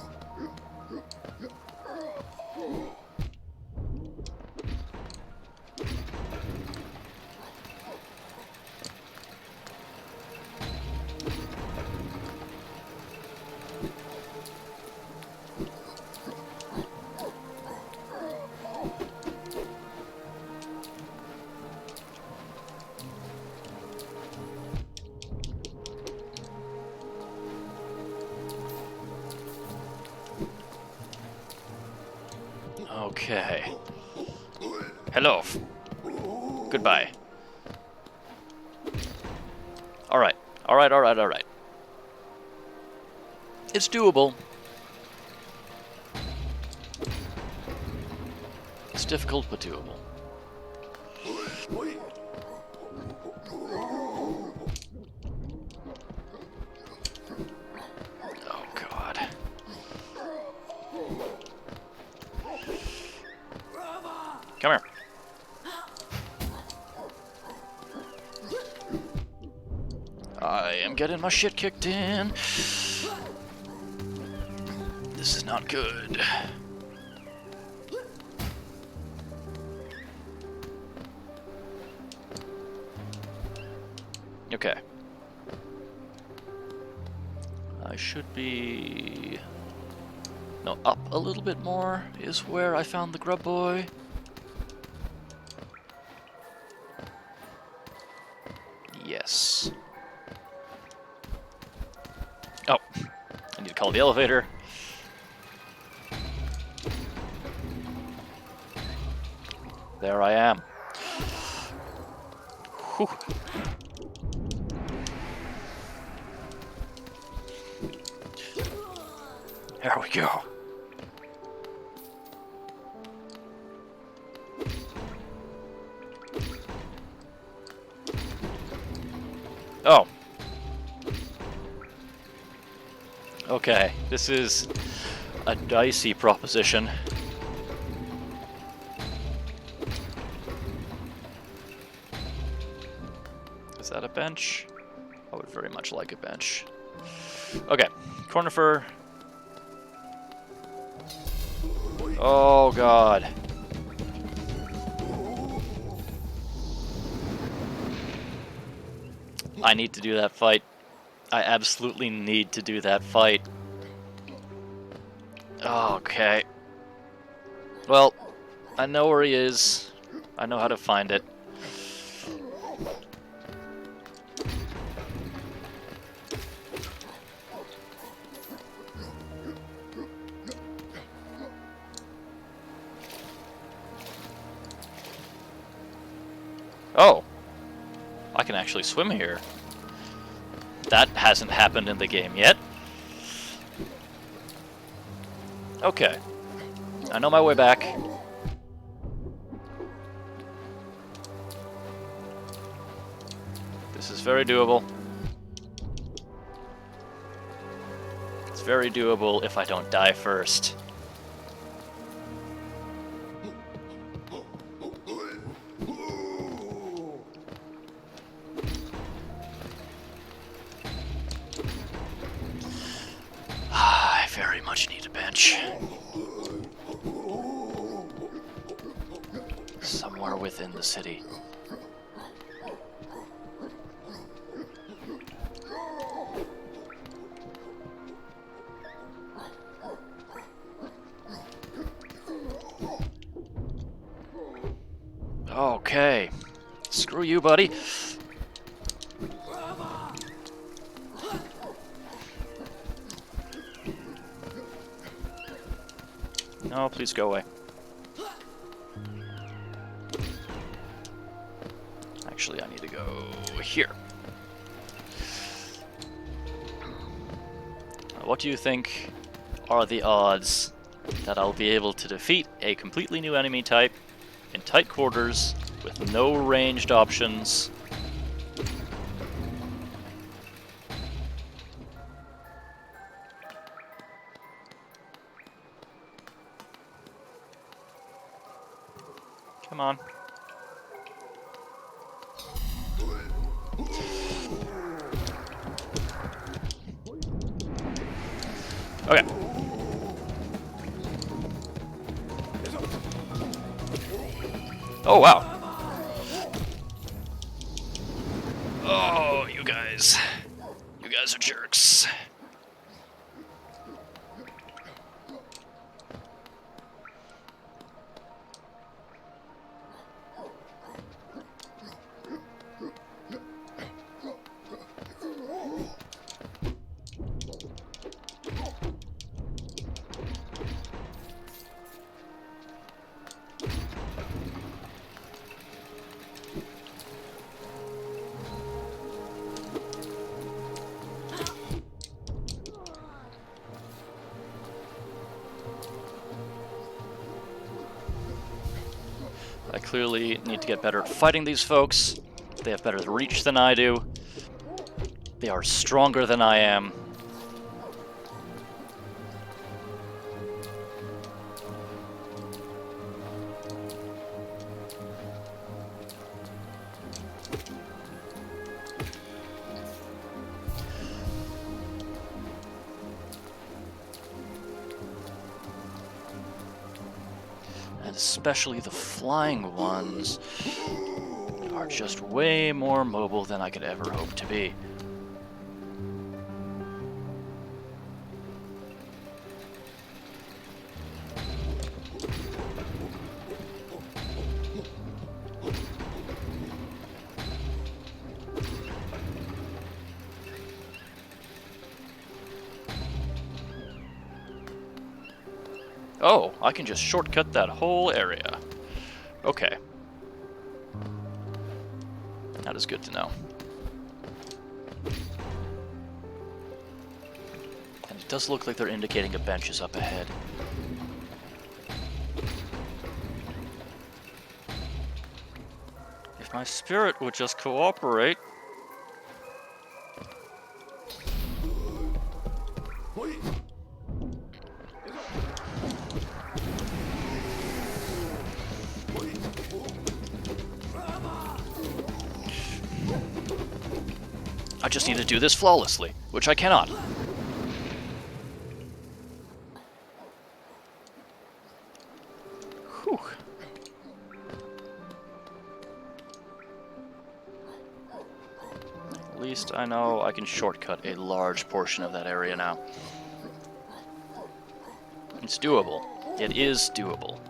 [SPEAKER 1] Okay. Hello. Goodbye. Alright. Alright. It's doable. It's difficult, but doable. Oh, God. Come here. I am getting my shit kicked in. This is not good. Okay. I should be... No, up a little bit more is where I found the grub boy. Yes. Yes. Oh, I need to call the elevator. There I am. Whew. There we go. Oh. Okay, this is a dicey proposition. Is that a bench? I would very much like a bench. Okay, Cornifer. Oh god. I need to do that fight. I absolutely need to do that fight. Okay. Well, I know where he is. I know how to find it. Oh, I can actually swim here. That hasn't happened in the game yet. Okay, I know my way back. This is very doable. It's very doable if I don't die first. I very much need a bench. Somewhere within the city. Okay. Screw you, buddy. No, please go away. Actually, I need to go here. What do you think are the odds that I'll be able to defeat a completely new enemy type in tight quarters with no ranged options? Come on. Okay. Oh, wow. Oh, you guys. You guys are jerks. I clearly need to get better at fighting these folks. They have better reach than I do. They are stronger than I am. And especially the flying ones are just way more mobile than I could ever hope to be. Oh, I can just shortcut that whole area. Okay. That is good to know. And it does look like they're indicating a bench is up ahead. If my spirit would just cooperate... I just need to do this flawlessly, which I cannot. Whew. At least I know I can shortcut a large portion of that area now. It's doable. It is doable.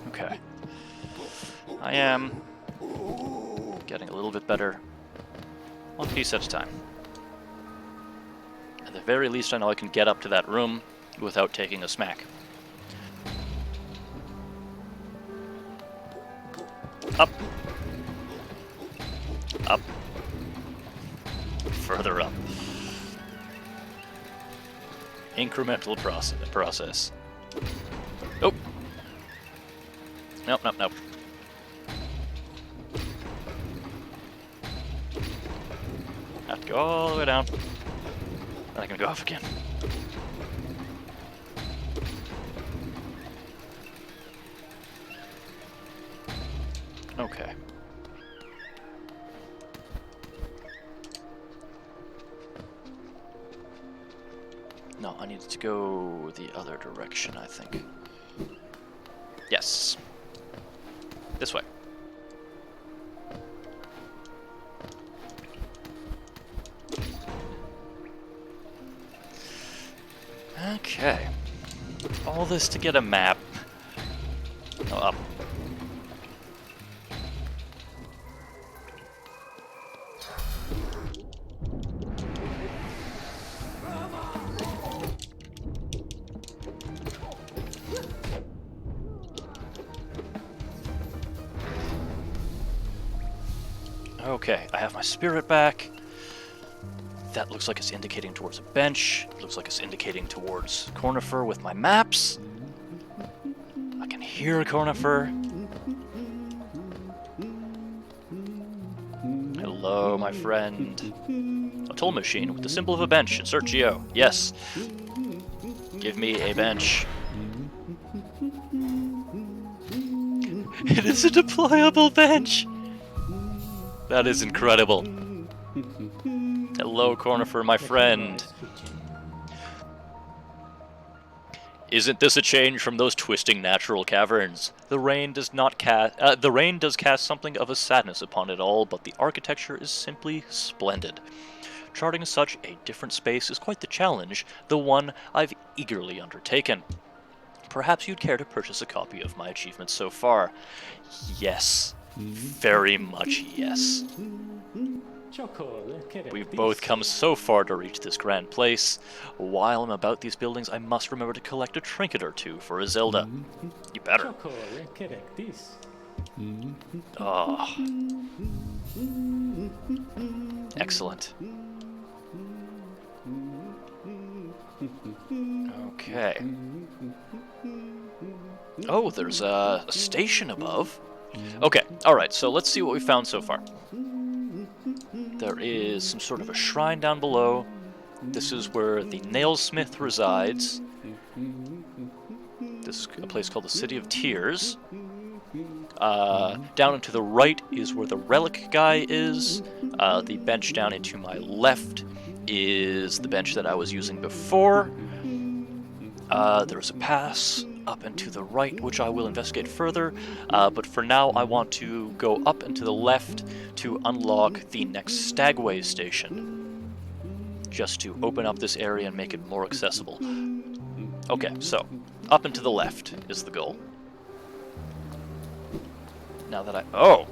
[SPEAKER 1] Okay. I am getting a little bit better. One piece at a time. At the very least, I know I can get up to that room without taking a smack. Up. Up. Further up. Incremental process. Nope. Nope, nope, nope. Have to go all the way down. Then I can go off again. Okay. No, I needed to go the other direction, I think. Yes. This way. Okay. All this to get a map. Oh, up. Okay, I have my spirit back. That looks like it's indicating towards a bench. It looks like it's indicating towards Cornifer with my maps. I can hear Cornifer. Hello, my friend. A toll machine with the symbol of a bench. Insert geo. Yes. Give me a bench. It is a deployable bench. That is incredible. Hello, Cornifer, my friend. Isn't this a change from those twisting natural caverns? The rain does cast something of a sadness upon it all, but the architecture is simply splendid. Charting such a different space is quite the challenge, the one I've eagerly undertaken. Perhaps you'd care to purchase a copy of my achievements so far. Yes. Very much yes. We've both come so far to reach this grand place. While I'm about these buildings, I must remember to collect a trinket or two for a Zelda. You better. Oh. Excellent. Okay. Oh, there's a station above. Okay, alright, so let's see what we found so far. There is some sort of a shrine down below. This is where the nailsmith resides. This is a place called the City of Tears. Down and to the right is where the relic guy is. The bench down and to my left is the bench that I was using before. There's a pass up and to the right, which I will investigate further. But for now, I want to go up and to the left to unlock the next Stagway station, just to open up this area and make it more accessible. Okay, so up and to the left is the goal. Now that oh!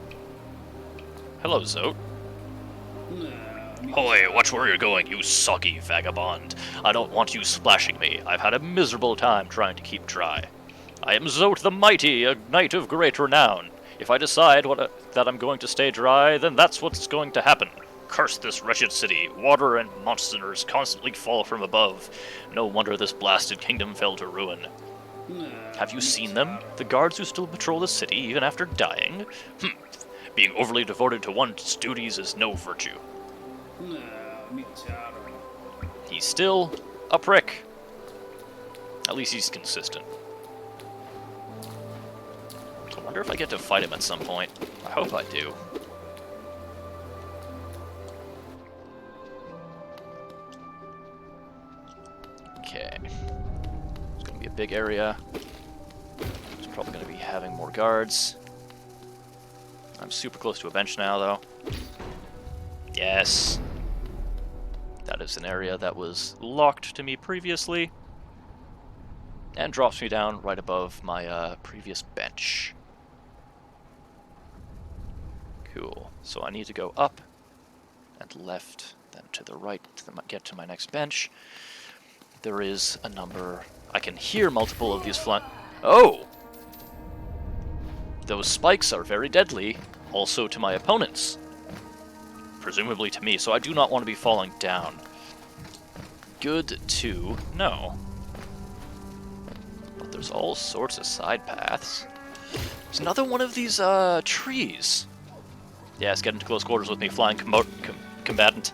[SPEAKER 1] Hello, Zote. Hoy, watch where you're going, you soggy vagabond. I don't want you splashing me. I've had a miserable time trying to keep dry. I am Zote the Mighty, a knight of great renown. If I decide that I'm going to stay dry, then that's what's going to happen. Curse this wretched city. Water and monsters constantly fall from above. No wonder this blasted kingdom fell to ruin. Have you seen them? The guards who still patrol the city even after dying? Being overly devoted to one's duties is no virtue. He's still a prick. At least he's consistent. I wonder if I get to fight him at some point. I hope I do. Okay. It's going to be a big area. It's probably going to be having more guards. I'm super close to a bench now, though. Yes. That is an area that was locked to me previously. And drops me down right above my previous bench. Cool. So I need to go up and left, then to the right to get to my next bench. There is a number... I can hear multiple of these flying... Oh! Those spikes are very deadly, also to my opponents. Presumably to me, so I do not want to be falling down. Good to know. But there's all sorts of side paths. There's another one of these trees. Yes, get into close quarters with me, flying combatant.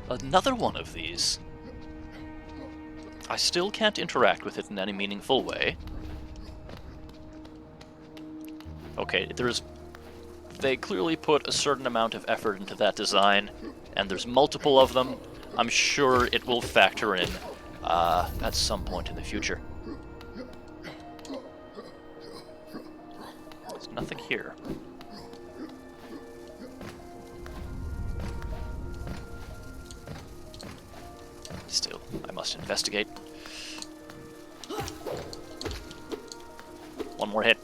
[SPEAKER 1] Another one of these. I still can't interact with it in any meaningful way. Okay, they clearly put a certain amount of effort into that design, and there's multiple of them. I'm sure it will factor in at some point in the future. There's nothing here. Still, I must investigate. One more hit.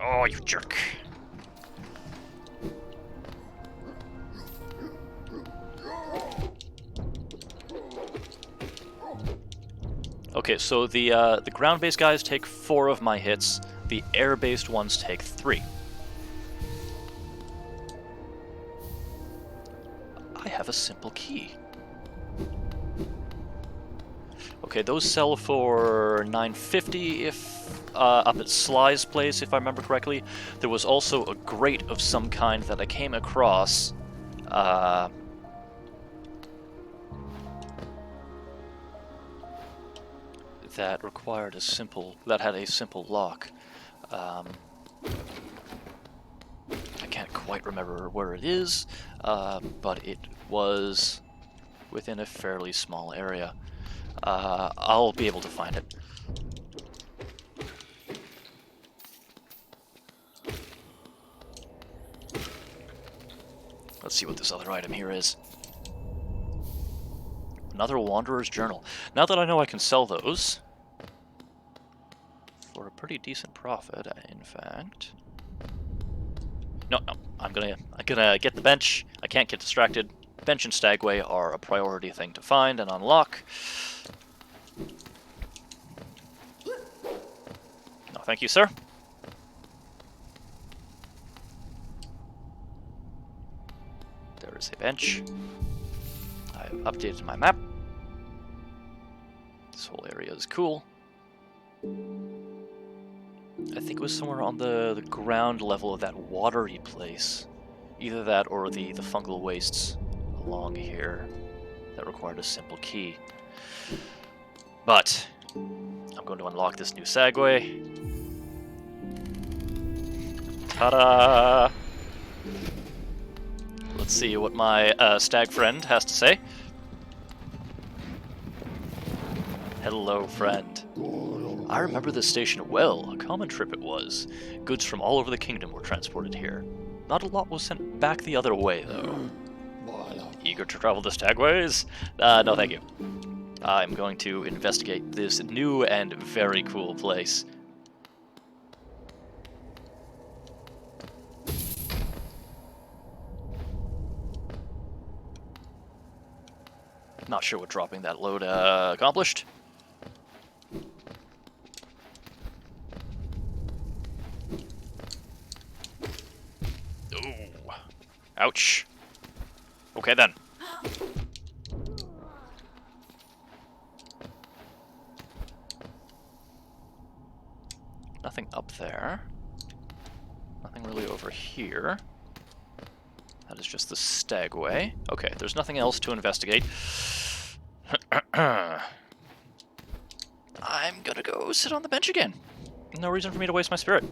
[SPEAKER 1] Oh, you jerk. Okay, so the ground-based guys take 4 of my hits. The air-based ones take 3. I have a simple key. Okay, those sell for $9.50 if up at Sly's place, if I remember correctly. There was also a grate of some kind that I came across. That required that had a simple lock. I can't quite remember where it is, but it was within a fairly small area. I'll be able to find it. Let's see what this other item here is. Another Wanderer's Journal. Now that I know I can sell those for a pretty decent profit, in fact. No, I'm gonna get the bench. I can't get distracted. Bench and Stagway are a priority thing to find and unlock. No, thank you, sir. There is a bench. I've updated my map. This whole area is cool. I think it was somewhere on the ground level of that watery place. Either that or the fungal wastes along here that required a simple key. But I'm going to unlock this new Stagway. Ta-da! Let's see what my stag friend has to say. Hello, friend. I remember this station well. A common trip it was. Goods from all over the kingdom were transported here. Not a lot was sent back the other way, though. Eager to travel the Stagways? No thank you. I'm going to investigate this new and very cool place. Not sure what dropping that load accomplished. Ooh. Ouch. Okay then. Nothing up there. Nothing really over here. That is just the Stagway. Okay, there's nothing else to investigate. I'm gonna go sit on the bench again. No reason for me to waste my spirit.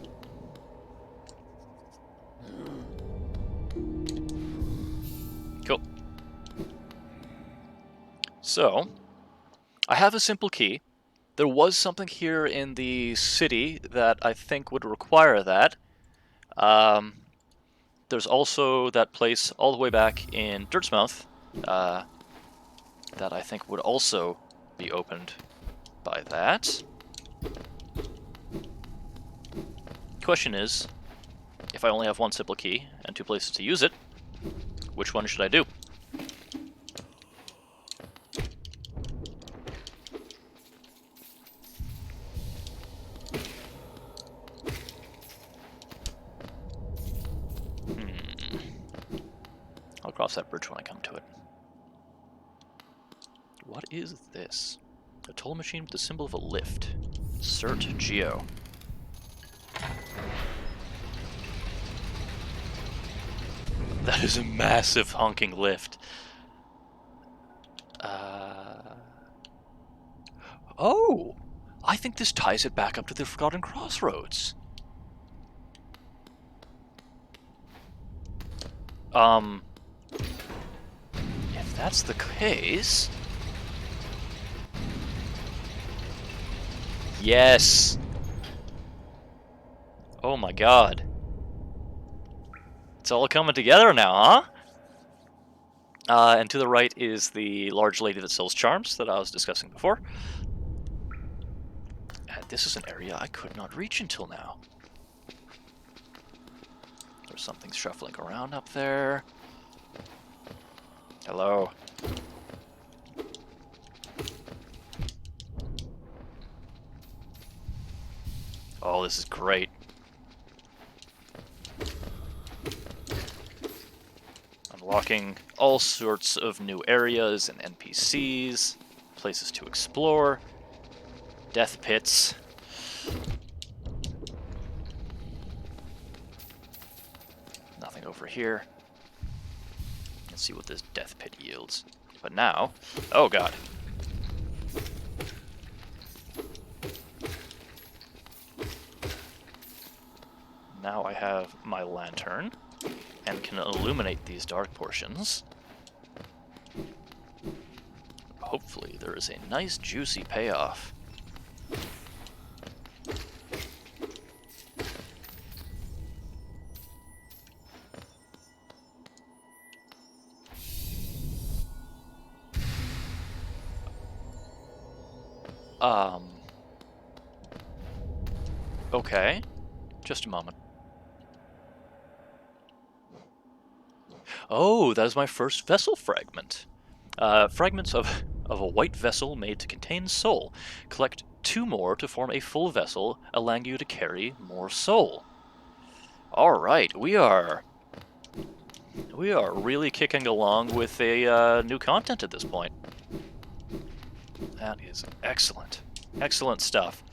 [SPEAKER 1] Cool. So, I have a simple key. There was something here in the city that I think would require that. There's also that place all the way back in Dirtsmouth that I think would also be opened by that. Question is, if I only have one simple key and 2 places to use it, which one should I do? I'll cross that bridge when I come to it. What is this? A toll machine with the symbol of a lift. Cert Geo. That is a massive honking lift. Oh! I think this ties it back up to the Forgotten Crossroads. If that's the case... Yes! Oh my god. It's all coming together now, huh? And to the right is the large lady that sells charms that I was discussing before. And this is an area I could not reach until now. There's something shuffling around up there. Hello. Oh, this is great. Unlocking all sorts of new areas and NPCs, places to explore, death pits. Nothing over here. Let's see what this death pit yields. But now, oh god. Now I have my lantern and can illuminate these dark portions. Hopefully there is a nice juicy payoff. Okay. Just a moment. Oh, that is my first vessel fragment. Fragments of a white vessel made to contain soul. Collect 2 more to form a full vessel, allowing you to carry more soul. Alright, we are really kicking along with a new content at this point. That is excellent. Excellent stuff.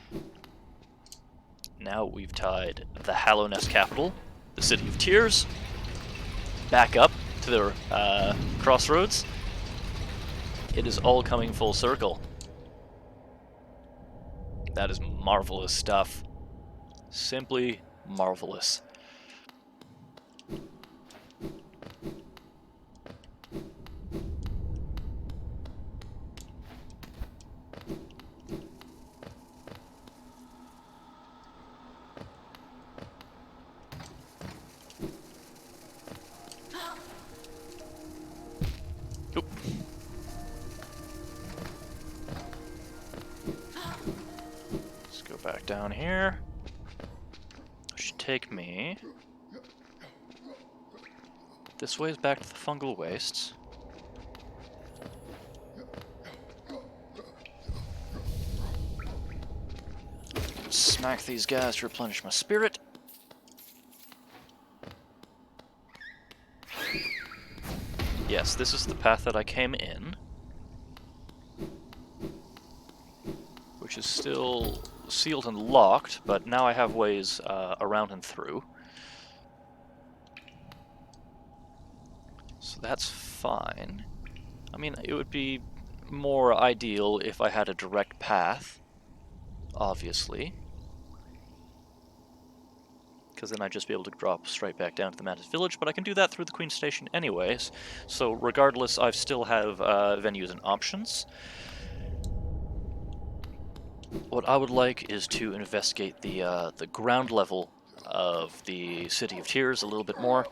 [SPEAKER 1] Now we've tied the Hallownest capital, the City of Tears, back up to the crossroads. It is all coming full circle. That is marvelous stuff. Simply marvelous. down here. Should take me. This way is back to the fungal wastes. Smack these guys to replenish my spirit. Yes, this is the path that I came in, which is still sealed and locked, but now I have ways around and through. So that's fine. I mean, it would be more ideal if I had a direct path, obviously, because then I'd just be able to drop straight back down to the Mantis Village, but I can do that through the Queen Station anyways, so regardless, I still have venues and options. What I would like is to investigate the ground level of the City of Tears a little bit more.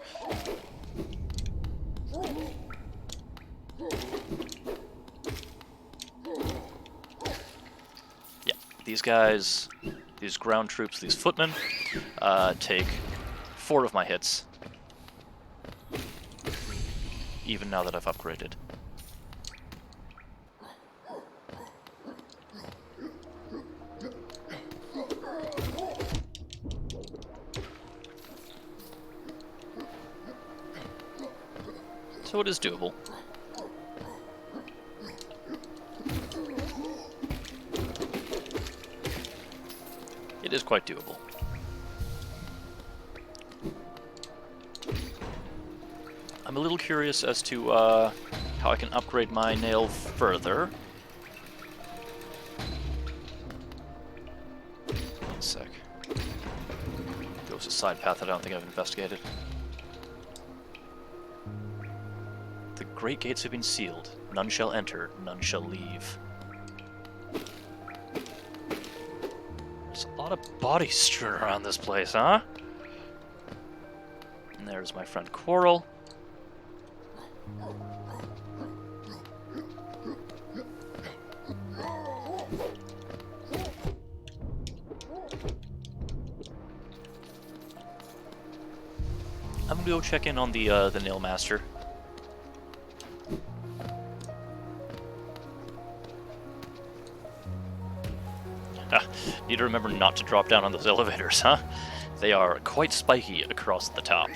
[SPEAKER 1] Yeah, these guys, these ground troops, these footmen, take 4 of my hits, even now that I've upgraded. So it is doable. It is quite doable. I'm a little curious as to how I can upgrade my nail further. One sec. There was a side path that I don't think I've investigated. The great gates have been sealed. None shall enter, none shall leave. There's a lot of bodies strewn around this place, huh? And there's my friend Quarrel. I'm gonna go check in on the Nail Master. Need to remember not to drop down on those elevators, huh? They are quite spiky across the top.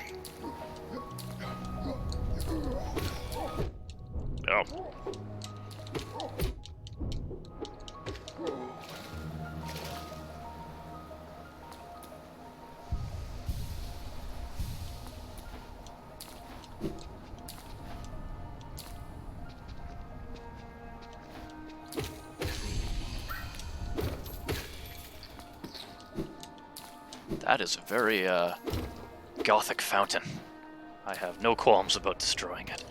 [SPEAKER 1] Oh. That is a very, gothic fountain. I have no qualms about destroying it.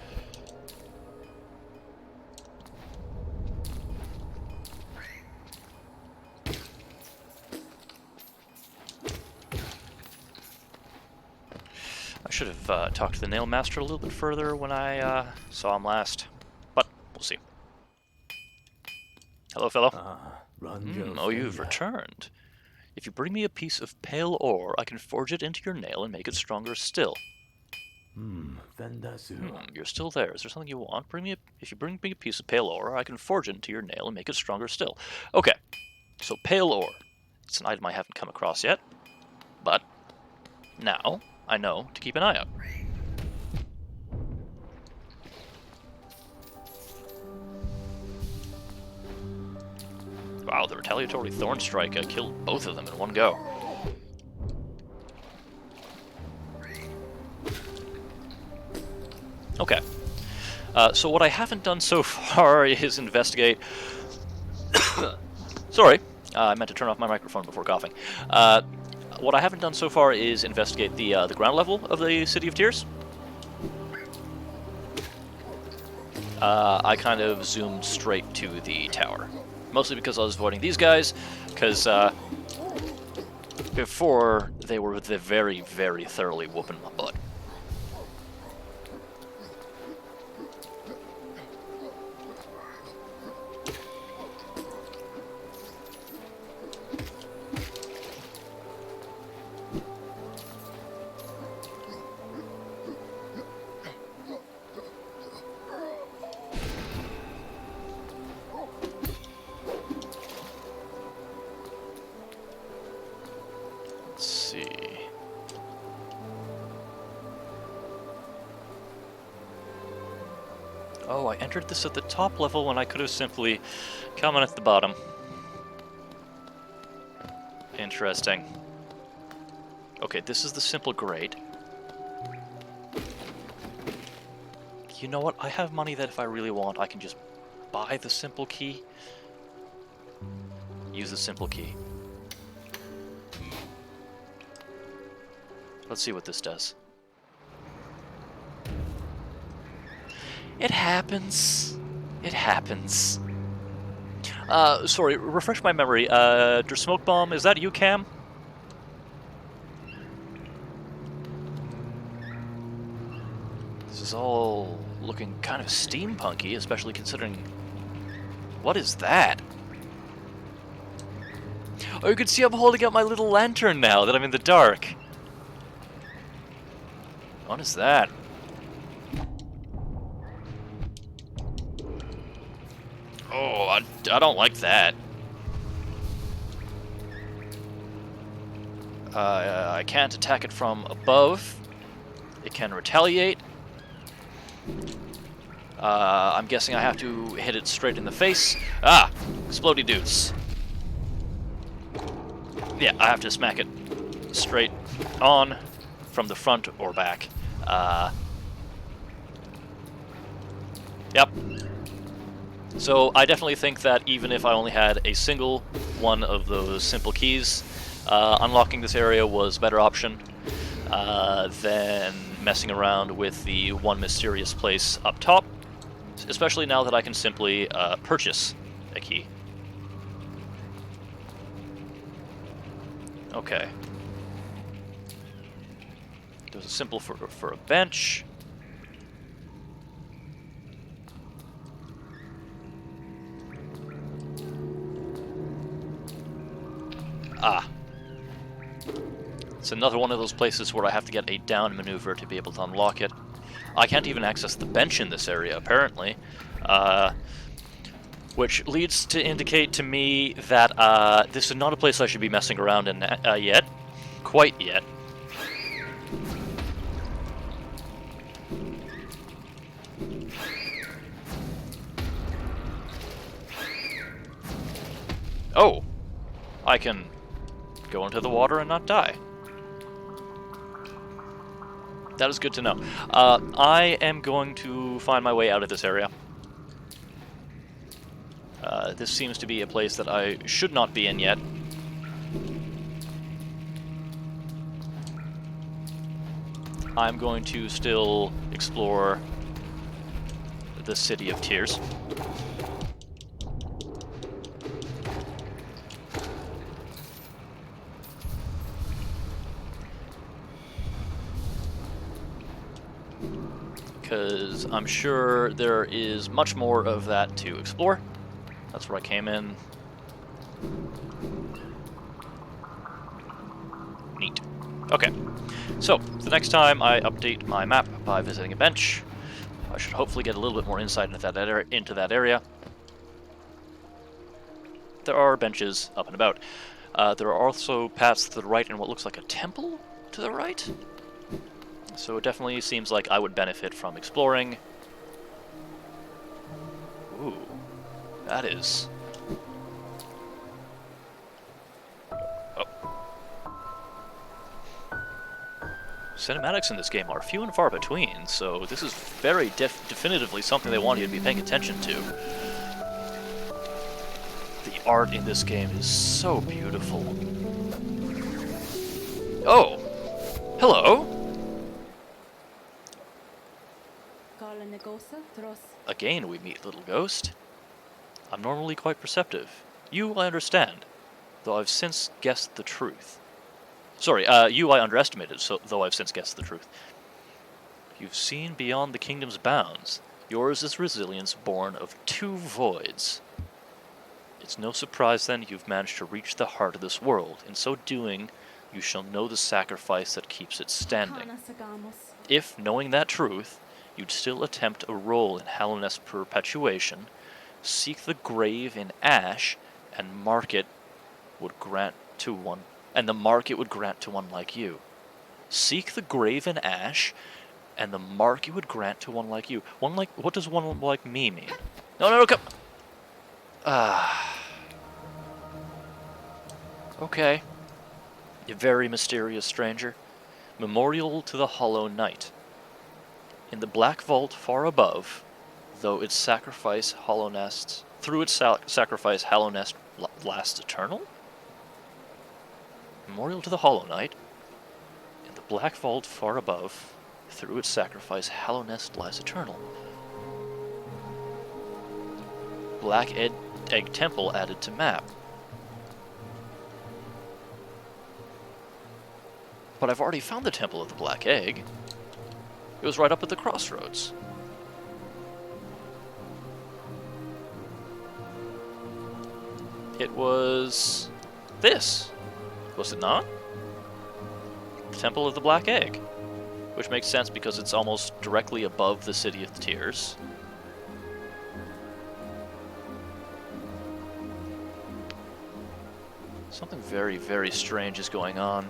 [SPEAKER 1] I should have talked to the Nail Master a little bit further when I saw him last, but we'll see. Hello, fellow. Oh, you've returned. If you bring me a piece of pale ore, I can forge it into your nail and make it stronger still. You're still there. Is there something you want? If you bring me a piece of pale ore, I can forge it into your nail and make it stronger still. Okay, so pale ore. It's an item I haven't come across yet, but now I know to keep an eye out. Wow, the retaliatory thorn strike killed both of them in one go. Okay. So what I haven't done so far is investigate... Sorry, I meant to turn off my microphone before coughing. What I haven't done so far is investigate the ground level of the City of Tears. I kind of zoomed straight to the tower. Mostly because I was avoiding these guys, because before they were very, very thoroughly whooping my butt. Oh, I entered this at the top level when I could have simply come in at the bottom. Interesting. Okay, this is the simple grate. You know what? I have money that if I really want, I can just buy the simple key. Use the simple key. Let's see what this does. It happens. It happens. Sorry, refresh my memory. Der Smoke Bomb, is that you, Cam? This is all looking kind of steampunky, especially considering... What is that? Oh, you can see I'm holding up my little lantern now that I'm in the dark. What is that? Oh, I don't like that. I can't attack it from above. It can retaliate. I'm guessing I have to hit it straight in the face. Ah! Explodey dudes. Yeah, I have to smack it straight on from the front or back. Yep. So I definitely think that even if I only had a single one of those simple keys, unlocking this area was a better option than messing around with the one mysterious place up top, especially now that I can simply purchase a key. Okay. There's a simple for a bench. Ah. It's another one of those places where I have to get a down maneuver to be able to unlock it. I can't even access the bench in this area, apparently. Which leads to indicate to me that this is not a place I should be messing around in yet. Quite yet. Oh! I can go into the water and not die. That is good to know. I am going to find my way out of this area. This seems to be a place that I should not be in yet. I'm going to still explore the City of Tears. Because I'm sure there is much more of that to explore. That's where I came in. Neat. Okay, so the next time I update my map by visiting a bench, I should hopefully get a little bit more insight into that area. There are benches up and about. There are also paths to the right and what looks like a temple to the right. So it definitely seems like I would benefit from exploring. Ooh, that is... Oh. Cinematics in this game are few and far between, so this is very definitively something they want you to be paying attention to. The art in this game is so beautiful. Oh! Hello! Again, we meet, little ghost. I'm normally quite perceptive. You, I understand, though I've since guessed the truth. Sorry, you I underestimated, though I've since guessed the truth. You've seen beyond the kingdom's bounds. Yours is resilience born of two voids. It's no surprise, then, you've managed to reach the heart of this world. In so doing, you shall know the sacrifice that keeps it standing. If, knowing that truth, you'd still attempt a role in Hallownest perpetuation, seek the grave in ash, and the market would grant to one like you. Seek the grave in ash, And the mark you would grant to one like you. One like... What does one like me mean? No, no, no, come... Okay. A very mysterious stranger. Memorial to the Hollow Knight. In the black vault far above, though its sacrifice hollow nest... Through its sacrifice, Hollow Nest lasts eternal? Memorial to the Hollow Knight. In the black vault far above, through its sacrifice, Hollow Nest lies eternal. Black Egg Temple added to map. But I've already found the Temple of the Black Egg. It was right up at the crossroads. It was... this. Was it not? The Temple of the Black Egg. Which makes sense because it's almost directly above the City of the Tears. Something very, very strange is going on.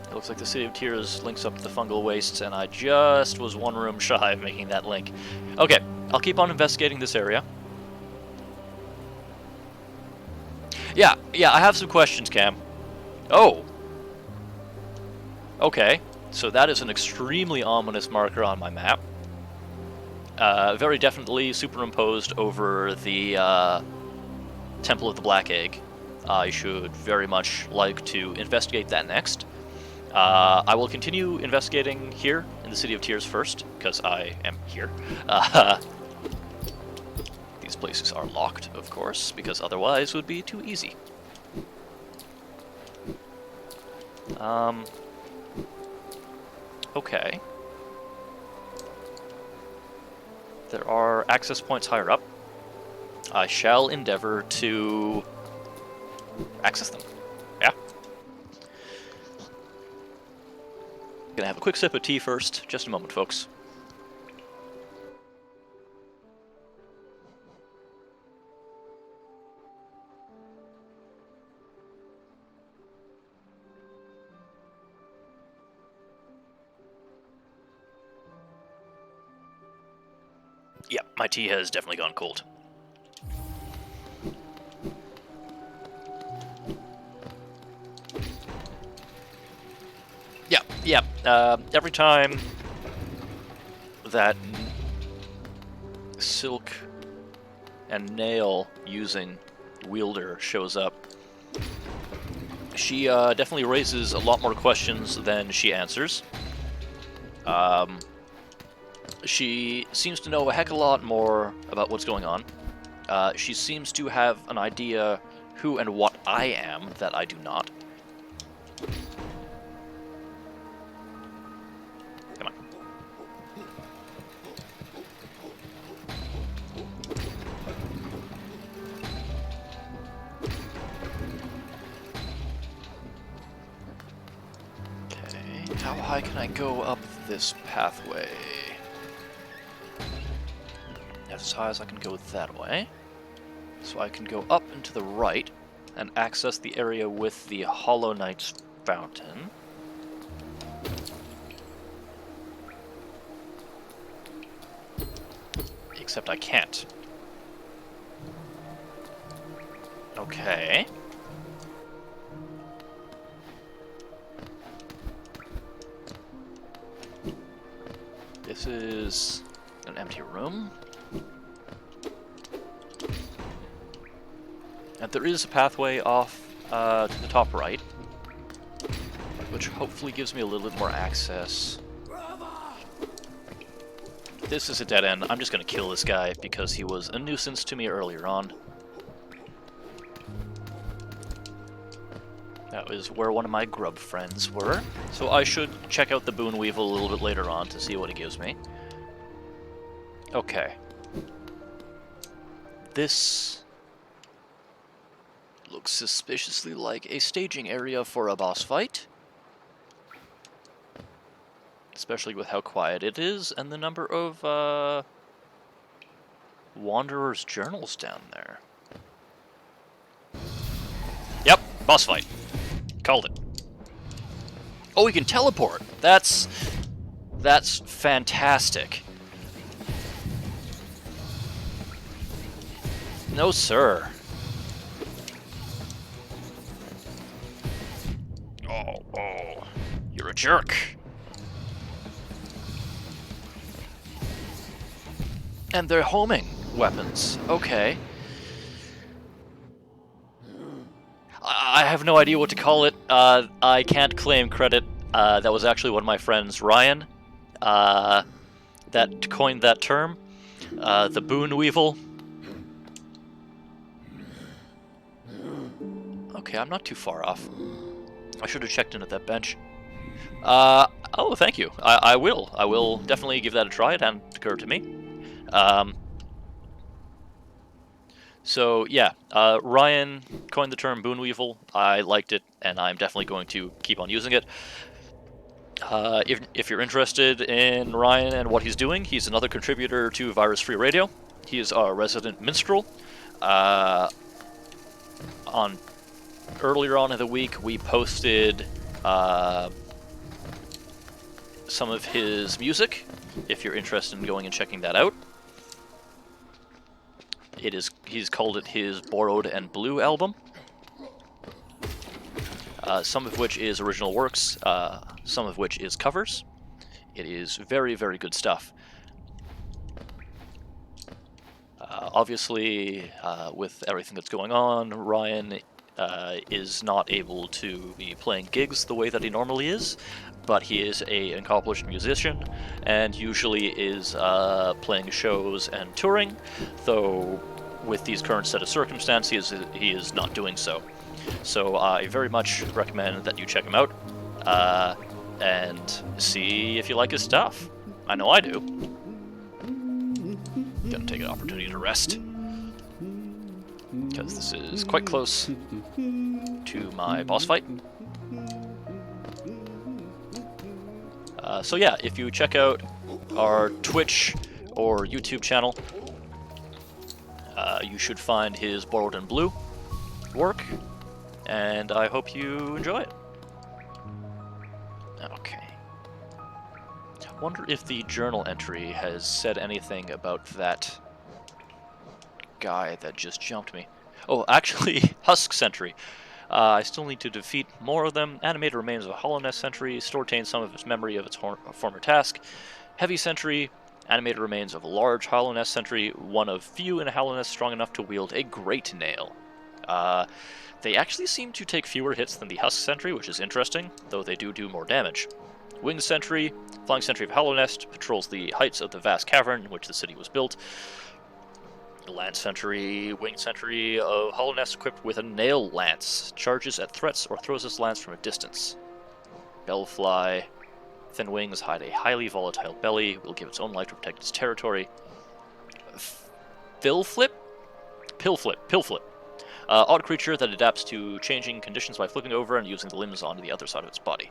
[SPEAKER 1] It looks like the City of Tears links up to the Fungal Wastes, and I just was one room shy of making that link. Okay, I'll keep on investigating this area. Yeah, I have some questions, Cam. Oh. Okay, so that is an extremely ominous marker on my map. Very definitely superimposed over the Temple of the Black Egg. I should very much like to investigate that next. I will continue investigating here in the City of Tears first, because I am here. These places are locked, of course, because otherwise it would be too easy. Okay. There are access points higher up. I shall endeavor to access them. Yeah. Gonna have a quick sip of tea first. Just a moment, folks. Yep, my tea has definitely gone cold. Yeah. Every time that Silk and Nail using Wielder shows up, she definitely raises a lot more questions than she answers. She seems to know a heck of a lot more about what's going on. She seems to have an idea who and what I am that I do not. Come on. Okay, how high can I go up this pathway? As high as I can go that way. So I can go up and to the right and access the area with the Hollow Knight's Fountain. Except I can't. Okay. This is an empty room. And there is a pathway off to the top right, which hopefully gives me a little bit more access. This is a dead end. I'm just going to kill this guy because he was a nuisance to me earlier on. That was where one of my grub friends were. So I should check out the Boon Weevil a little bit later on to see what it gives me. Okay. This looks suspiciously like a staging area for a boss fight. Especially with how quiet it is and the number of Wanderer's journals down there. Yep, boss fight. Called it. Oh, he can teleport. That's fantastic. No, sir. Oh, you're a jerk. And they're homing weapons. Okay. I have no idea what to call it. I can't claim credit. That was actually one of my friends, Ryan, that coined that term. The Boon Weevil. Okay, I'm not too far off. I should have checked in at that bench. Oh, thank you. I will. I will definitely give that a try. It hadn't occurred to me. So, yeah, Ryan coined the term Boon Weevil. I liked it, and I'm definitely going to keep on using it. If you're interested in Ryan and what he's doing, he's another contributor to Virus Free Radio. He is our resident minstrel. Earlier on in the week, we posted some of his music, if you're interested in going and checking that out. He's called it his Borrowed and Blue album. Some of which is original works, some of which is covers. It is very, very good stuff. Obviously, with everything that's going on, Ryan is not able to be playing gigs the way that he normally is, but he is an accomplished musician and usually is playing shows and touring, though with these current set of circumstances he is not doing so. So I very much recommend that you check him out and see if you like his stuff. I know I do. Gonna take an opportunity to rest, because this is quite close to my boss fight. So yeah, if you check out our Twitch or YouTube channel, you should find his Borrowed and Blue work, and I hope you enjoy it. Okay. Wonder if the journal entry has said anything about that guy that just jumped me. Oh, actually, Husk Sentry. I still need to defeat more of them. Animated remains of a Hollow Nest Sentry. Still retains some of its memory of its former task. Heavy Sentry. Animated remains of a large Hollow Nest Sentry. One of few in a Hollow Nest strong enough to wield a Great Nail. They actually seem to take fewer hits than the Husk Sentry, which is interesting, though they do more damage. Winged Sentry. Flying Sentry of Hollow Nest. Patrols the heights of the vast cavern in which the city was built. Lance Sentry, Winged Sentry of Hollow Nest equipped with a Nail Lance. Charges at threats or throws his lance from a distance. Bellfly. Thin wings hide a highly volatile belly. Will give its own life to protect its territory. Pillflip? Pillflip. Odd creature that adapts to changing conditions by flipping over and using the limbs onto the other side of its body.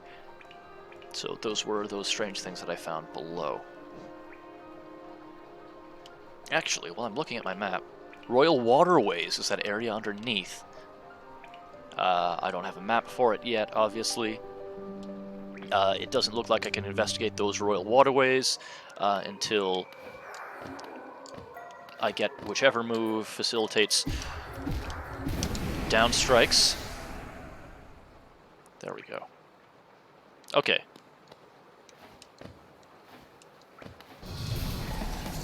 [SPEAKER 1] So those were those strange things that I found below. Actually, while I'm looking at my map, Royal Waterways is that area underneath. I don't have a map for it yet, obviously. It doesn't look like I can investigate those Royal Waterways until I get whichever move facilitates down strikes. There we go. Okay.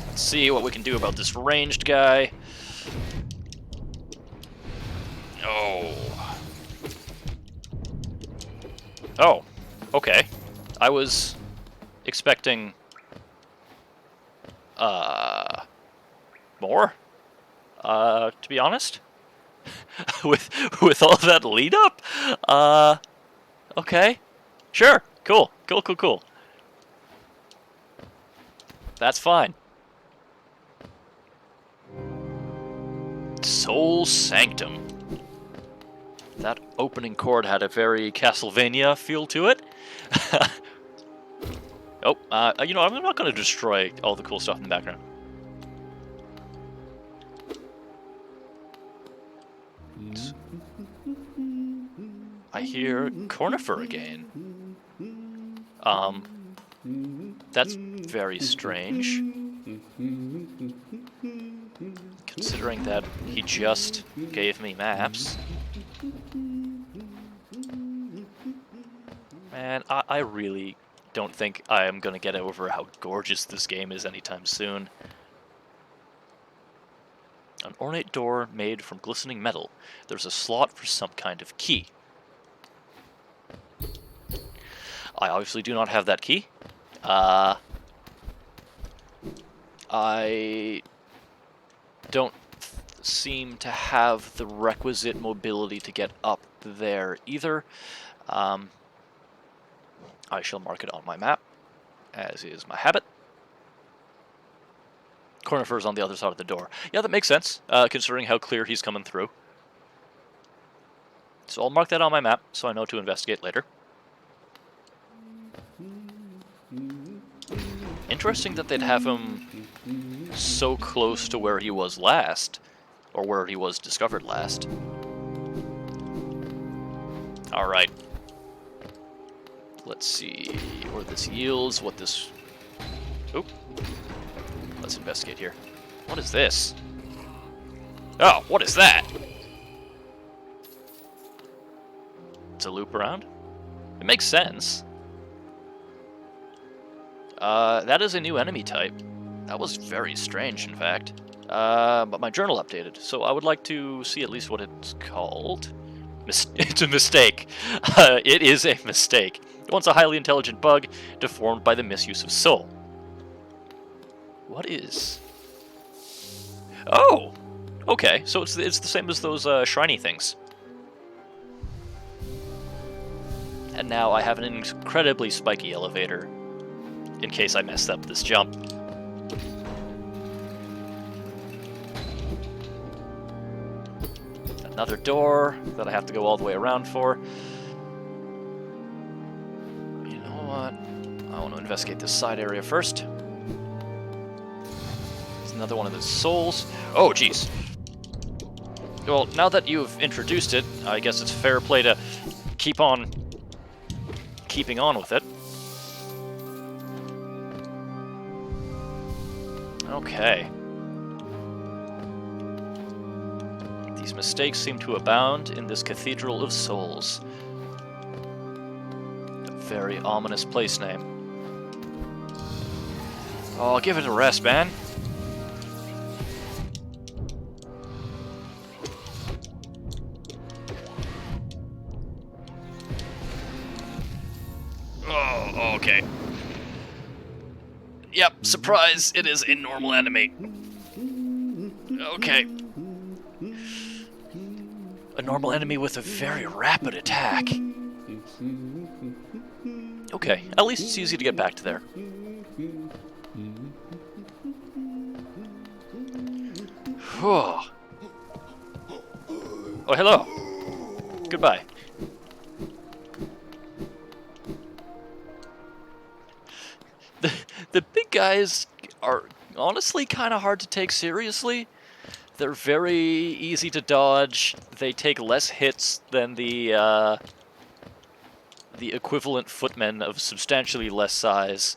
[SPEAKER 1] Let's see what we can do about this ranged guy. Oh, okay. I was expecting more, to be honest. with all that lead up. Okay. Sure. Cool. That's fine. Soul Sanctum. That opening chord had a very Castlevania feel to it. Oh, you know, I'm not going to destroy all the cool stuff in the background. I hear Cornifer again. That's very strange. Considering that he just gave me maps. Man, I really don't think I am going to get over how gorgeous this game is anytime soon. An ornate door made from glistening metal. There's a slot for some kind of key. I obviously do not have that key. I don't seem to have the requisite mobility to get up there either. I shall mark it on my map, as is my habit. Cornifer's on the other side of the door. Yeah, that makes sense, considering how clear he's coming through. So I'll mark that on my map, so I know to investigate later. Interesting that they'd have him so close to where he was last, or where he was discovered last. Alright. Let's see where this yields, what this... Oop. Let's investigate here. What is this? Oh, what is that? It's a loop around? It makes sense. That is a new enemy type. That was very strange, in fact. But my journal updated, so I would like to see at least what it's called. It's a mistake. It is a mistake. Once a highly intelligent bug, deformed by the misuse of soul. What is... Oh! Okay, so it's the same as those shiny things. And now I have an incredibly spiky elevator, in case I messed up this jump. Another door that I have to go all the way around for. You know what? I want to investigate this side area first. There's another one of the souls. Oh, jeez. Well, now that you've introduced it, I guess it's fair play to keep on keeping on with it. Okay. These mistakes seem to abound in this Cathedral of Souls. A very ominous place name. Oh, give it a rest, man. Oh, okay. Yep, surprise, it is a normal enemy. Okay. A normal enemy with a very rapid attack. Okay, at least it's easy to get back to there. Oh, hello. Goodbye. The big guys are honestly kind of hard to take seriously. They're very easy to dodge. They take less hits than the equivalent footmen of substantially less size.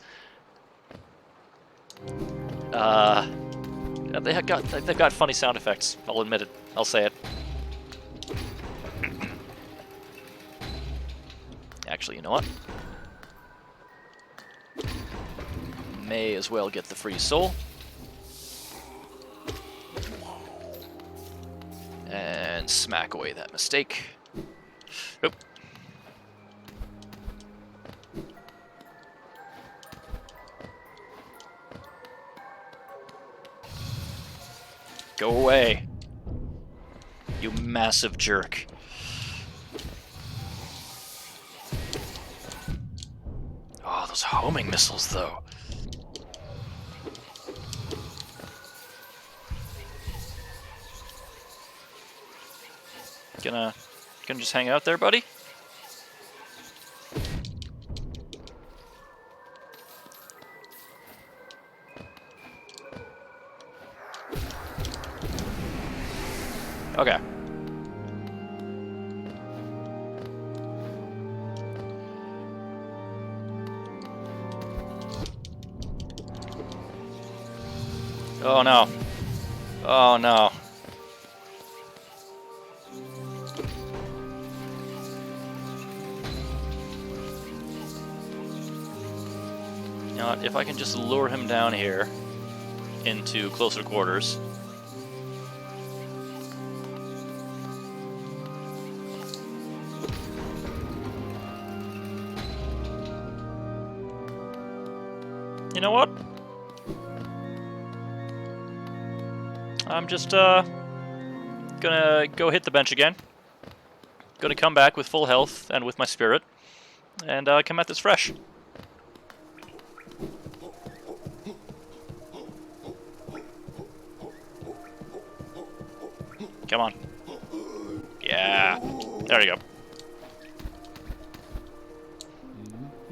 [SPEAKER 1] They've got funny sound effects. I'll admit it. I'll say it. Actually, you know what? May as well get the free soul. And smack away that mistake. Oop. Go away, you massive jerk. Oh, those homing missiles, though. Gonna just hang out there, buddy? Okay. Oh no. Oh no. You know what, if I can just lure him down here into closer quarters. You know what? I'm just gonna go hit the bench again. Gonna come back with full health and with my spirit, and come at this fresh. Come on. Yeah. There you go.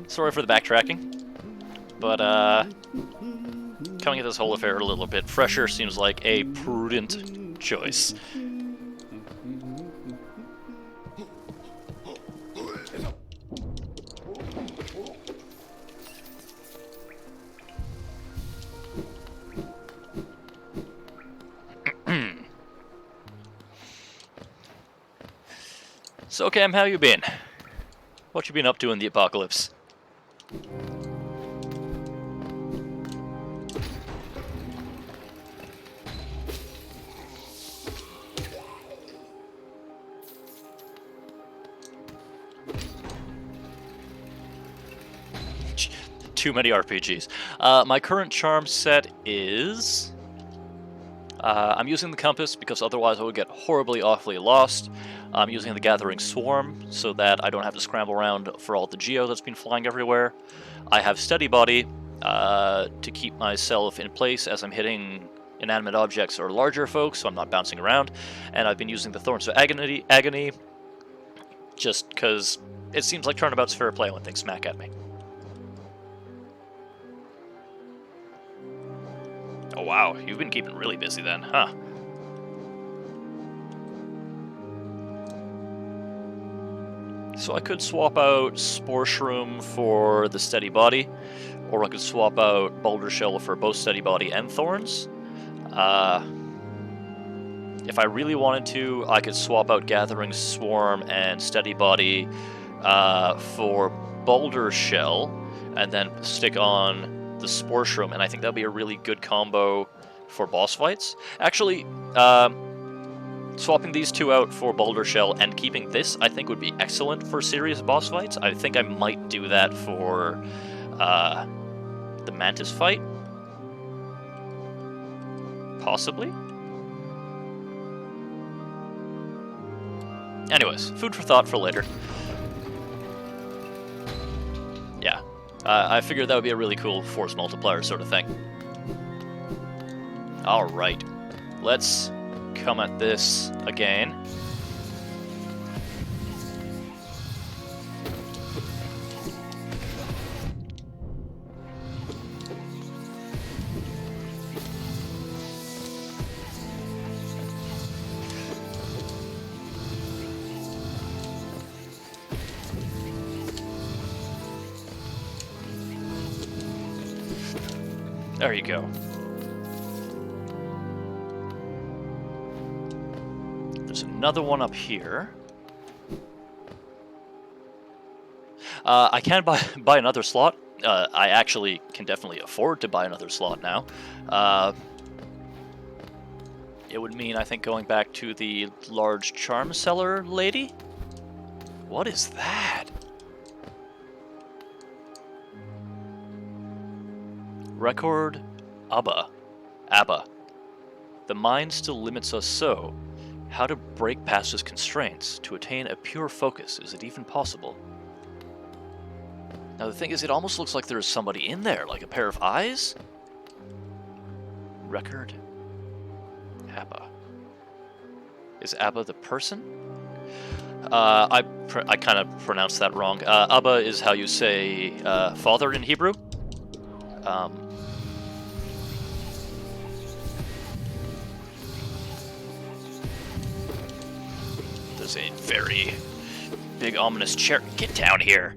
[SPEAKER 1] Sorry for the backtracking, but coming at this whole affair a little bit fresher seems like a prudent choice. So Cam, how you been? What you been up to in the apocalypse? Too many RPGs. My current charm set is... I'm using the compass because otherwise I would get horribly, awfully lost. I'm using the Gathering Swarm so that I don't have to scramble around for all the geo that's been flying everywhere. I have Steady Body to keep myself in place as I'm hitting inanimate objects or larger folks, so I'm not bouncing around. And I've been using the Thorns of Agony just because it seems like turnabout's fair play when things smack at me. Oh wow, you've been keeping really busy then, huh? So I could swap out Spore Shroom for the Steady Body, or I could swap out Boulder Shell for both Steady Body and Thorns. If I really wanted to, I could swap out Gathering Swarm and Steady Body for Boulder Shell, and then stick on the Spore Shroom, and I think that'd be a really good combo for boss fights. Actually, swapping these two out for Boulder Shell and keeping this, I think would be excellent for serious boss fights. I think I might do that for the Mantis fight. Possibly. Anyways, food for thought for later. Yeah. I figured that would be a really cool force multiplier sort of thing. Alright. Let's come at this again. There you go. There's another one up here. I can buy another slot. I actually can definitely afford to buy another slot now. It would mean, I think, going back to the large charm seller lady? What is that? Record Abba. The mind still limits us so. How to break past its constraints to attain a pure focus, is it even possible? Now the thing is, it almost looks like there's somebody in there, like a pair of eyes? Record Abba. Is Abba the person? I kind of pronounced that wrong. Abba is how you say father in Hebrew. There's a very big ominous chair. Get down here.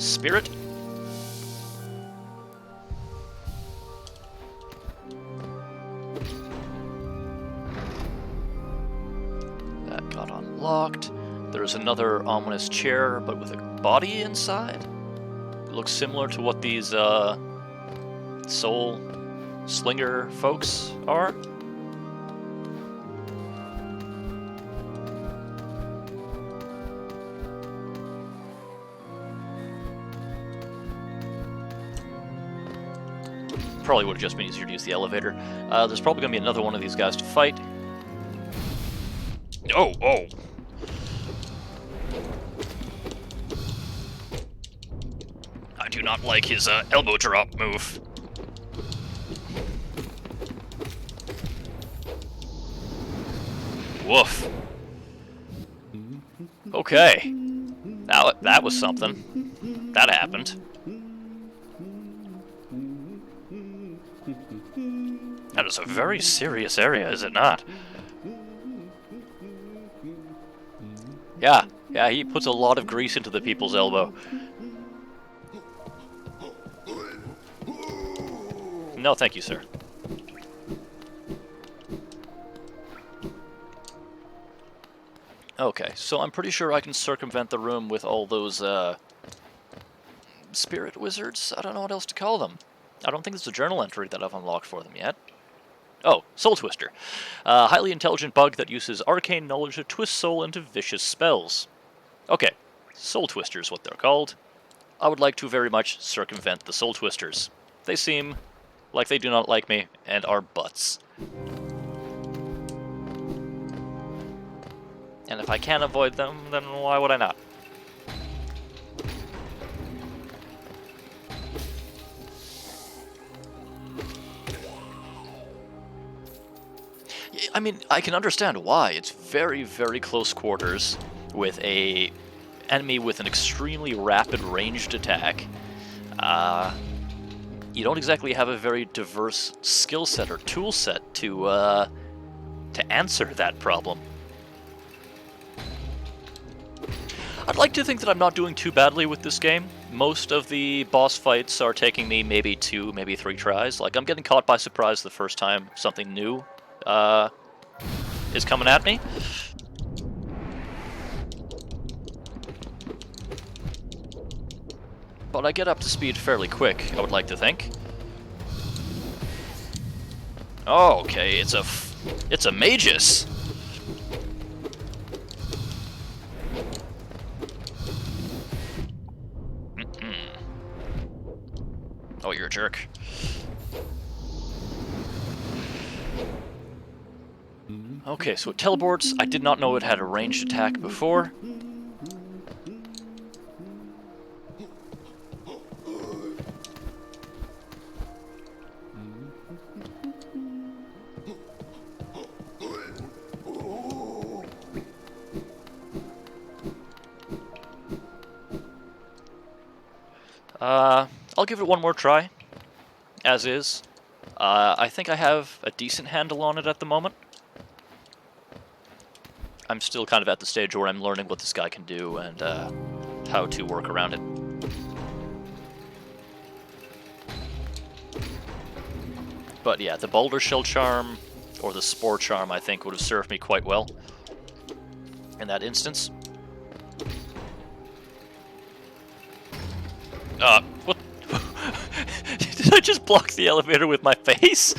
[SPEAKER 1] Spirit. That got unlocked. There's another ominous chair, but with a body inside. It looks similar to what these soul slinger folks are. Probably would have just been easier to use the elevator. There's probably going to be another one of these guys to fight. Oh, oh! I do not like his elbow drop move. Woof. Okay. Now that was something. That happened. That is a very serious area, is it not? Yeah, he puts a lot of grease into the people's elbow. No, thank you, sir. Okay, so I'm pretty sure I can circumvent the room with all those, spirit wizards? I don't know what else to call them. I don't think there's a journal entry that I've unlocked for them yet. Oh, Soul Twister. A highly intelligent bug that uses arcane knowledge to twist soul into vicious spells. Okay, Soul Twister is what they're called. I would like to very much circumvent the Soul Twisters. They seem like they do not like me and are butts. And if I can avoid them, then why would I not? I mean, I can understand why. It's very, very close quarters with a enemy with an extremely rapid ranged attack. You don't exactly have a very diverse skill set or tool set to answer that problem. I'd like to think that I'm not doing too badly with this game. Most of the boss fights are taking me maybe 2, maybe 3 tries. Like, I'm getting caught by surprise the first time something new is coming at me. But I get up to speed fairly quick, I would like to think. Oh, okay, it's a Magus. Oh, you're a jerk. Okay, so it teleports. I did not know it had a ranged attack before. I'll give it one more try, as is. I think I have a decent handle on it at the moment. I'm still kind of at the stage where I'm learning what this guy can do and how to work around it. But yeah, the Boulder Shell Charm or the Spore Charm I think would have served me quite well in that instance. What? Did I just block the elevator with my face?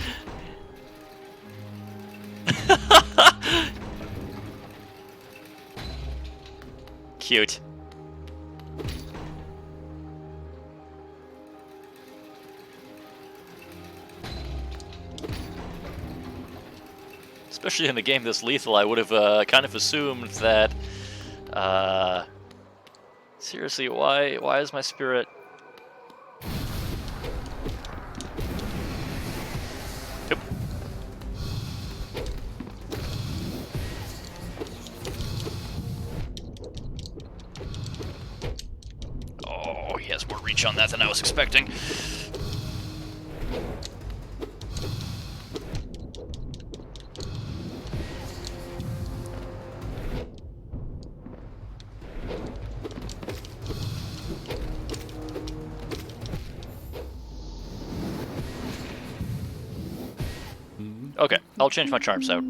[SPEAKER 1] Cute. Especially in a game this lethal, I would have kind of assumed that... seriously, why is my spirit... Yep. Oh, he has more reach on that than I was expecting. Okay, I'll change my charms out.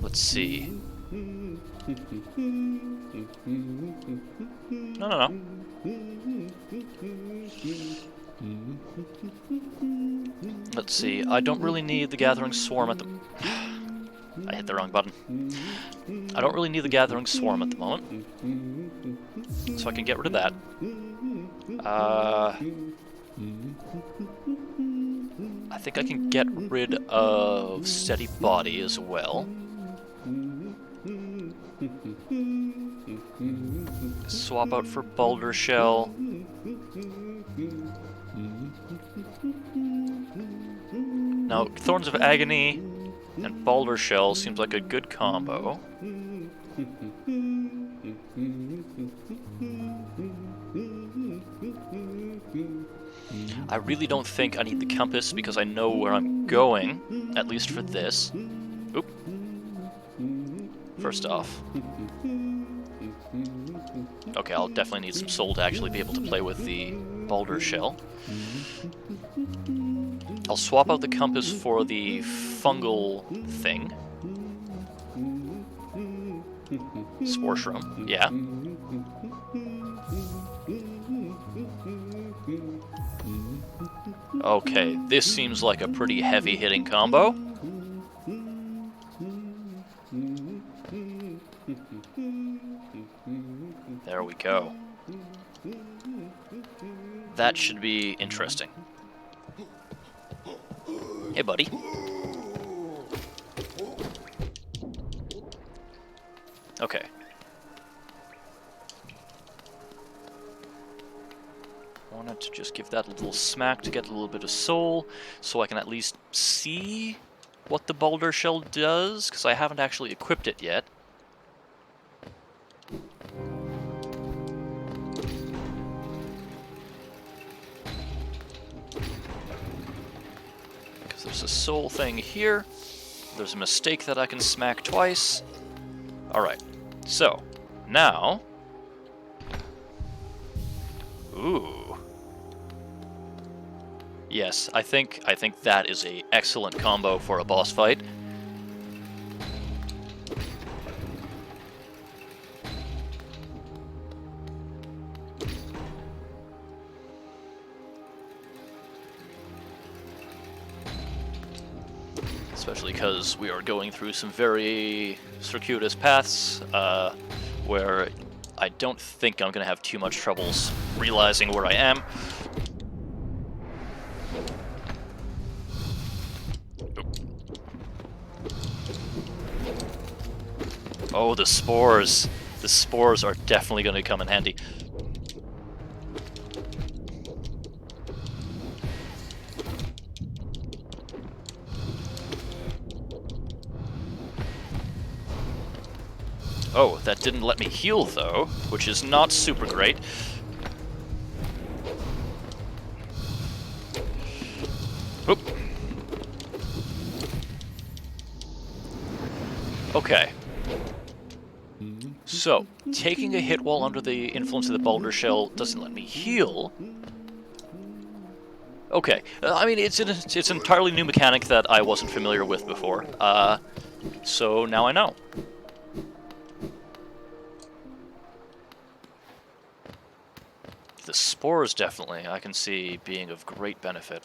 [SPEAKER 1] Let's see. No. Let's see. I don't really need the Gathering Swarm at the... I hit the wrong button. I don't really need the Gathering Swarm at the moment, so I can get rid of that. I think I can get rid of Steady Body as well. Swap out for Boulder Shell. Now, Thorns of Agony and Boulder Shell seems like a good combo. I really don't think I need the compass because I know where I'm going, at least for this. Oop. First off. Okay, I'll definitely need some soul to actually be able to play with the Boulder Shell. I'll swap out the compass for the fungal thing. Spore Shroom, yeah. Okay, this seems like a pretty heavy-hitting combo. There we go. That should be interesting. Hey, buddy. Okay. Wanted to just give that a little smack to get a little bit of soul, so I can at least see what the Boulder Shell does, because I haven't actually equipped it yet. Because there's a soul thing here. There's a mistake that I can smack twice. Alright, so, now... Ooh. Yes, I think that is an excellent combo for a boss fight. Especially because we are going through some very circuitous paths, where I don't think I'm going to have too much troubles realizing where I am. Oh, the spores. The spores are definitely going to come in handy. Oh, that didn't let me heal, though, which is not super great. Oop. Okay. So, taking a hit while under the influence of the Boulder Shell doesn't let me heal. Okay, I mean, it's an entirely new mechanic that I wasn't familiar with before. So now I know. The spores, definitely, I can see being of great benefit.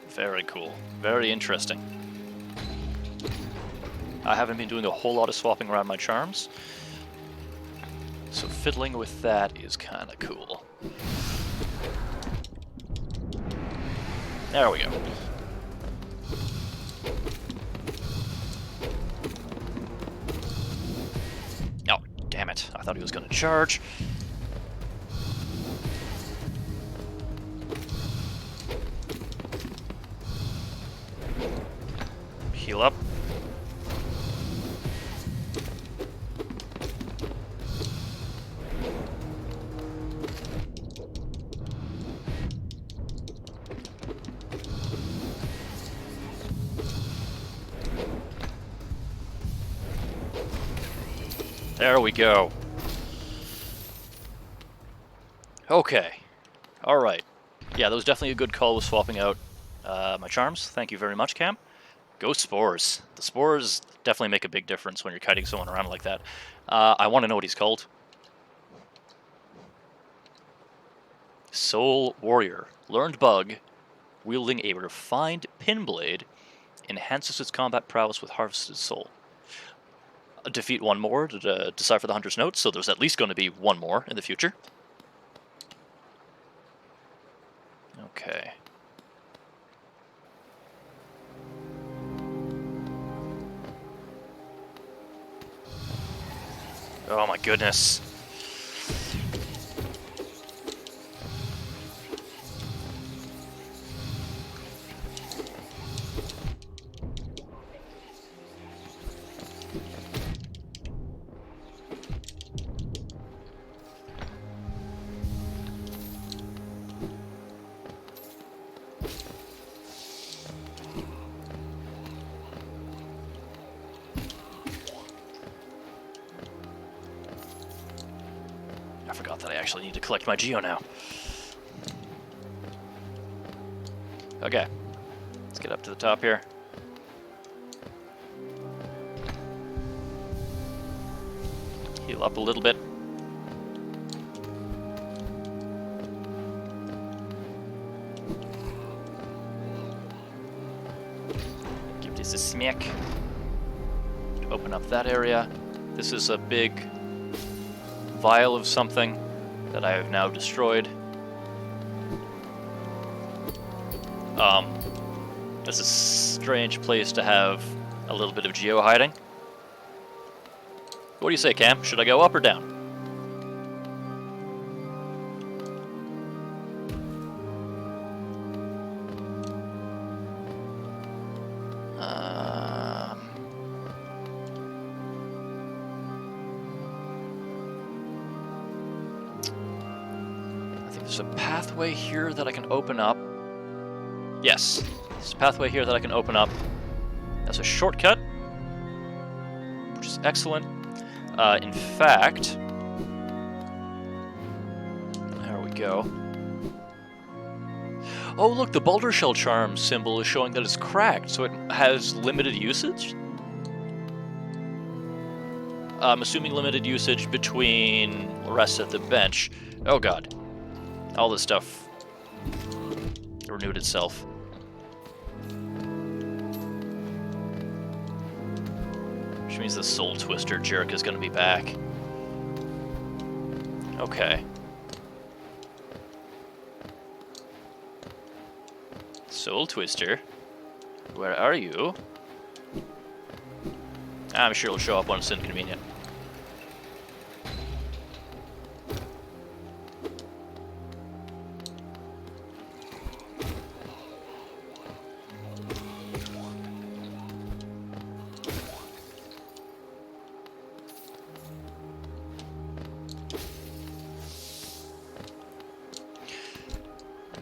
[SPEAKER 1] Very cool. Very interesting. I haven't been doing a whole lot of swapping around my charms, so fiddling with that is kind of cool. There we go. Oh, damn it. I thought he was going to charge. Heal up. There we go. Okay. Alright. Yeah, that was definitely a good call with swapping out my charms. Thank you very much, Cam. Go spores. The spores definitely make a big difference when you're kiting someone around like that. I want to know what he's called. Soul Warrior. Learned bug. Wielding a refined pin blade. Enhances its combat prowess with harvested soul. Defeat one more to decipher the hunter's notes, so there's at least going to be one more in the future. Okay. Oh my goodness. I forgot that I actually need to collect my geo now. Okay, let's get up to the top here. Heal up a little bit. Give this a smack. Open up that area. This is a big vial of something that I have now destroyed. It's a strange place to have a little bit of geo hiding. What do you say, Cam? Should I go up or down? I think there's a pathway here that I can open up. Yes, there's a pathway here that I can open up. That's a shortcut, which is excellent. In fact, there we go. Oh, look, the Boulder Shell Charm symbol is showing that it's cracked, so it has limited usage? I'm assuming limited usage between the rest of the bench. Oh god. All this stuff renewed itself. Which means the Soul Twister jerk is going to be back. Okay. Soul Twister, where are you? I'm sure it'll show up when it's inconvenient.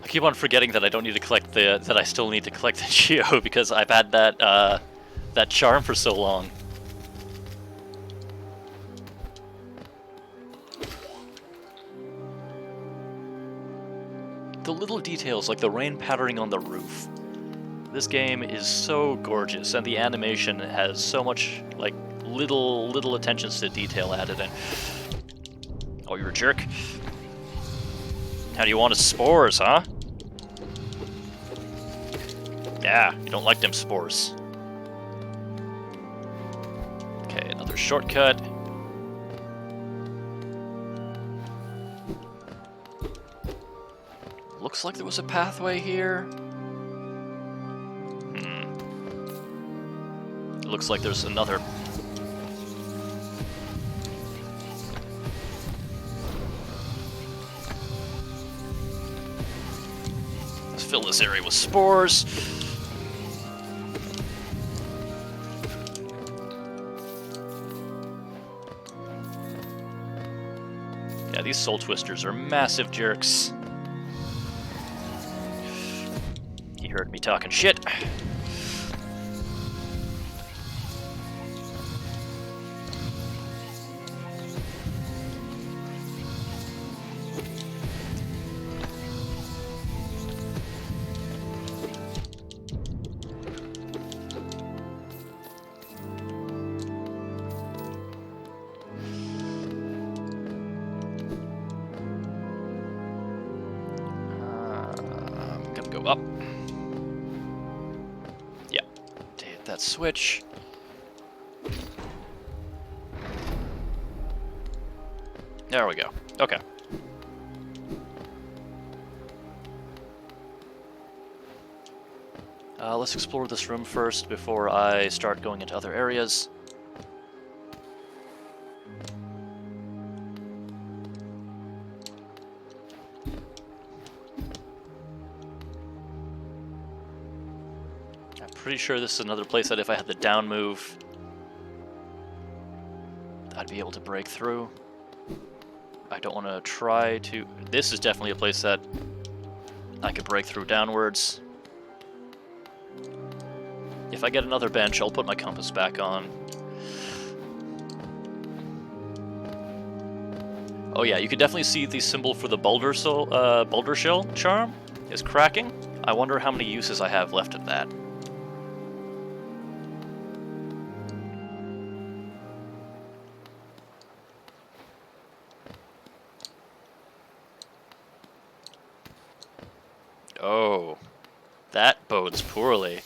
[SPEAKER 1] I keep on forgetting that I don't need to collect that I still need to collect the geo because I've had that that charm for so long. The little details, like the rain pattering on the roof. This game is so gorgeous, and the animation has so much, like, little attentions to detail added in. Oh, you're a jerk. How do you want his spores, huh? Yeah, you don't like them spores. Okay, another shortcut. Looks like there was a pathway here. It looks like there's another. Let's fill this area with spores. Yeah, these Soul Twisters are massive jerks. He heard me talking shit. go up. Yeah, to hit that switch. There we go. Okay. Let's explore this room first before I start going into other areas. I'm pretty sure this is another place that if I had the down move, I'd be able to break through. I don't want to try to... This is definitely a place that I could break through downwards. If I get another bench, I'll put my compass back on. Oh yeah, you can definitely see the symbol for the boulder shell charm is cracking. I wonder how many uses I have left of that. Oh, that bodes poorly.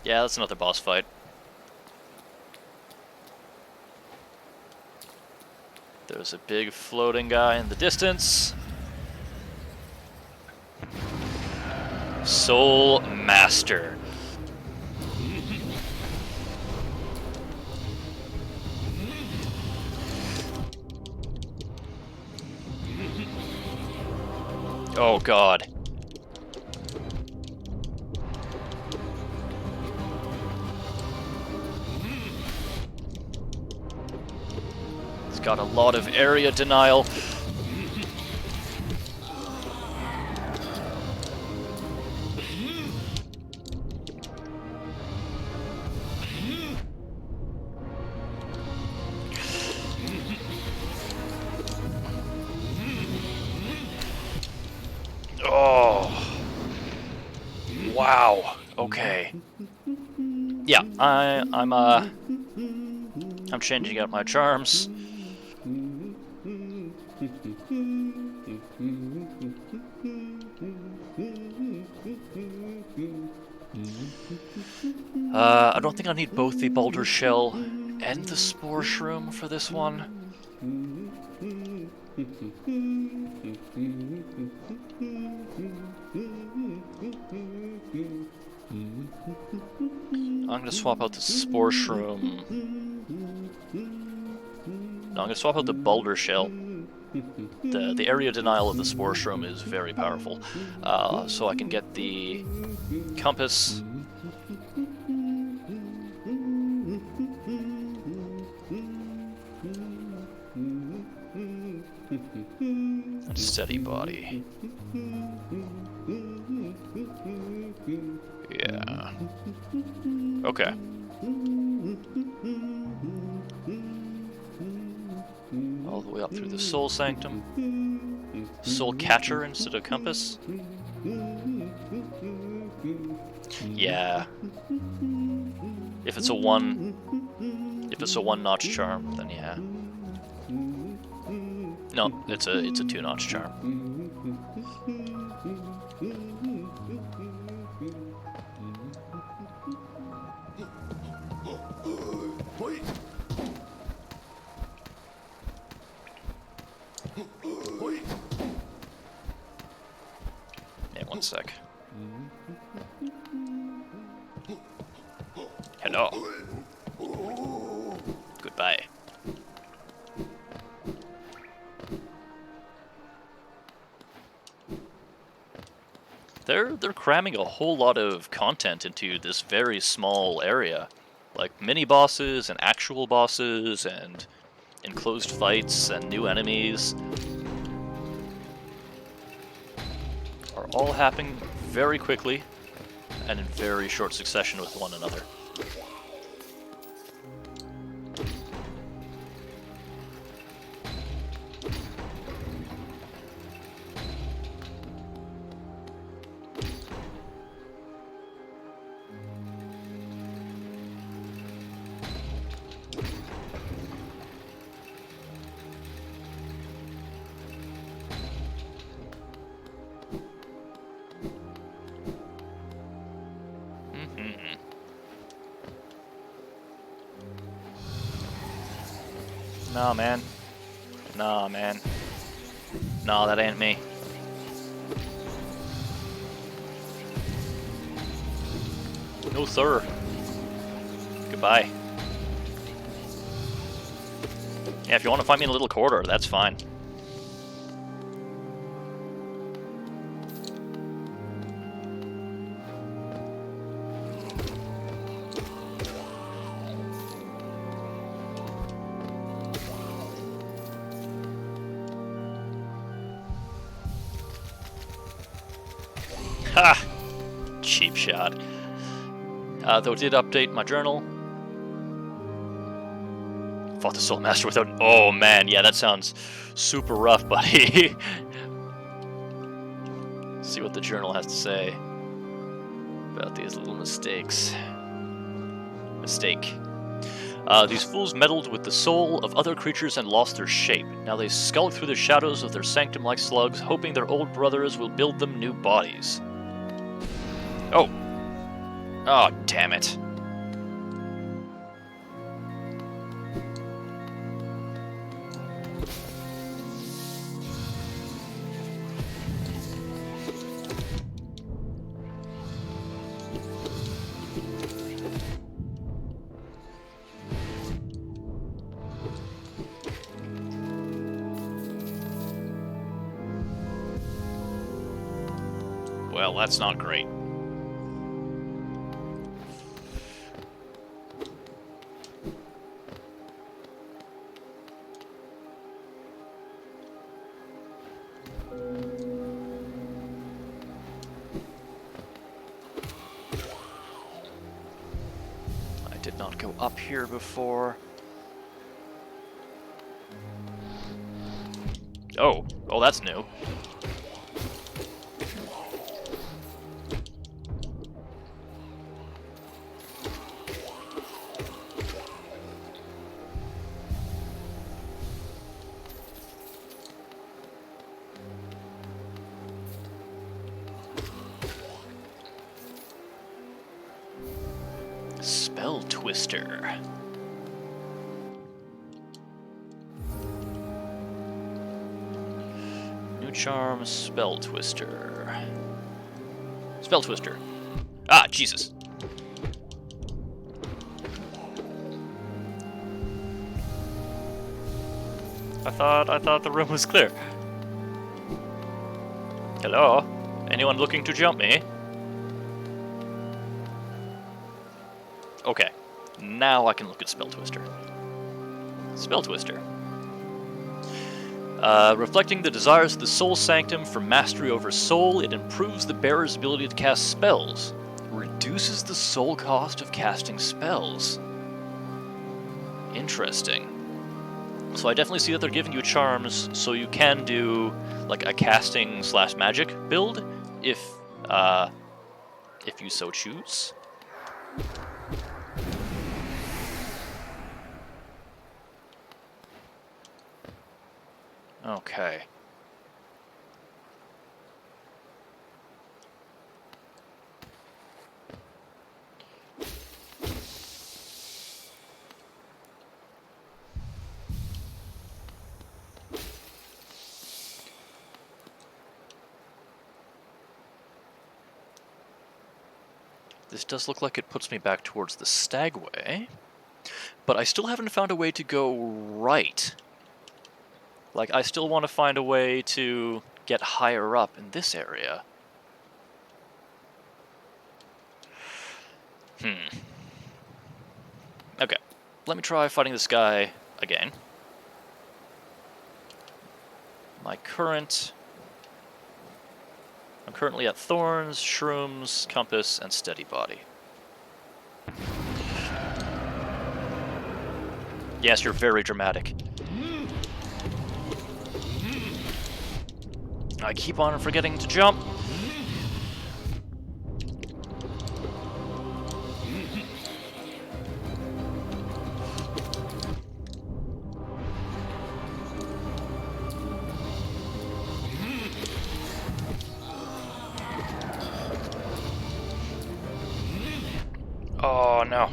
[SPEAKER 1] Yeah, that's another boss fight. There's a big floating guy in the distance. Soul Master. Oh god. It's got a lot of area denial. Oh. Wow. Okay. Yeah, I'm changing out my charms. I don't think I need both the boulder shell and the spore shroom for this one. I'm gonna swap out the spore shroom. No, I'm gonna swap out the boulder shell. The area denial of the spore shroom is very powerful, so I can get the compass. And steady body. Yeah. Okay. All the way up through the Soul Sanctum. Soul Catcher instead of compass. Yeah. If it's a one-notch charm, then yeah. No, it's a two-notch charm. Hey, one sec. Hello. Goodbye. They're cramming a whole lot of content into this very small area. Like mini-bosses and actual bosses and enclosed fights and new enemies are all happening very quickly and in very short succession with one another. Mm-mm. Nah, man. Nah, man. Nah, that ain't me. No, sir. Goodbye. Yeah, if you want to find me in a little corridor, that's fine. Ha! Cheap shot. Though it did update my journal. Fought the Soul Master without... Oh, man. Yeah, that sounds super rough, buddy. See what the journal has to say about these little mistakes. Mistake. These fools meddled with the soul of other creatures and lost their shape. Now they skulk through the shadows of their sanctum like slugs, hoping their old brothers will build them new bodies. Oh. Oh, damn it. Well, that's not great. I did not go up here before. Oh, that's new. Spell Twister. New charm, Spell Twister. Spell Twister. Ah, Jesus. I thought the room was clear. Hello? Anyone looking to jump me? Okay, now I can look at Spell Twister. Spell Twister. Reflecting the desires of the Soul Sanctum for mastery over soul, it improves the bearer's ability to cast spells. Reduces the soul cost of casting spells. Interesting. So I definitely see that they're giving you charms, so you can do like a casting / magic build, if you so choose. Okay. This does look like it puts me back towards the Stagway, but I still haven't found a way to go right. Like, I still want to find a way to get higher up in this area. Okay, let me try fighting this guy again. I'm currently at Thorns, Shrooms, Compass, and Steady Body. Yes, you're very dramatic. I keep on forgetting to jump. Oh no.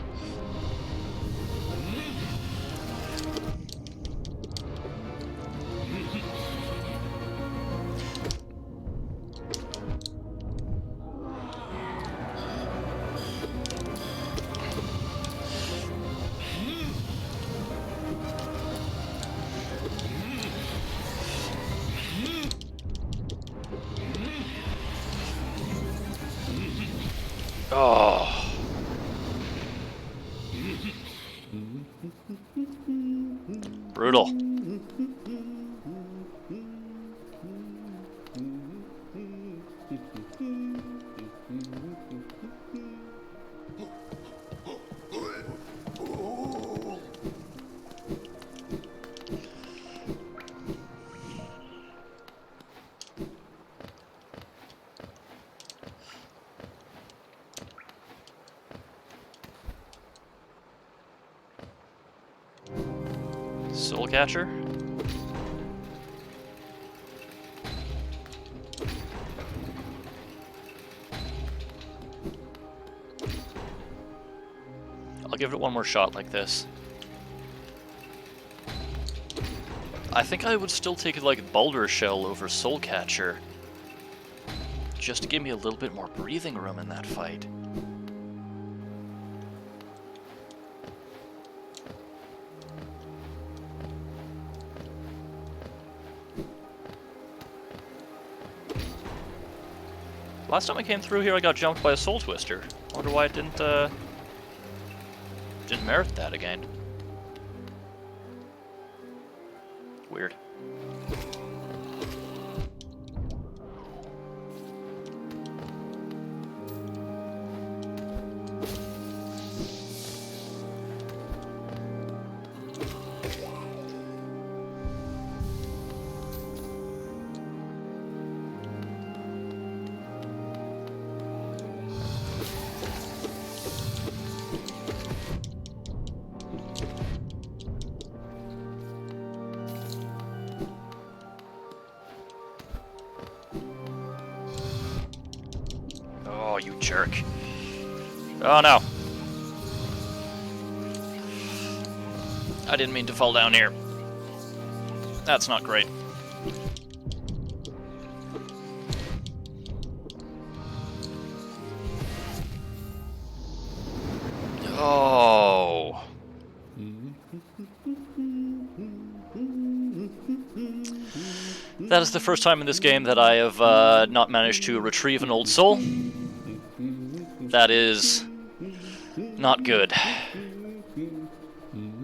[SPEAKER 1] Oh. Brutal. Soul Catcher? I'll give it one more shot like this. I think I would still take like Boulder Shell over Soul Catcher, just to give me a little bit more breathing room in that fight. Last time I came through here, I got jumped by a Soul Twister. I wonder why it didn't merit that again. Weird. Oh, you jerk. Oh no. I didn't mean to fall down here. That's not great. Oh. That is the first time in this game that I have not managed to retrieve an old soul. That is not good.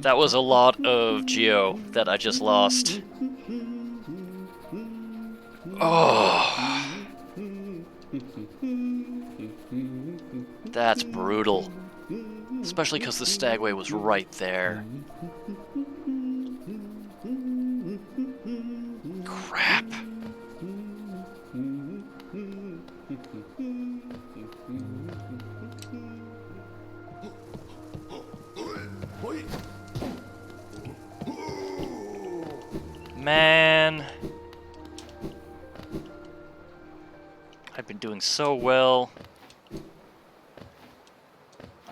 [SPEAKER 1] That was a lot of Geo that I just lost. Oh. That's brutal. Especially because the Stagway was right there. Crap. Man. I've been doing so well.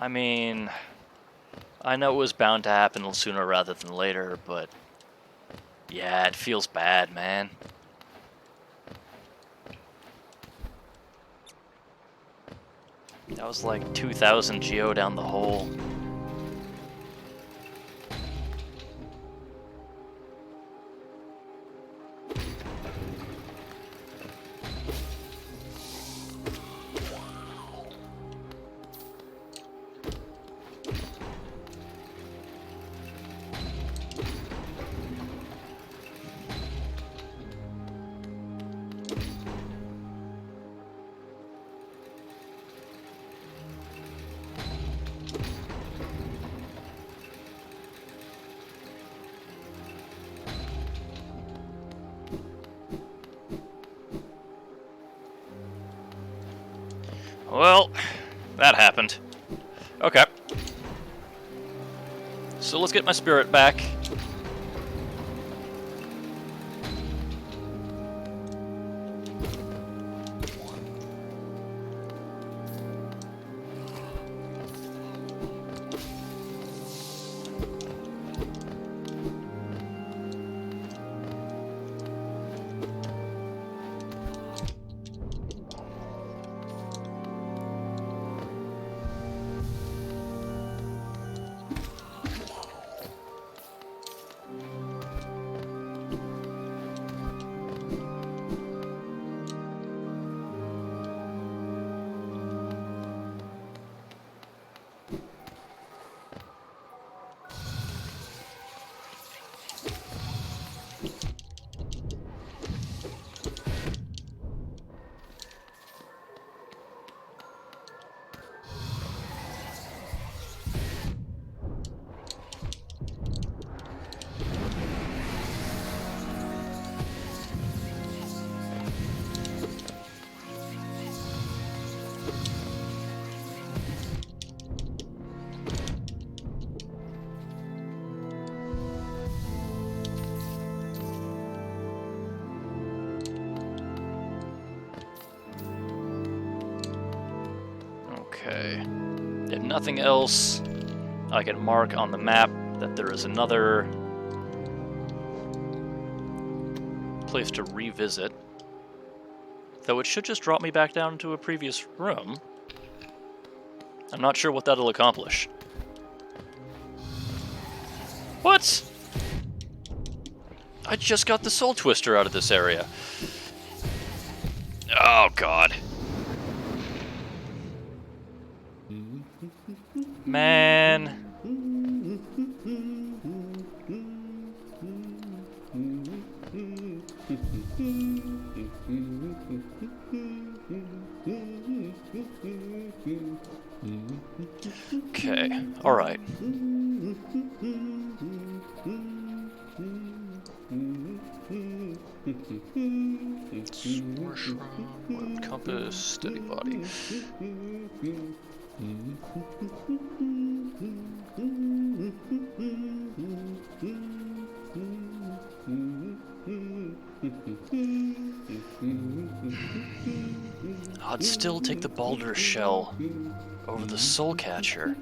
[SPEAKER 1] I mean, I know it was bound to happen sooner rather than later, but yeah, it feels bad, man. That was like 2,000 Geo down the hole. Well, that happened. Okay. So let's get my spirit back. nothing else, I can mark on the map that there is another place to revisit. Though it should just drop me back down to a previous room. I'm not sure what that'll accomplish. What? I just got the Soul Twister out of this area. Oh, God. Man. Okay, alright. More shrub, web compass, steady body. I'd still take the Baldur shell over the soul catcher.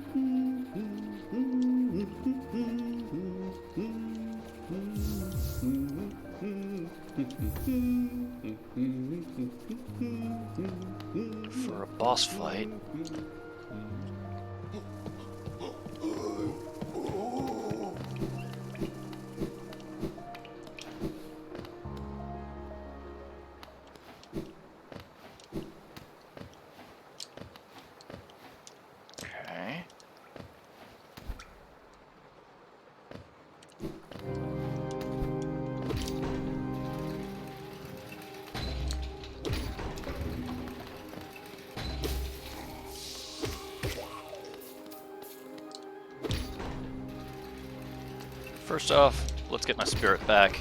[SPEAKER 1] For a boss fight. Okay. First off, let's get my spirit back.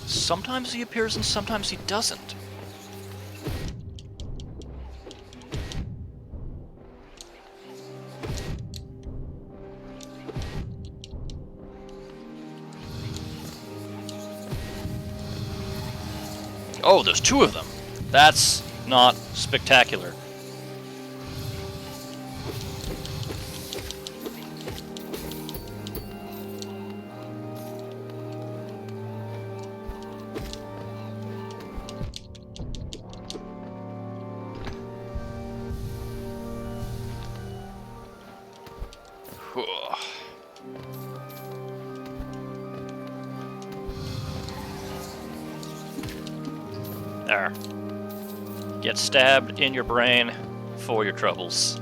[SPEAKER 1] Sometimes he appears and sometimes he doesn't. Oh, there's two of them. That's not spectacular. There. Get stabbed in your brain for your troubles.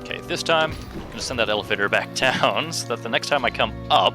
[SPEAKER 1] Okay, this time I'm gonna send that elevator back down so that the next time I come up,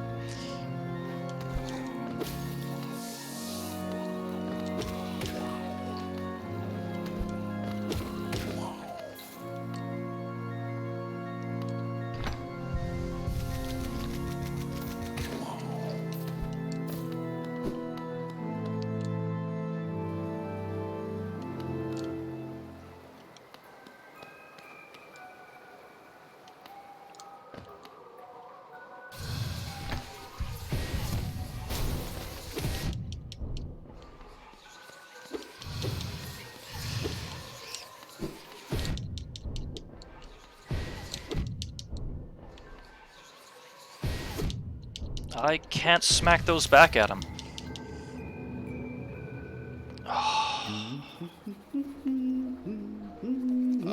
[SPEAKER 1] I can't smack those back at him.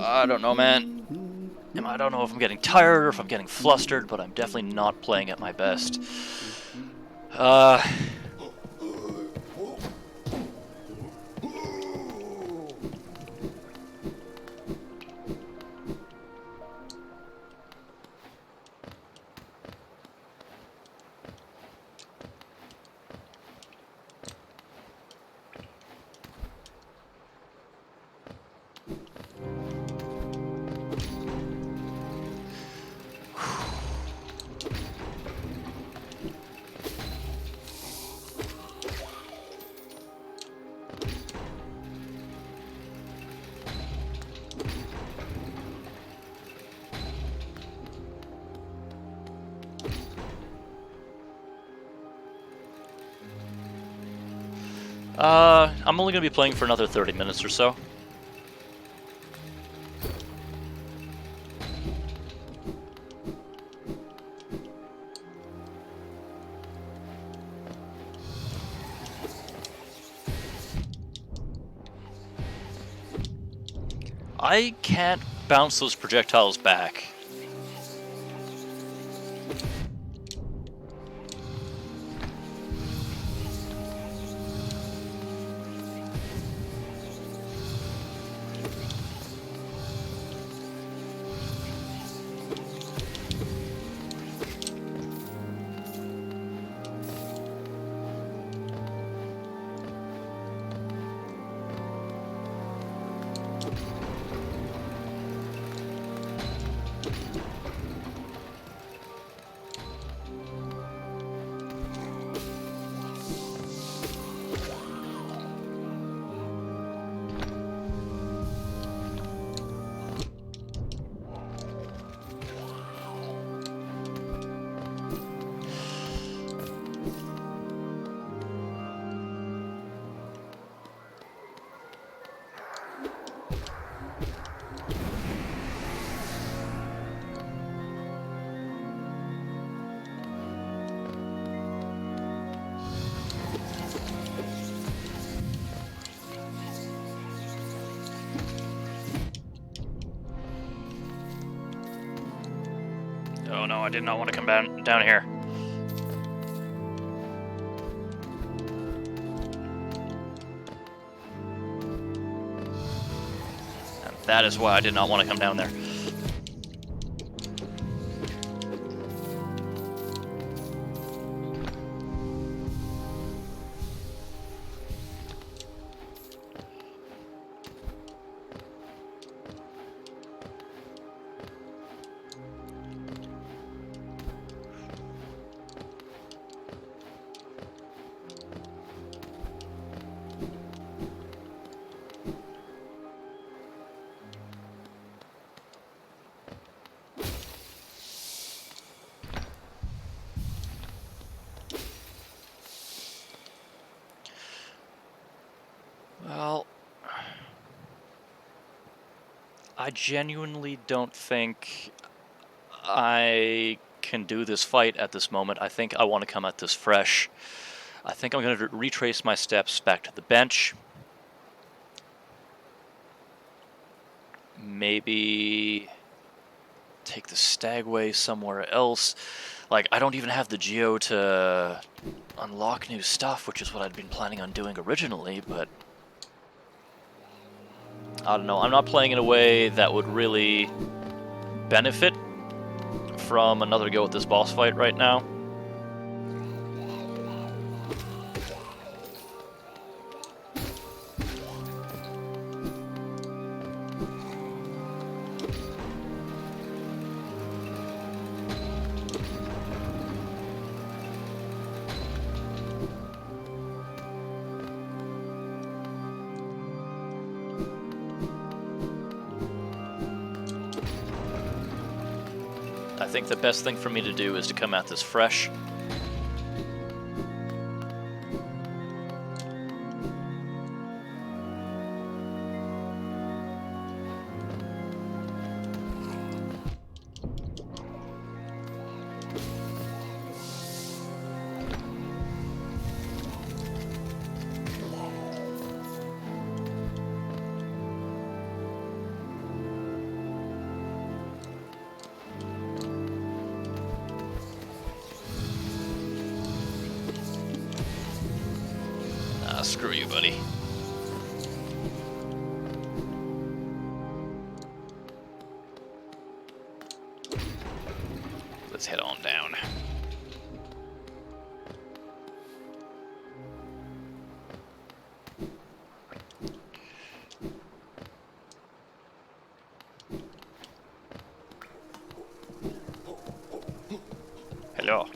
[SPEAKER 1] I don't know, man. I don't know if I'm getting tired or if I'm getting flustered, but I'm definitely not playing at my best. I'm only going to be playing for another 30 minutes or so. I can't bounce those projectiles back. Oh no, I did not want to come down here. And that is why I did not want to come down there. Well, I genuinely don't think I can do this fight at this moment. I think I want to come at this fresh. I think I'm going to retrace my steps back to the bench. Maybe take the stagway somewhere else. Like, I don't even have the geo to unlock new stuff, which is what I'd been planning on doing originally, but I don't know. I'm not playing in a way that would really benefit from another go at this boss fight right now. I think the best thing for me to do is to come at this fresh. Screw you, buddy. Let's head on down. Hello.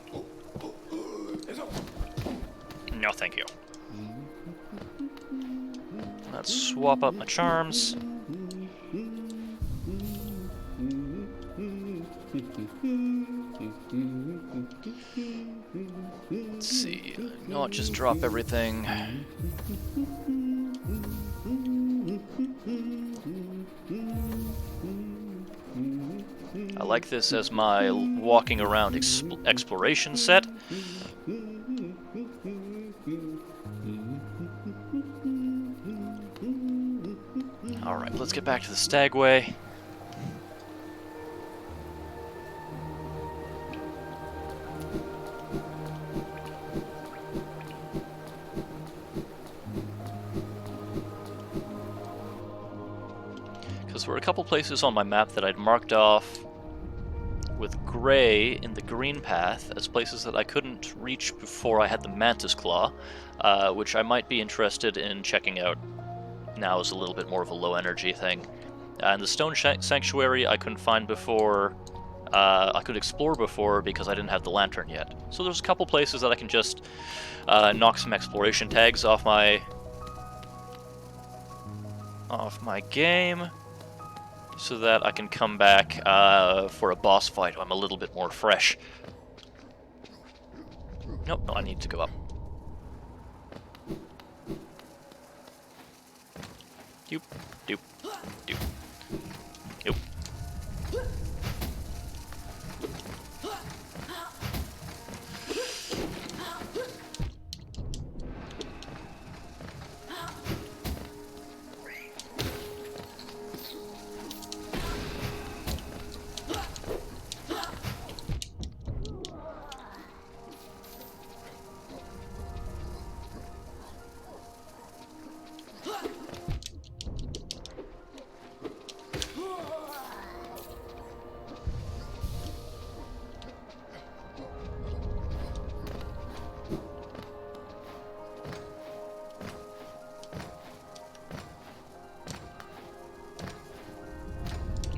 [SPEAKER 1] No, thank you. Let's swap up my charms. Let's see, not just drop everything. like this as my walking around exploration set. Alright, let's get back to the Stagway. Because there were a couple places on my map that I'd marked off with gray in the green path as places that I couldn't reach before I had the Mantis Claw, which I might be interested in checking out now as a little bit more of a low energy thing. And the Stone Sanctuary I couldn't find before, I could explore before because I didn't have the lantern yet. So there's a couple places that I can just knock some exploration tags off my game, so that I can come back for a boss fight when I'm a little bit more fresh. Nope, no, I need to go up. Doop, doop, doop, doop.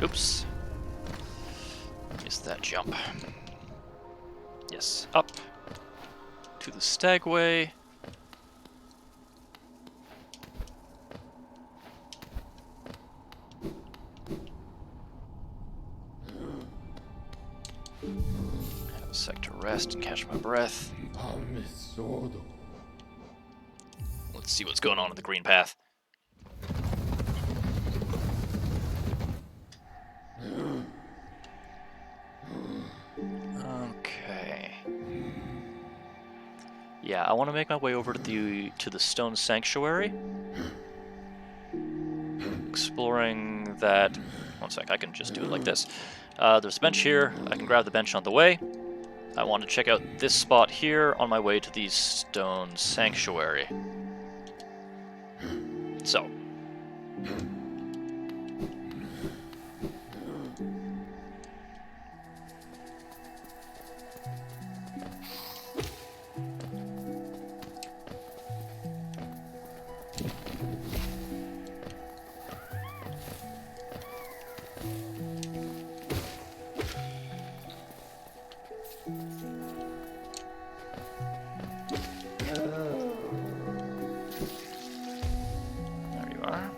[SPEAKER 1] Oops. Missed that jump. Yes, up to the Stagway. Have a sec to rest and catch my breath. Let's see what's going on in the green path. Okay. Yeah, I want to make my way over to the Stone Sanctuary. Exploring that. One sec, I can just do it like this. There's a bench here. I can grab the bench on the way. I want to check out this spot here on my way to the Stone Sanctuary. So. There you are.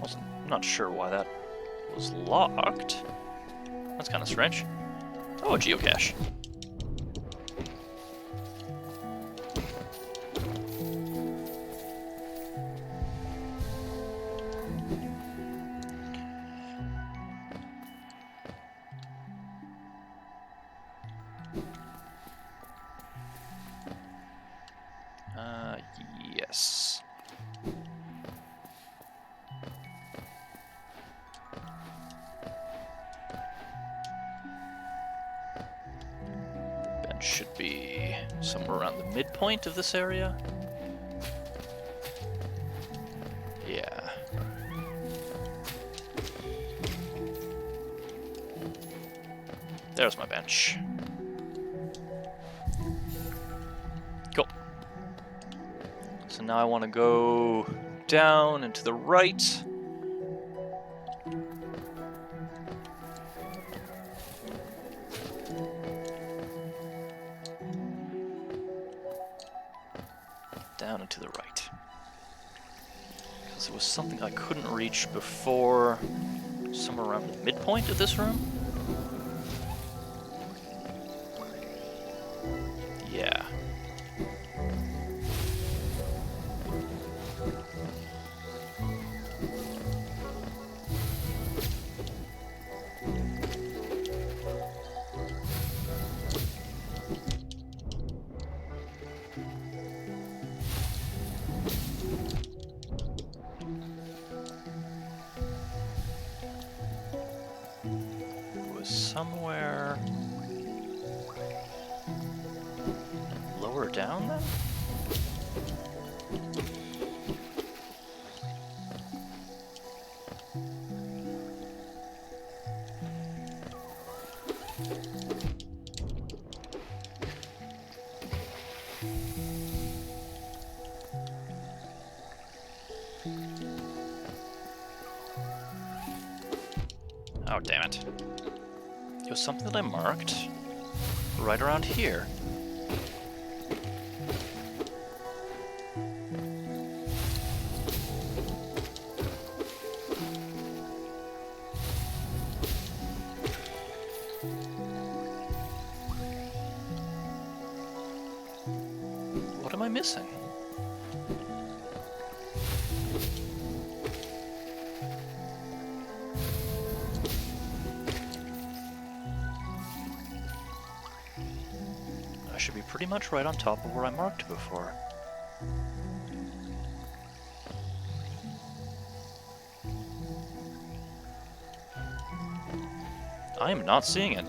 [SPEAKER 1] I'm not sure why that was locked. That's kind of strange. Oh, a geocache. Yes. Bench should be somewhere around the midpoint of this area. Yeah. There's my bench. Cool. So now I want to go down and to the right. Down and to the right. Because there was something I couldn't reach before, somewhere around the midpoint of this room. Yeah. somewhere lower down then? Oh, damn it. It was something that I marked right around here. What am I missing? I should be pretty much right on top of where I marked before. I am not seeing it.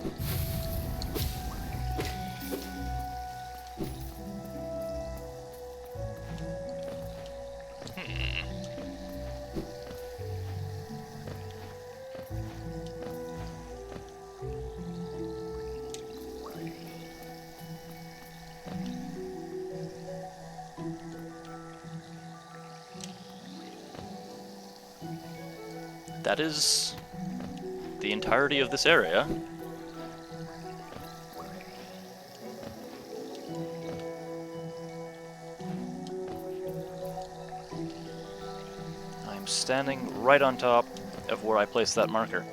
[SPEAKER 1] That is the entirety of this area. I'm standing right on top of where I placed that marker.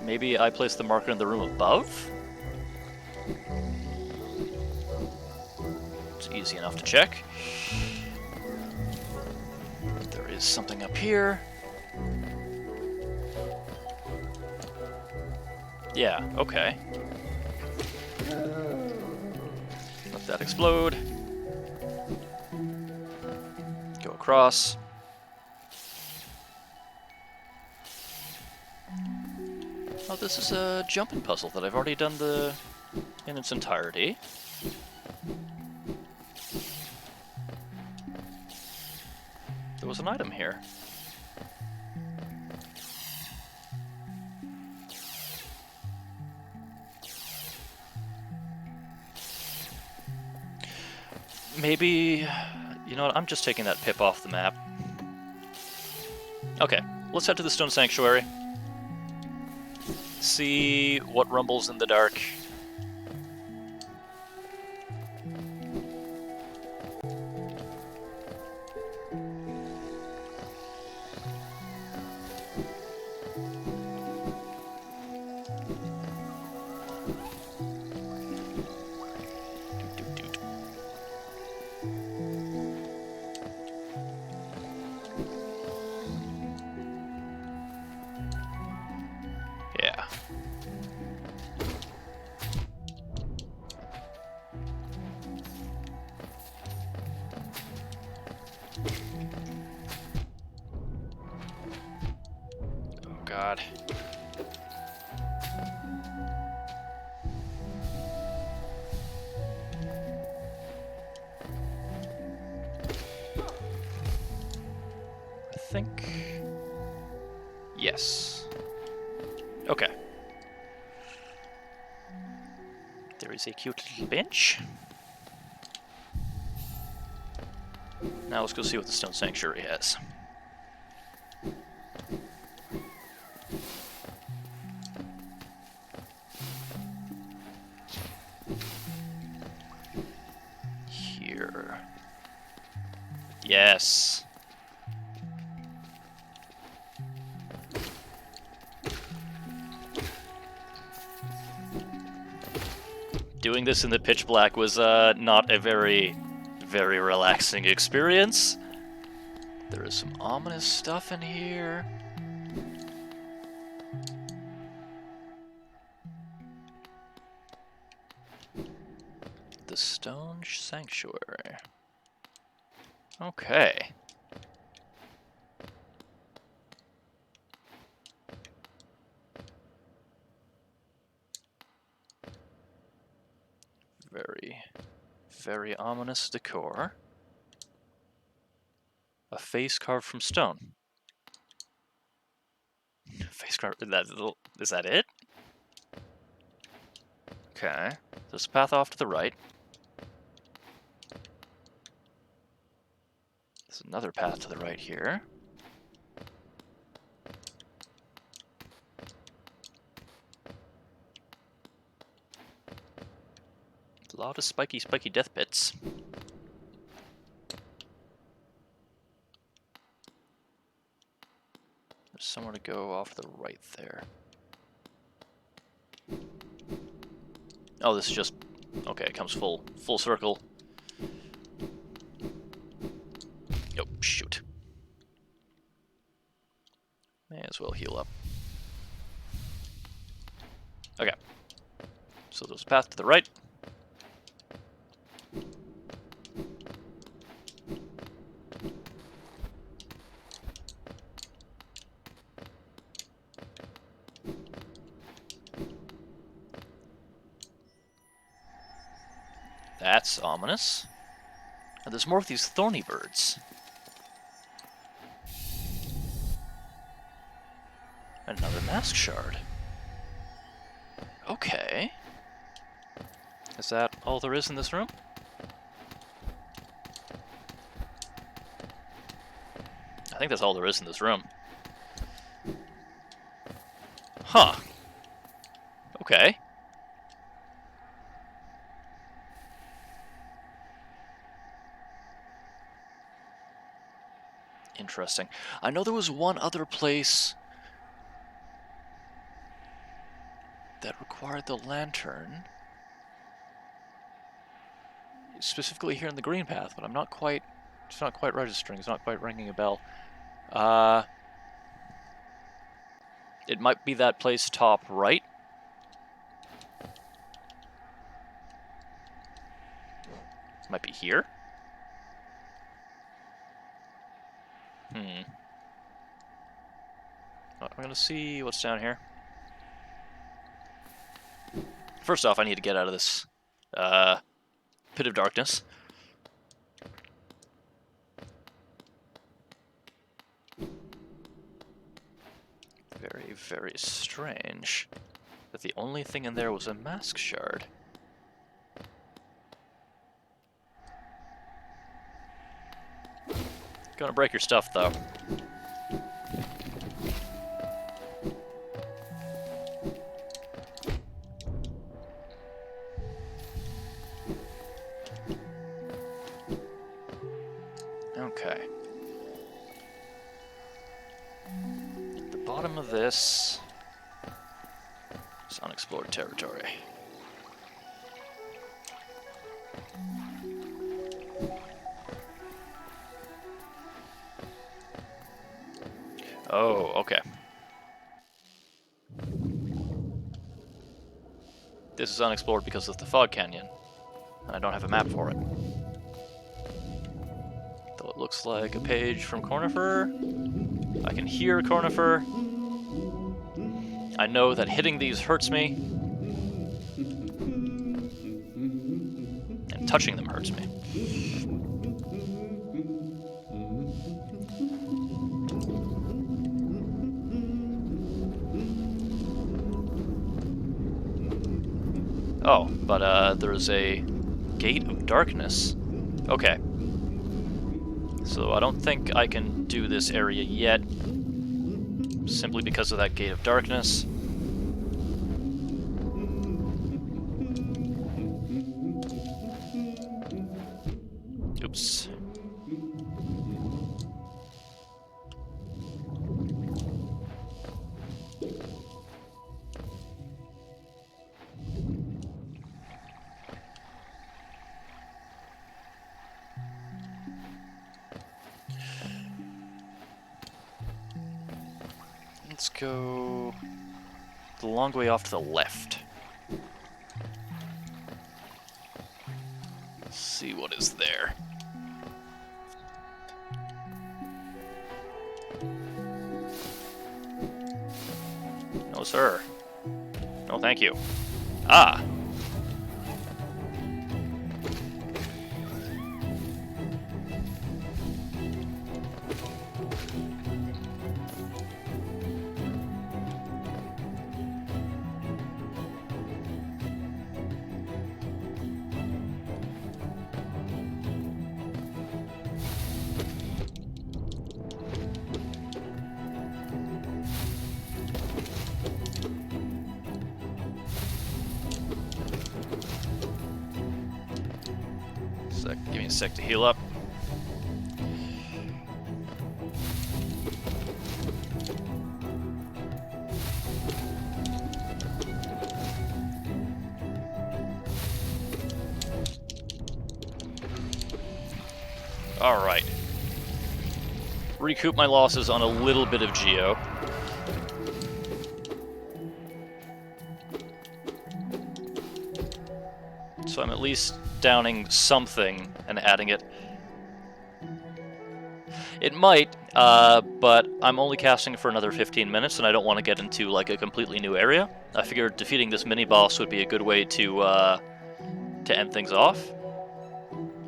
[SPEAKER 1] Maybe I placed the marker in the room above? It's easy enough to check. There is something up here. Yeah, okay. Let that explode. Go across. Oh, this is a jumping puzzle that I've already done in its entirety. There was an item here. Maybe, you know what, I'm just taking that pip off the map. Okay, let's head to the Stone Sanctuary. See what rumbles in the dark. Yeah. Oh God. I think... Yes. Okay. There is a cute little bench. Now let's go see what the Stone Sanctuary has. Here. Yes. Doing this in the pitch black was not a very relaxing experience. There is some ominous stuff in here. The Stone Sanctuary. Okay. Very, very ominous decor. A face carved from stone. Face carved. Is that it? Okay. There's a path off to the right. There's another path to the right here. A lot of spiky, spiky death pits. There's somewhere to go off to the right there. Oh, this is just... Okay, it comes full circle. Oh, shoot. May as well heal up. Okay. So there's a path to the right. That's ominous. And there's more of these thorny birds. Another mask shard. Okay. Is that all there is in this room? I think that's all there is in this room. Huh. Okay. Interesting. I know there was one other place that required the lantern. Specifically here in the green path, but I'm not quite... It's not quite registering. It's not quite ringing a bell. It might be that place top right. Might be here. I'm gonna see what's down here. First off, I need to get out of this pit of darkness. Very, very strange that the only thing in there was a mask shard. Gonna break your stuff, though. Okay. At the bottom of this is unexplored territory. Oh, okay. This is unexplored because of the fog canyon, and I don't have a map for it. Though it looks like a page from Cornifer. I can hear Cornifer. I know that hitting these hurts me, and touching them hurts me. Oh, but there's a gate of darkness. Okay. So I don't think I can do this area yet, simply because of that gate of darkness. Oops. Let's go the long way off to the left. Let's see what is there. No, sir. No, thank you. Ah! Give me a sec to heal up. Alright. Recoup my losses on a little bit of geo. So I'm at least downing something and adding it. It might, but I'm only casting for another 15 minutes, and I don't want to get into like a completely new area. I figured defeating this mini-boss would be a good way to end things off,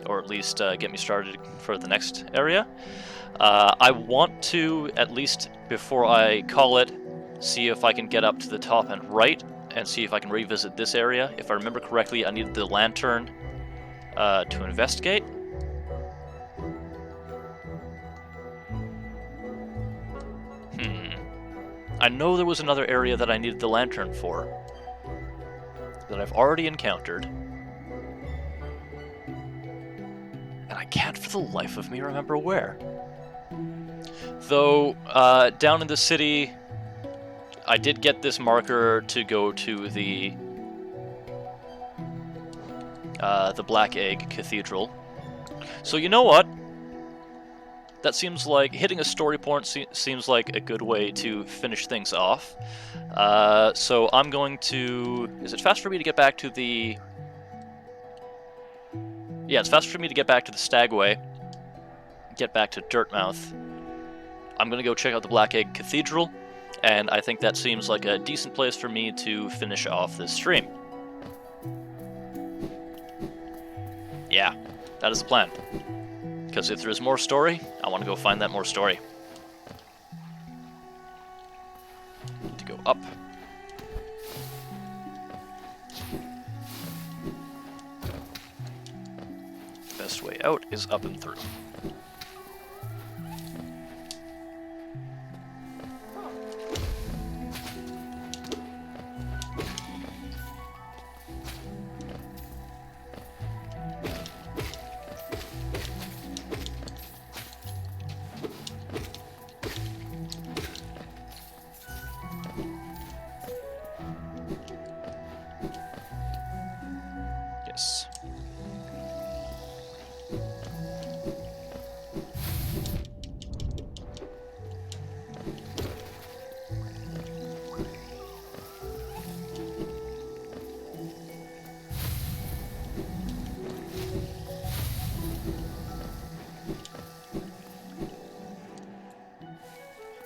[SPEAKER 1] or at least get me started for the next area. I want to, at least before I call it, see if I can get up to the top and right, and see if I can revisit this area. If I remember correctly, I needed the lantern to investigate. I know there was another area that I needed the lantern for, that I've already encountered. And I can't for the life of me remember where. Though, down in the city, I did get this marker to go to the Black Egg Cathedral. So you know what? That seems like hitting a story point seems like a good way to finish things off. So I'm going to... Is it fast for me to get back to the... Yeah, it's fast for me to get back to the Stagway. Get back to Dirtmouth. I'm going to go check out the Black Egg Cathedral. And I think that seems like a decent place for me to finish off this stream. Yeah, that is the plan. Because if there is more story, I want to go find that more story. Need to go up. Best way out is up and through. Yes.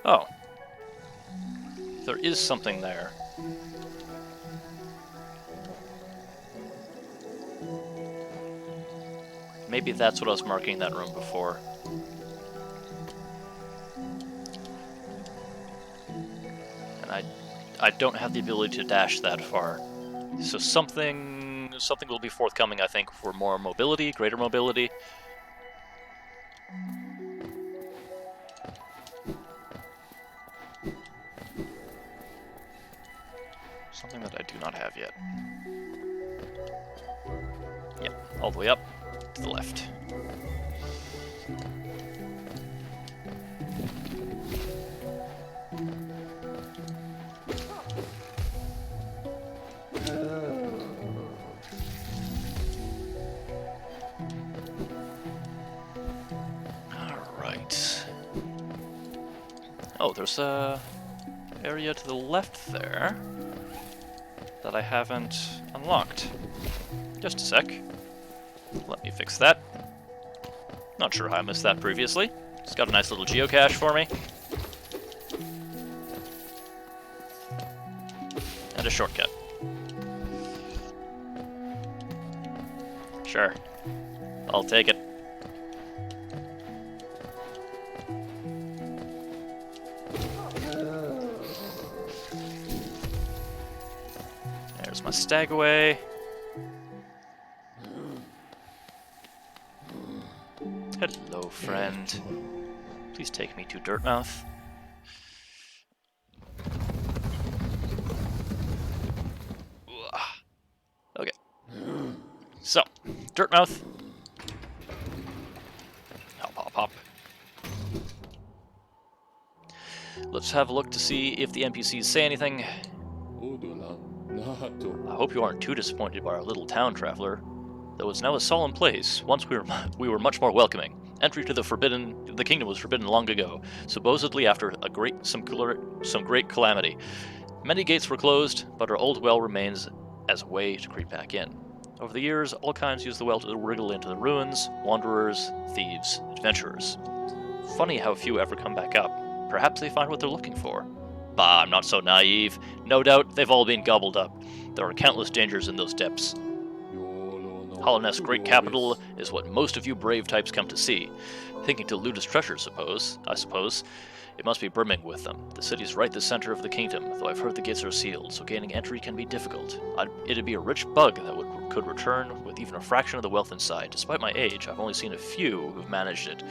[SPEAKER 1] Oh. There is something there. Maybe that's what I was marking in that room before. And I don't have the ability to dash that far. So something will be forthcoming, I think, for more mobility, greater mobility. Something that I do not have yet. Yep, all the way up to the left. Alright. Oh, there's a area to the left there that I haven't unlocked. Just a sec. Let me fix that. Not sure how I missed that previously. It's got a nice little geocache for me. And a shortcut. Sure. I'll take it. There's my Stagway. Hello, friend. Please take me to Dirtmouth. Okay. So, Dirtmouth. let's have a look to see if the NPCs say anything. I hope you aren't too disappointed by our little town, traveler. Though it's now a solemn place, once we were much more welcoming. Entry to the kingdom was forbidden long ago, supposedly after some great calamity. Many gates were closed, but our old well remains as a way to creep back in. Over the years, all kinds used the well to wriggle into the ruins: wanderers, thieves, adventurers. Funny how few ever come back up. Perhaps they find what they're looking for. Bah, I'm not so naive. No doubt they've all been gobbled up. There are countless dangers in those depths. Hollownest's great capital is what most of you brave types come to see. Thinking to loot its treasures, I suppose. It must be brimming with them. The city's right the center of the kingdom, though I've heard the gates are sealed, so gaining entry can be difficult. It'd be a rich bug that could return with even a fraction of the wealth inside. Despite my age, I've only seen a few who've managed it.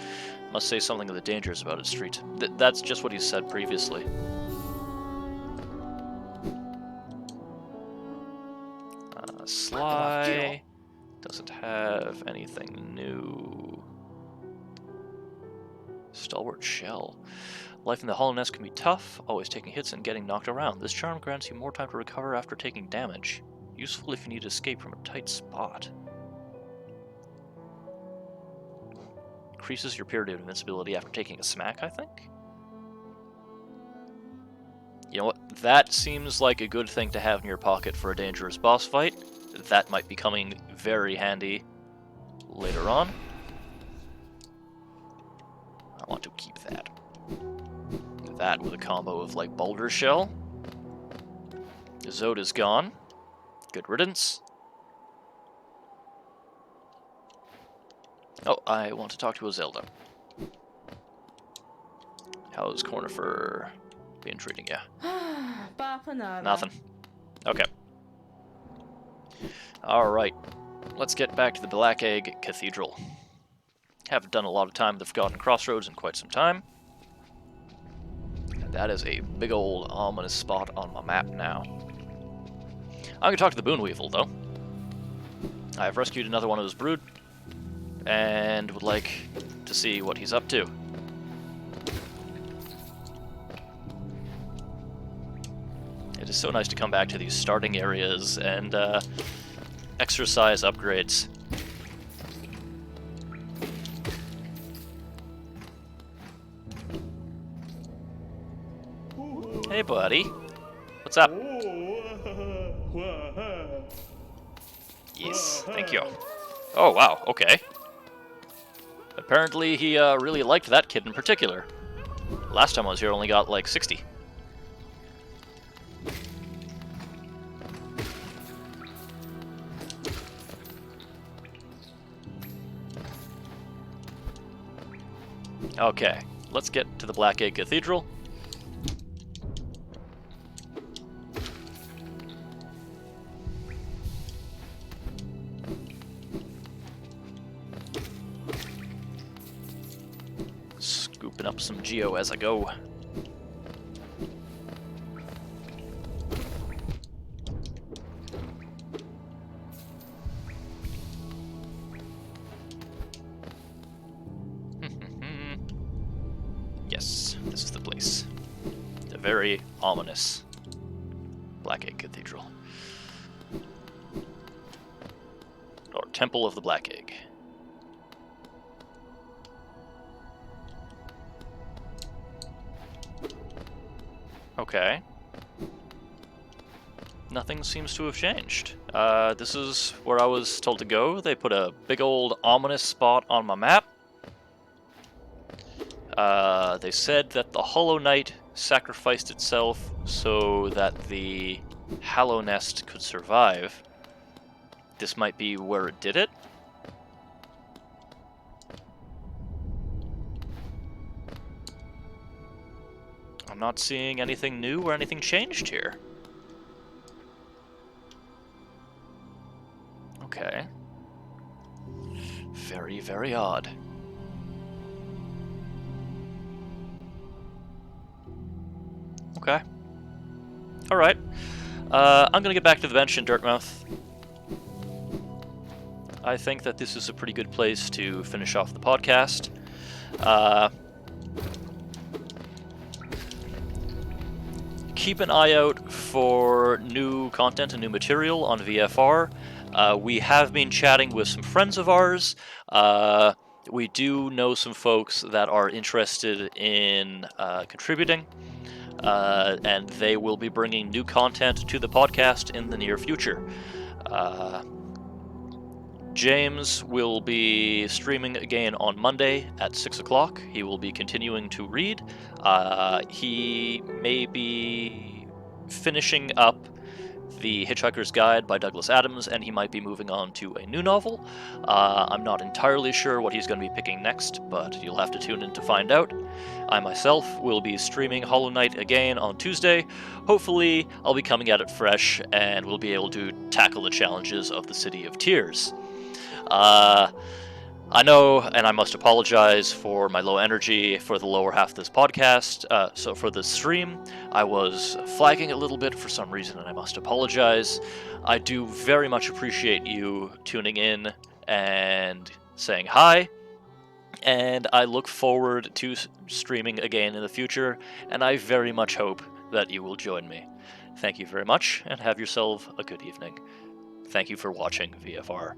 [SPEAKER 1] Must say something of the dangers about its street. That's just what he said previously. Sly doesn't have anything new. Stalwart Shell. Life in the Hollownest can be tough, always taking hits and getting knocked around. This charm grants you more time to recover after taking damage. Useful if you need to escape from a tight spot. Increases your period of invincibility after taking a smack, I think? You know what? That seems like a good thing to have in your pocket for a dangerous boss fight. That might be coming very handy later on. I want to keep that. That with a combo of, like, Boulder Shell. Zode is gone. Good riddance. Oh, I want to talk to a Zelda. How's Cornifer been treating you? Nothing. Okay. Alright. Let's get back to the Black Egg Cathedral. Haven't done a lot of time at the Forgotten Crossroads in quite some time. And that is a big old ominous spot on my map now. I'm going to talk to the Boonweevil, though. I've rescued another one of his brood, and would like to see what he's up to. It is so nice to come back to these starting areas and exercise upgrades. Hey, buddy. What's up? Yes, thank you. Oh, wow, okay. Apparently he really liked that kid in particular. Last time I was here, I only got like 60. Okay, let's get to the Black Egg Cathedral. Scooping up some geo as I go. Yes, this is the place. The very ominous Black Egg Cathedral. Or Temple of the Black Egg. Okay. Nothing seems to have changed. This is where I was told to go. They put a big old ominous spot on my map. They said that the Hollow Knight sacrificed itself so that the Hallownest could survive. This might be where it did it. I'm not seeing anything new or anything changed here. Okay. Very, very odd. Okay. Alright. I'm gonna get back to the bench in Dirtmouth. I think that this is a pretty good place to finish off the podcast. keep an eye out for new content and new material on VFR. We have been chatting with some friends of ours. We do know some folks that are interested in contributing, and they will be bringing new content to the podcast in the near future. James will be streaming again on Monday at 6 o'clock. He will be continuing to read. He may be finishing up The Hitchhiker's Guide by Douglas Adams, and he might be moving on to a new novel. I'm not entirely sure what he's going to be picking next, but you'll have to tune in to find out. I myself will be streaming Hollow Knight again on Tuesday. Hopefully, I'll be coming at it fresh, and we'll be able to tackle the challenges of the City of Tears. I know, and I must apologize for my low energy for the lower half of this podcast. So for the stream, I was flagging a little bit for some reason, and I must apologize. I do very much appreciate you tuning in and saying hi, and I look forward to streaming again in the future, and I very much hope that you will join me. Thank you very much, and have yourself a good evening. Thank you for watching VFR.